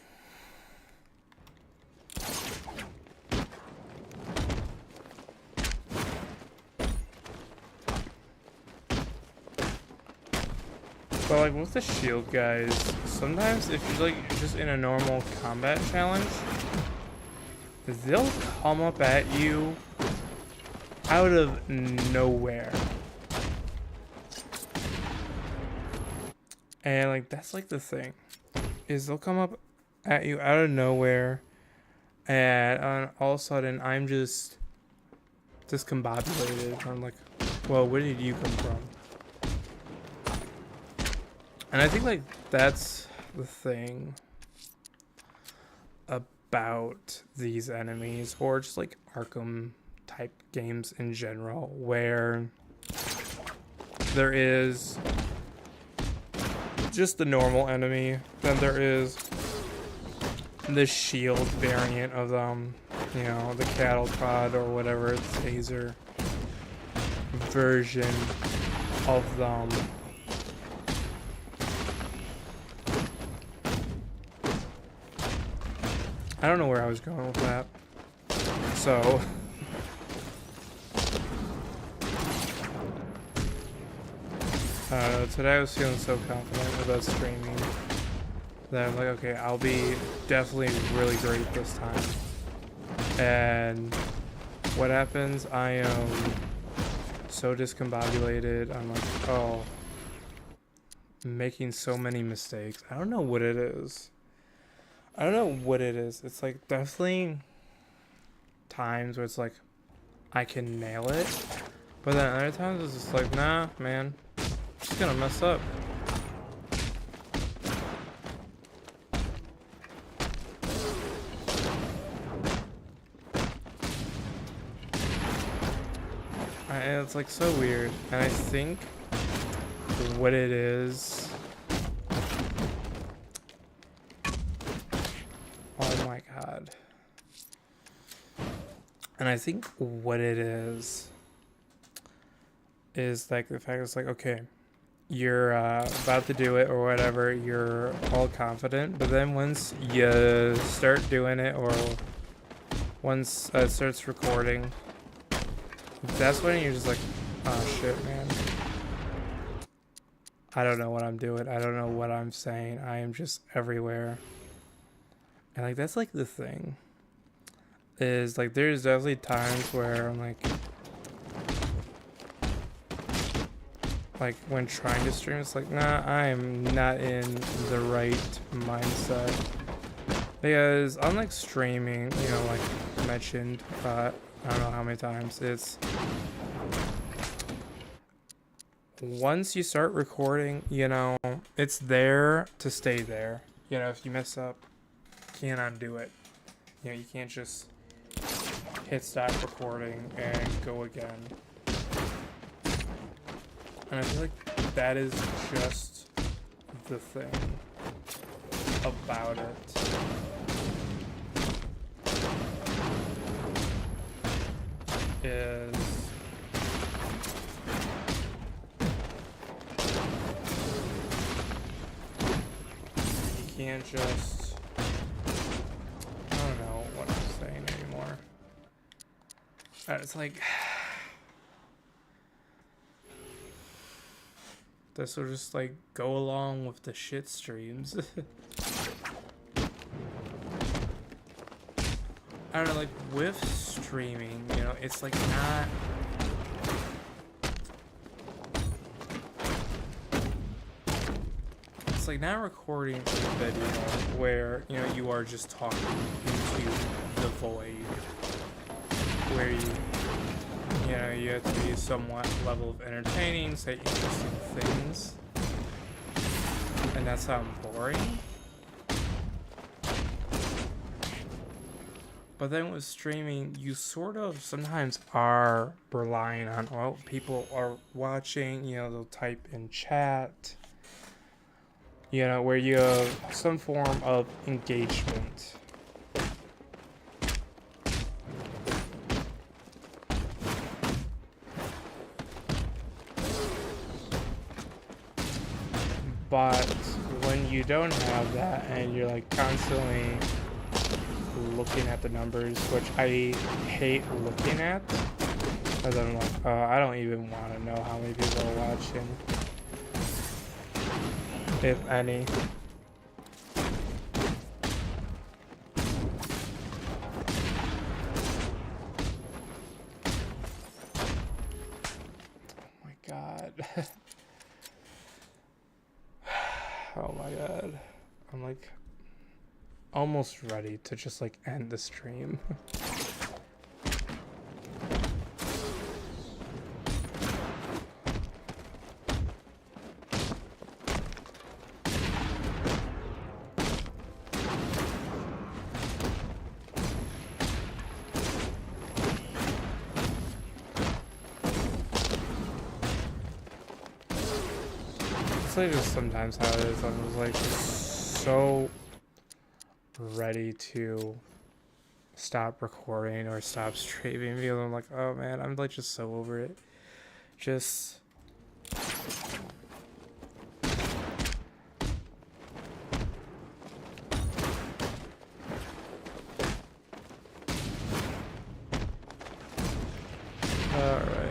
But like with the shield guys, sometimes if you're like just in a normal combat challenge, they'll come up at you out of nowhere. And like that's like the thing, is they'll come up at you out of nowhere, and all of a sudden I'm just discombobulated. I'm like, well, where did you come from? And I think like that's the thing about these enemies, or just like Arkham type games in general, where there is just the normal enemy, then there is the shield variant of them, you know, the cattle prod or whatever, the taser version of them. I don't know where I was going with that. So today I was feeling so confident about streaming that I'm like, okay, I'll be definitely really great this time. And what happens? I am so discombobulated. I'm like, oh, I'm making so many mistakes. I don't know what it is. It's like definitely times where it's like I can nail it, but then other times it's just like, nah, man, I'm just gonna mess up. And it's like so weird, and I think what it is. Oh my god. And I think what it is like the fact it's like, okay, you're about to do it or whatever, you're all confident, but then once you start doing it, or once it starts recording, that's when you're just like, oh shit, man. I don't know what I'm doing. I don't know what I'm saying. I am just everywhere. And like that's like the thing, is like there's definitely times where I'm like when trying to stream, it's like, nah, I'm not in the right mindset, because I'm like streaming, you know, like mentioned, I don't know how many times, it's once you start recording, you know, it's there to stay there. You know, if you mess up, can't undo it. You know, you can't just hit stop recording and go again. And I feel like that is just the thing about it. Is you can't just, I don't know what I'm saying anymore. It's like this will just like go along with the shit streams. I don't know, like with streaming, you know, it's like not. It's like not recording a video where, you know, you are just talking into the void. Where you know, you have to be somewhat level of entertaining, say interesting things. And that's sound boring. But then with streaming, you sort of sometimes are relying on, well, people are watching, you know, they'll type in chat. You know, where you have some form of engagement. But when you don't have that and you're like constantly looking at the numbers, which I hate looking at, because I'm like, I don't even want to know how many people are watching. If any. Oh my god. Oh my god. I'm like almost ready to just like end the stream. Like just sometimes how it is. I was like so ready to stop recording or stop streaming because I'm like, oh man, I'm like just so over it. Just alright.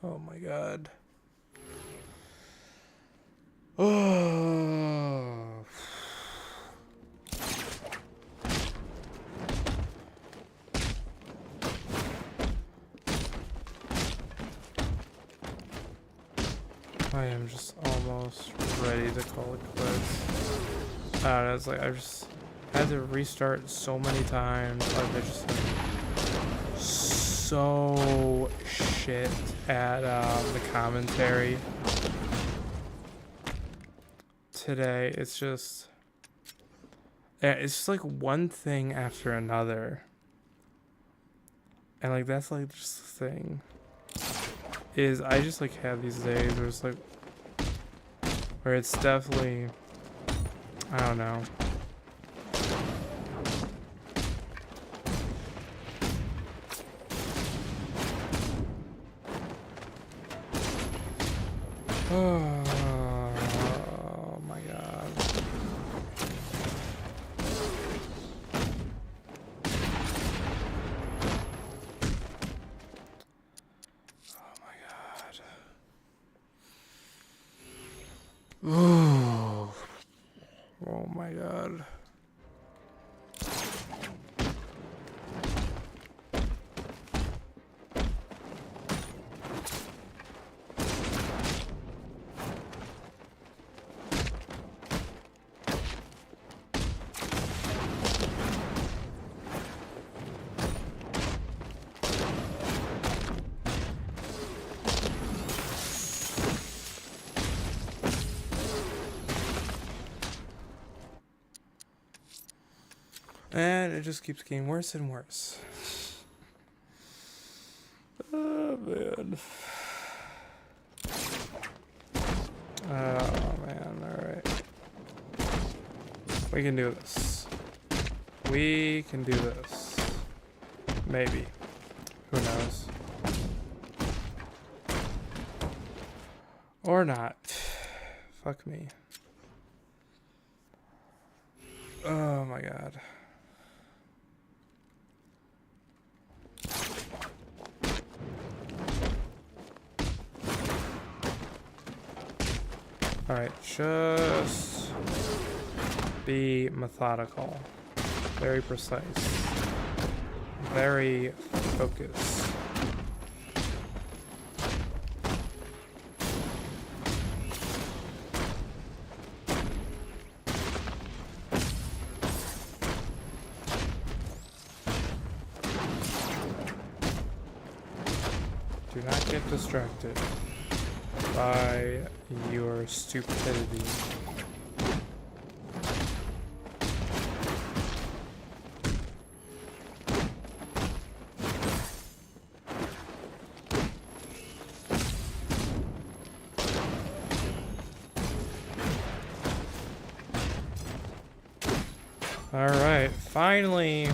Oh my god. Oh. I am just almost ready to call it quits. I don't know, it's like I've just had to restart so many times. Like I just so shit at the commentary today. It's just, yeah, it's just like one thing after another, and like that's like just the thing is I just like have these days where it's like where it's definitely, I don't know. Oh my god. Oh my god. Oh. Oh my god. And it just keeps getting worse and worse. Oh, man. Oh, man. Alright. We can do this. We can do this. Maybe. Who knows? Or not. Fuck me. Oh my god. Alright, just be methodical. Very precise. Very focused. Do not get distracted by your stupidity. All right, finally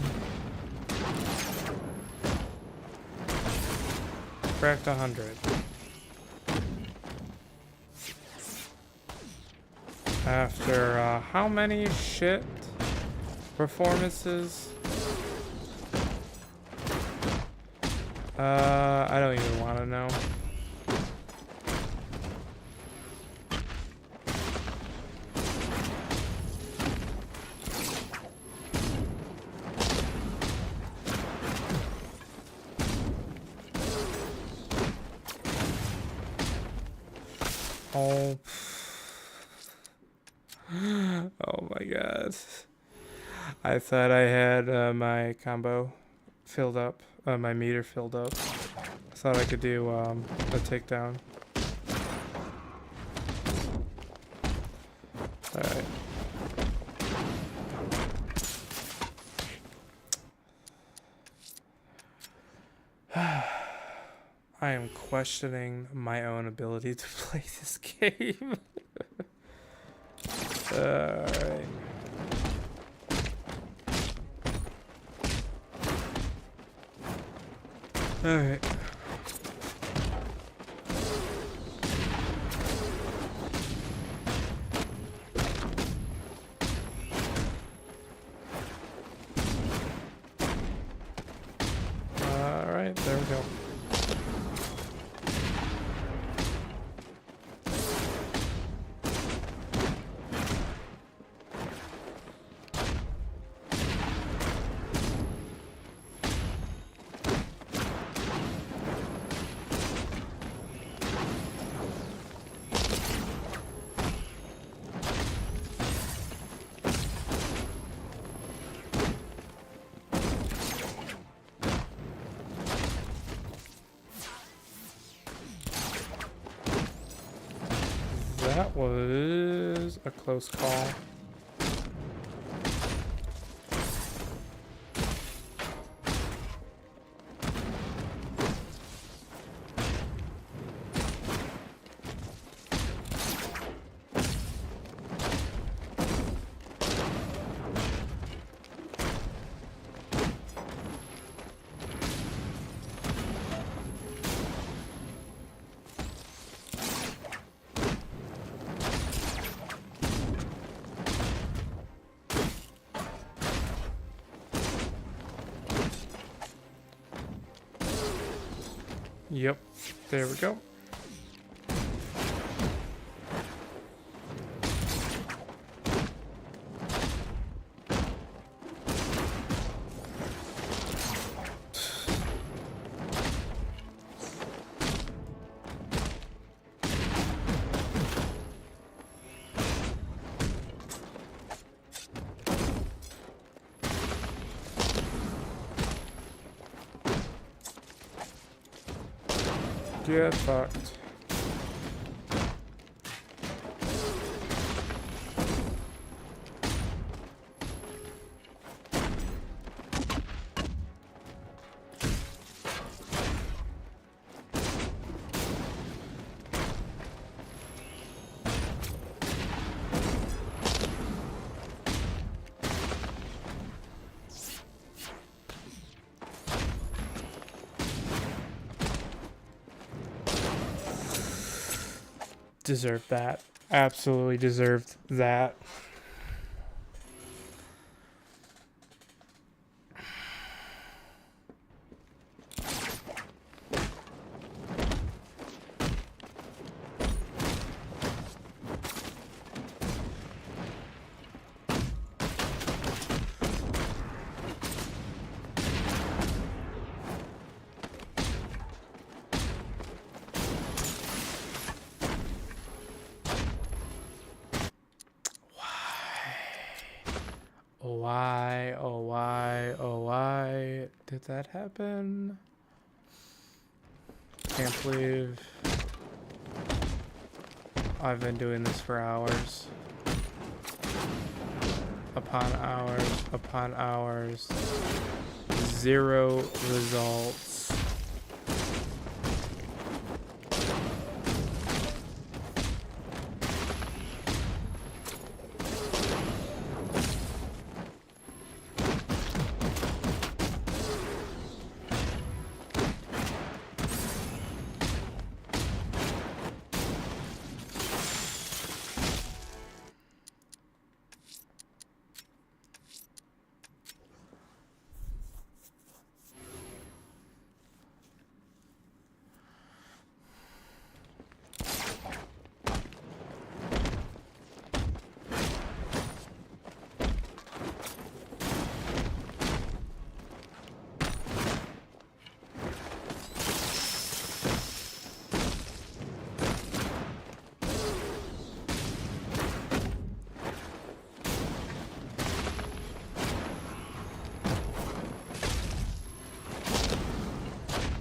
cracked 100. After how many shit performances? I don't even want to know. Oh. Oh my god. I thought I had my combo filled up, my meter filled up. I thought I could do a takedown. Alright. I am questioning my own ability to play this game. Alright. Alright. Alright, there we go. That was a close call. Yep, there we go. Get fucked. deserved that. Absolutely deserved that. Why did that happen? Can't believe I've been doing this for hours. Upon hours. 0 results.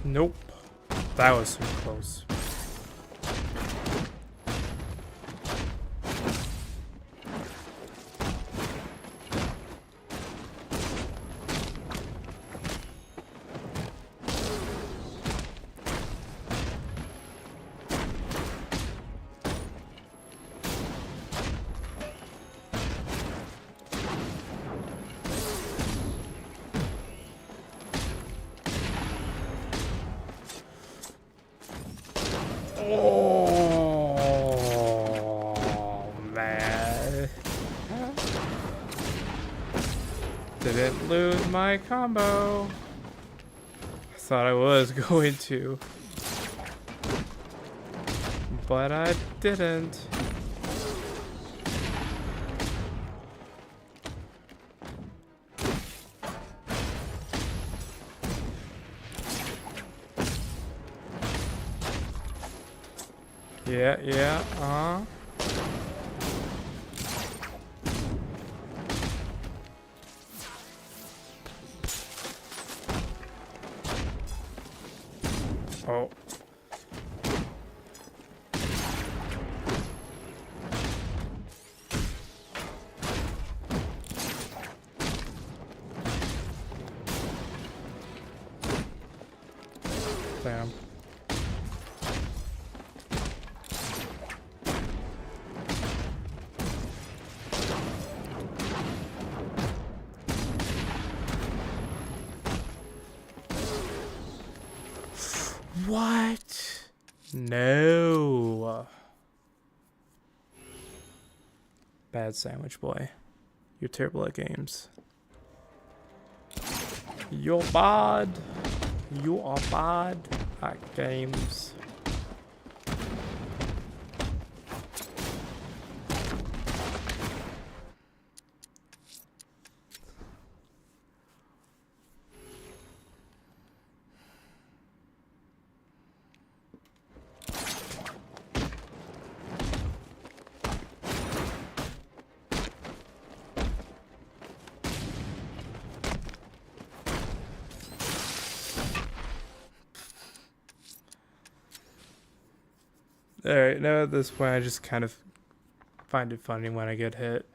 Nope. That was so close. Oh, man. Didn't lose my combo. I thought I was going to. But I didn't. Yeah, Oh. Damn. What? No. Bad sandwich boy. You're terrible at games. You're bad. You are bad at games. Alright, now at this point I just kind of find it funny when I get hit.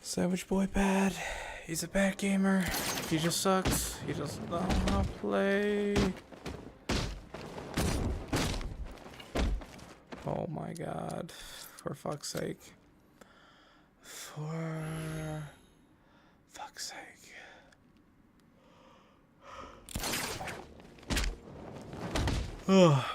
Savage Boy bad. He's a bad gamer. He just sucks. He doesn't know how to play. Oh my god. For fuck's sake. For fuck's sake. Ugh.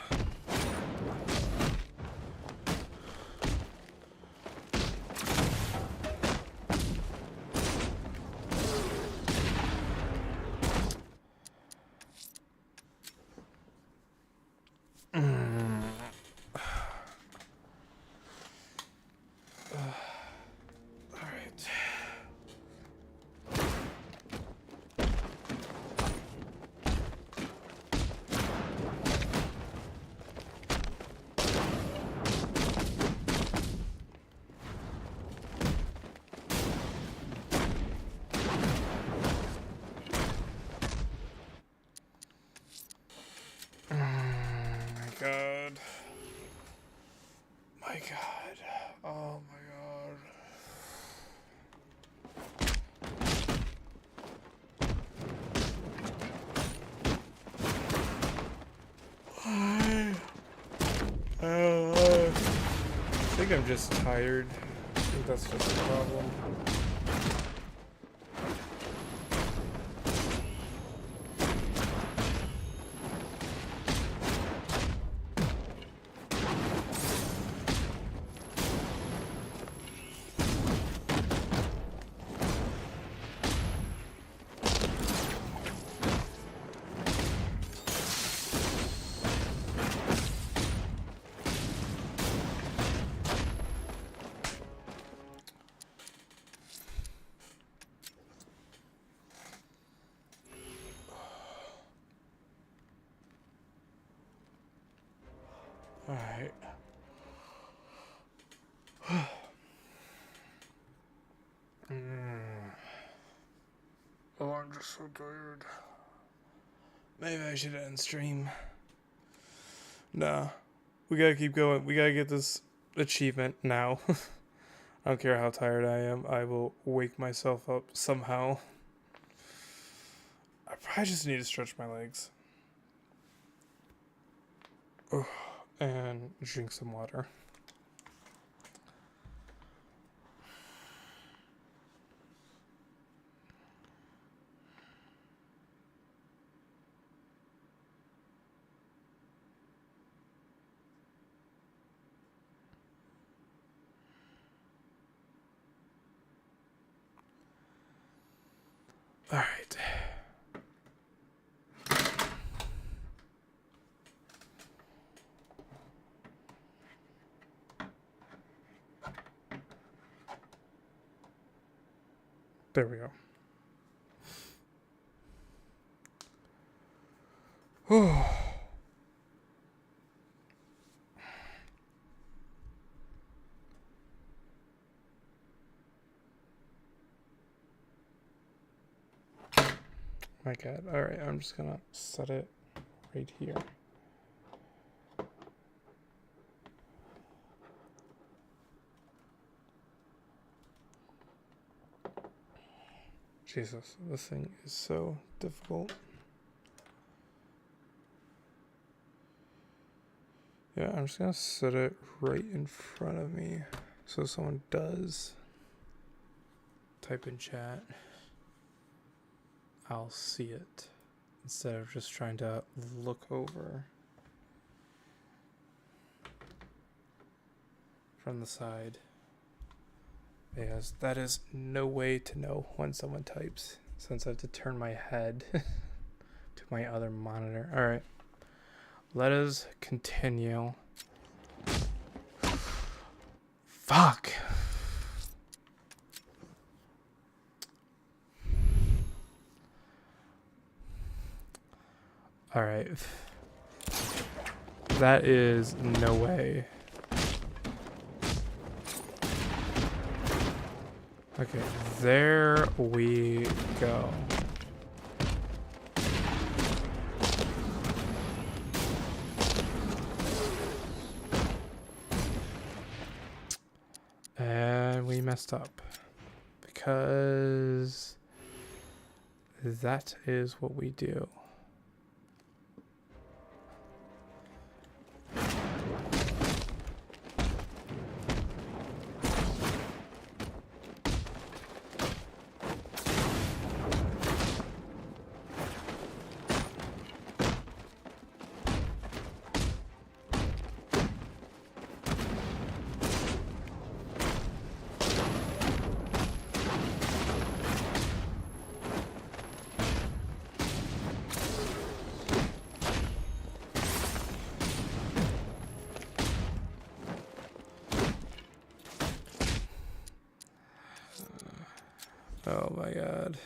God. My God. Oh my God. I think I'm just tired. I think that's just the problem. Alright. Oh, I'm just so tired. Maybe I should end stream. Nah. We gotta keep going. We gotta get this achievement now. I don't care how tired I am. I will wake myself up somehow. I probably just need to stretch my legs. Ugh. And drink some water. All right. There we go. Oh. My God. All right, I'm just gonna set it right here. Jesus, this thing is so difficult. Yeah, I'm just gonna set it right in front of me so someone does type in chat, I'll see it instead of just trying to look over from the side. Because that is no way to know when someone types, since I have to turn my head to my other monitor. All right, let us continue. Fuck. All right. That is no way. Okay, there we go. And we messed up because that is what we do. Oh my god.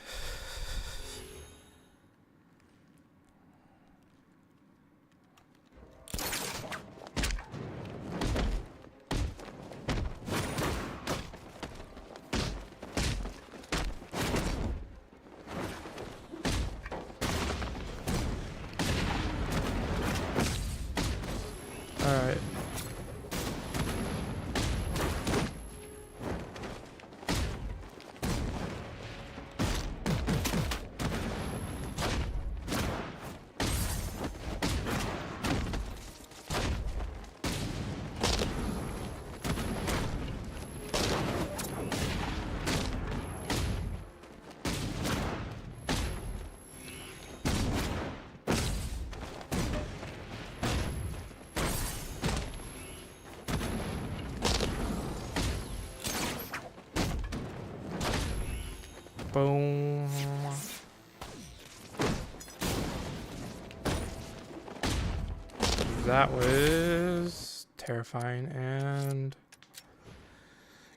All right. Boom. That was terrifying and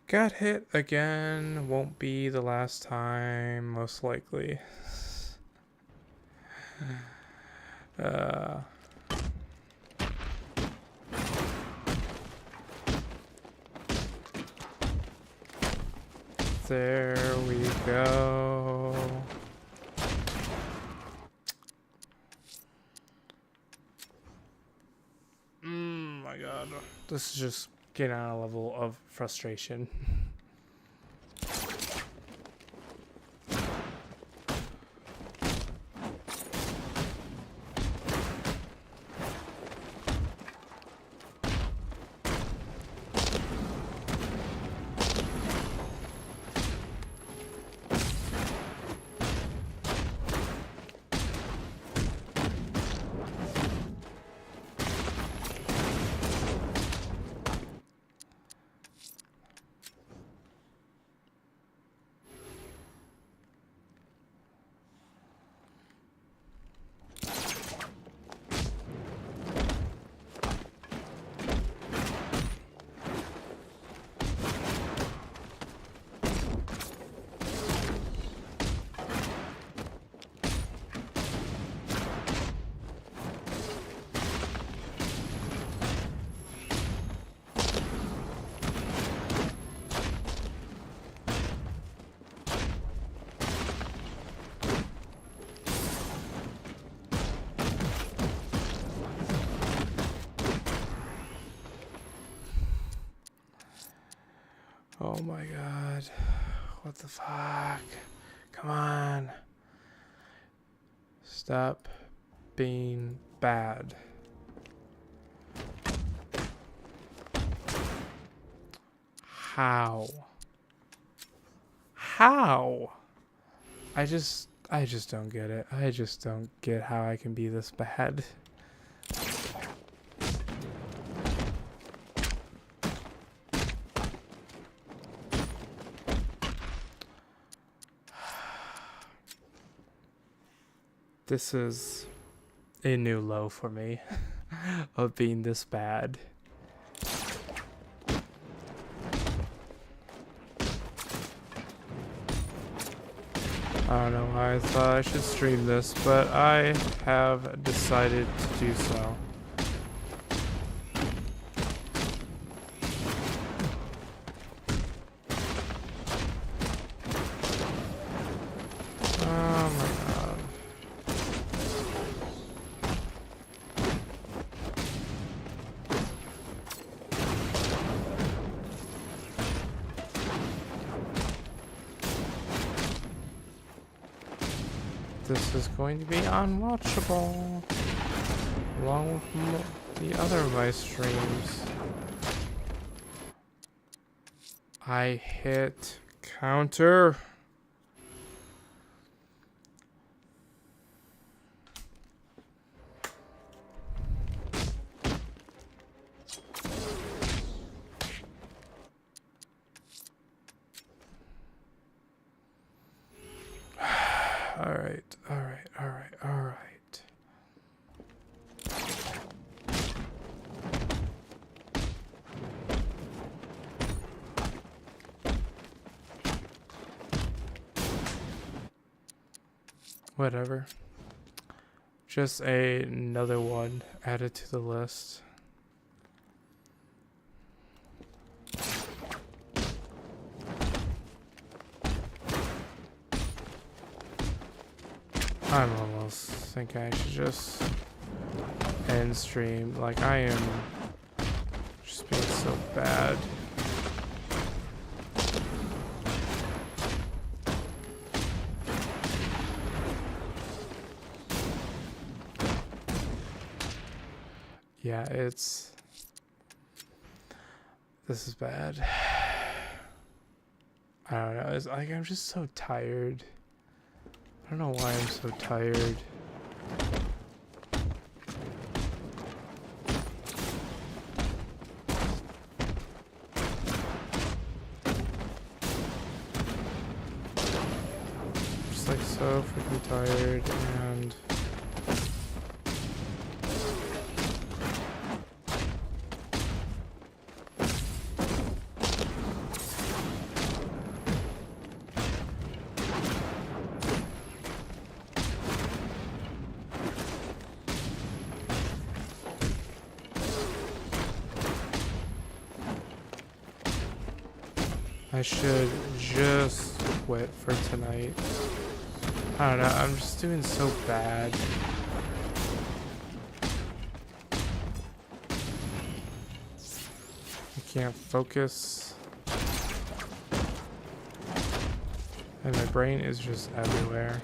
got hit again. Won't be the last time, most likely. There we go. My god. This is just getting on a level of frustration. Oh my god. What the fuck? Come on. Stop being bad. How? How? I just don't get it. I just don't get how I can be this bad. This is a new low for me of being this bad. I don't know why I thought I should stream this, but I have decided to do so. this is going to be unwatchable. Along with the other of my streams. I hit counter. All right. Whatever. Just another one added to the list. I'm almost thinking I should just end stream. Like, I am just being so bad. Yeah, this is bad. I don't know. It's like I'm just so tired. I don't know why I'm so tired. Just like so freaking tired, and I should just quit for tonight. I don't know, I'm just doing so bad. I can't focus. And my brain is just everywhere.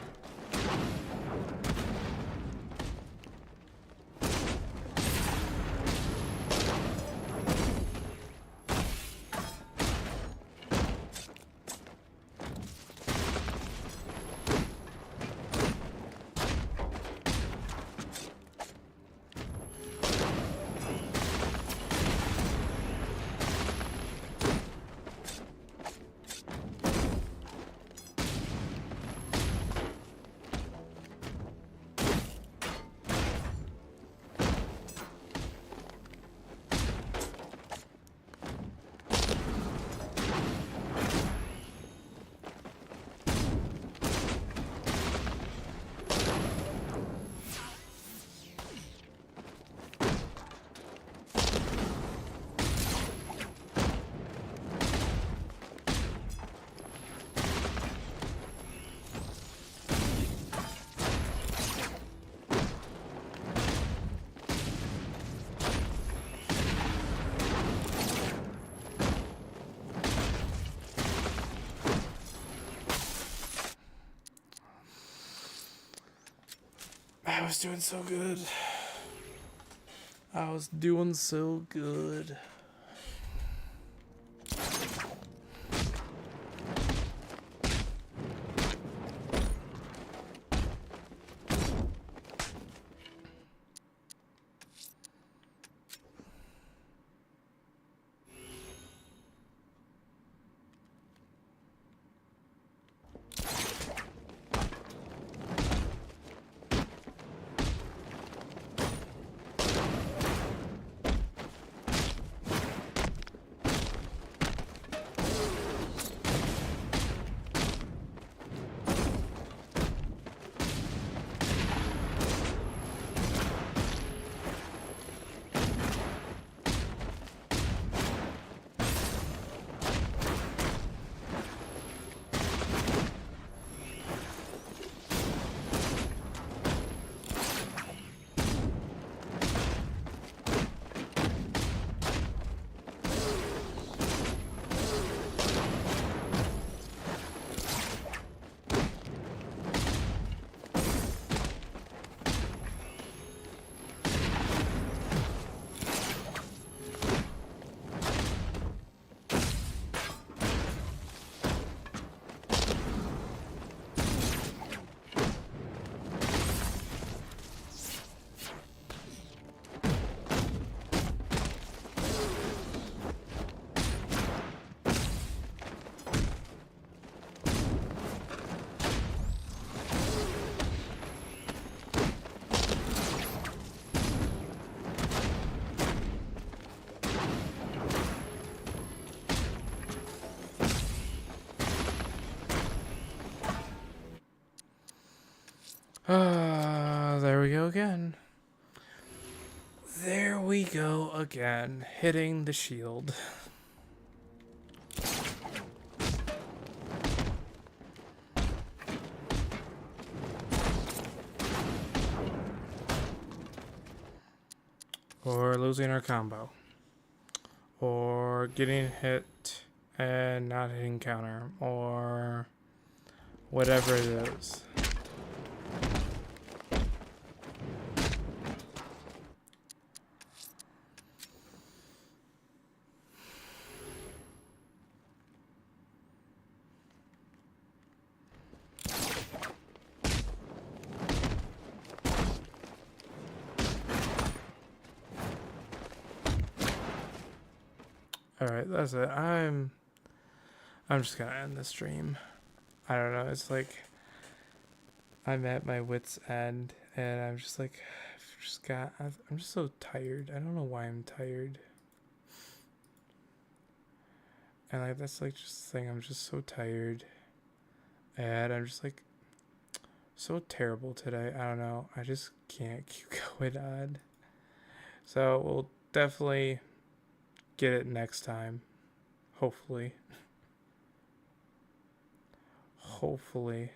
I was doing so good. I was doing so good. There we go again. There we go again, hitting the shield. Or losing our combo. Or getting hit and not hitting counter. Or whatever it is. Alright, that's it. I'm just gonna end the stream. I don't know, it's like I'm at my wit's end and I'm just like I'm just so tired. I don't know why I'm tired. And like that's like just the thing, I'm just so tired. And I'm just like so terrible today. I don't know. I just can't keep going on. So we'll definitely get it next time. Hopefully. Hopefully.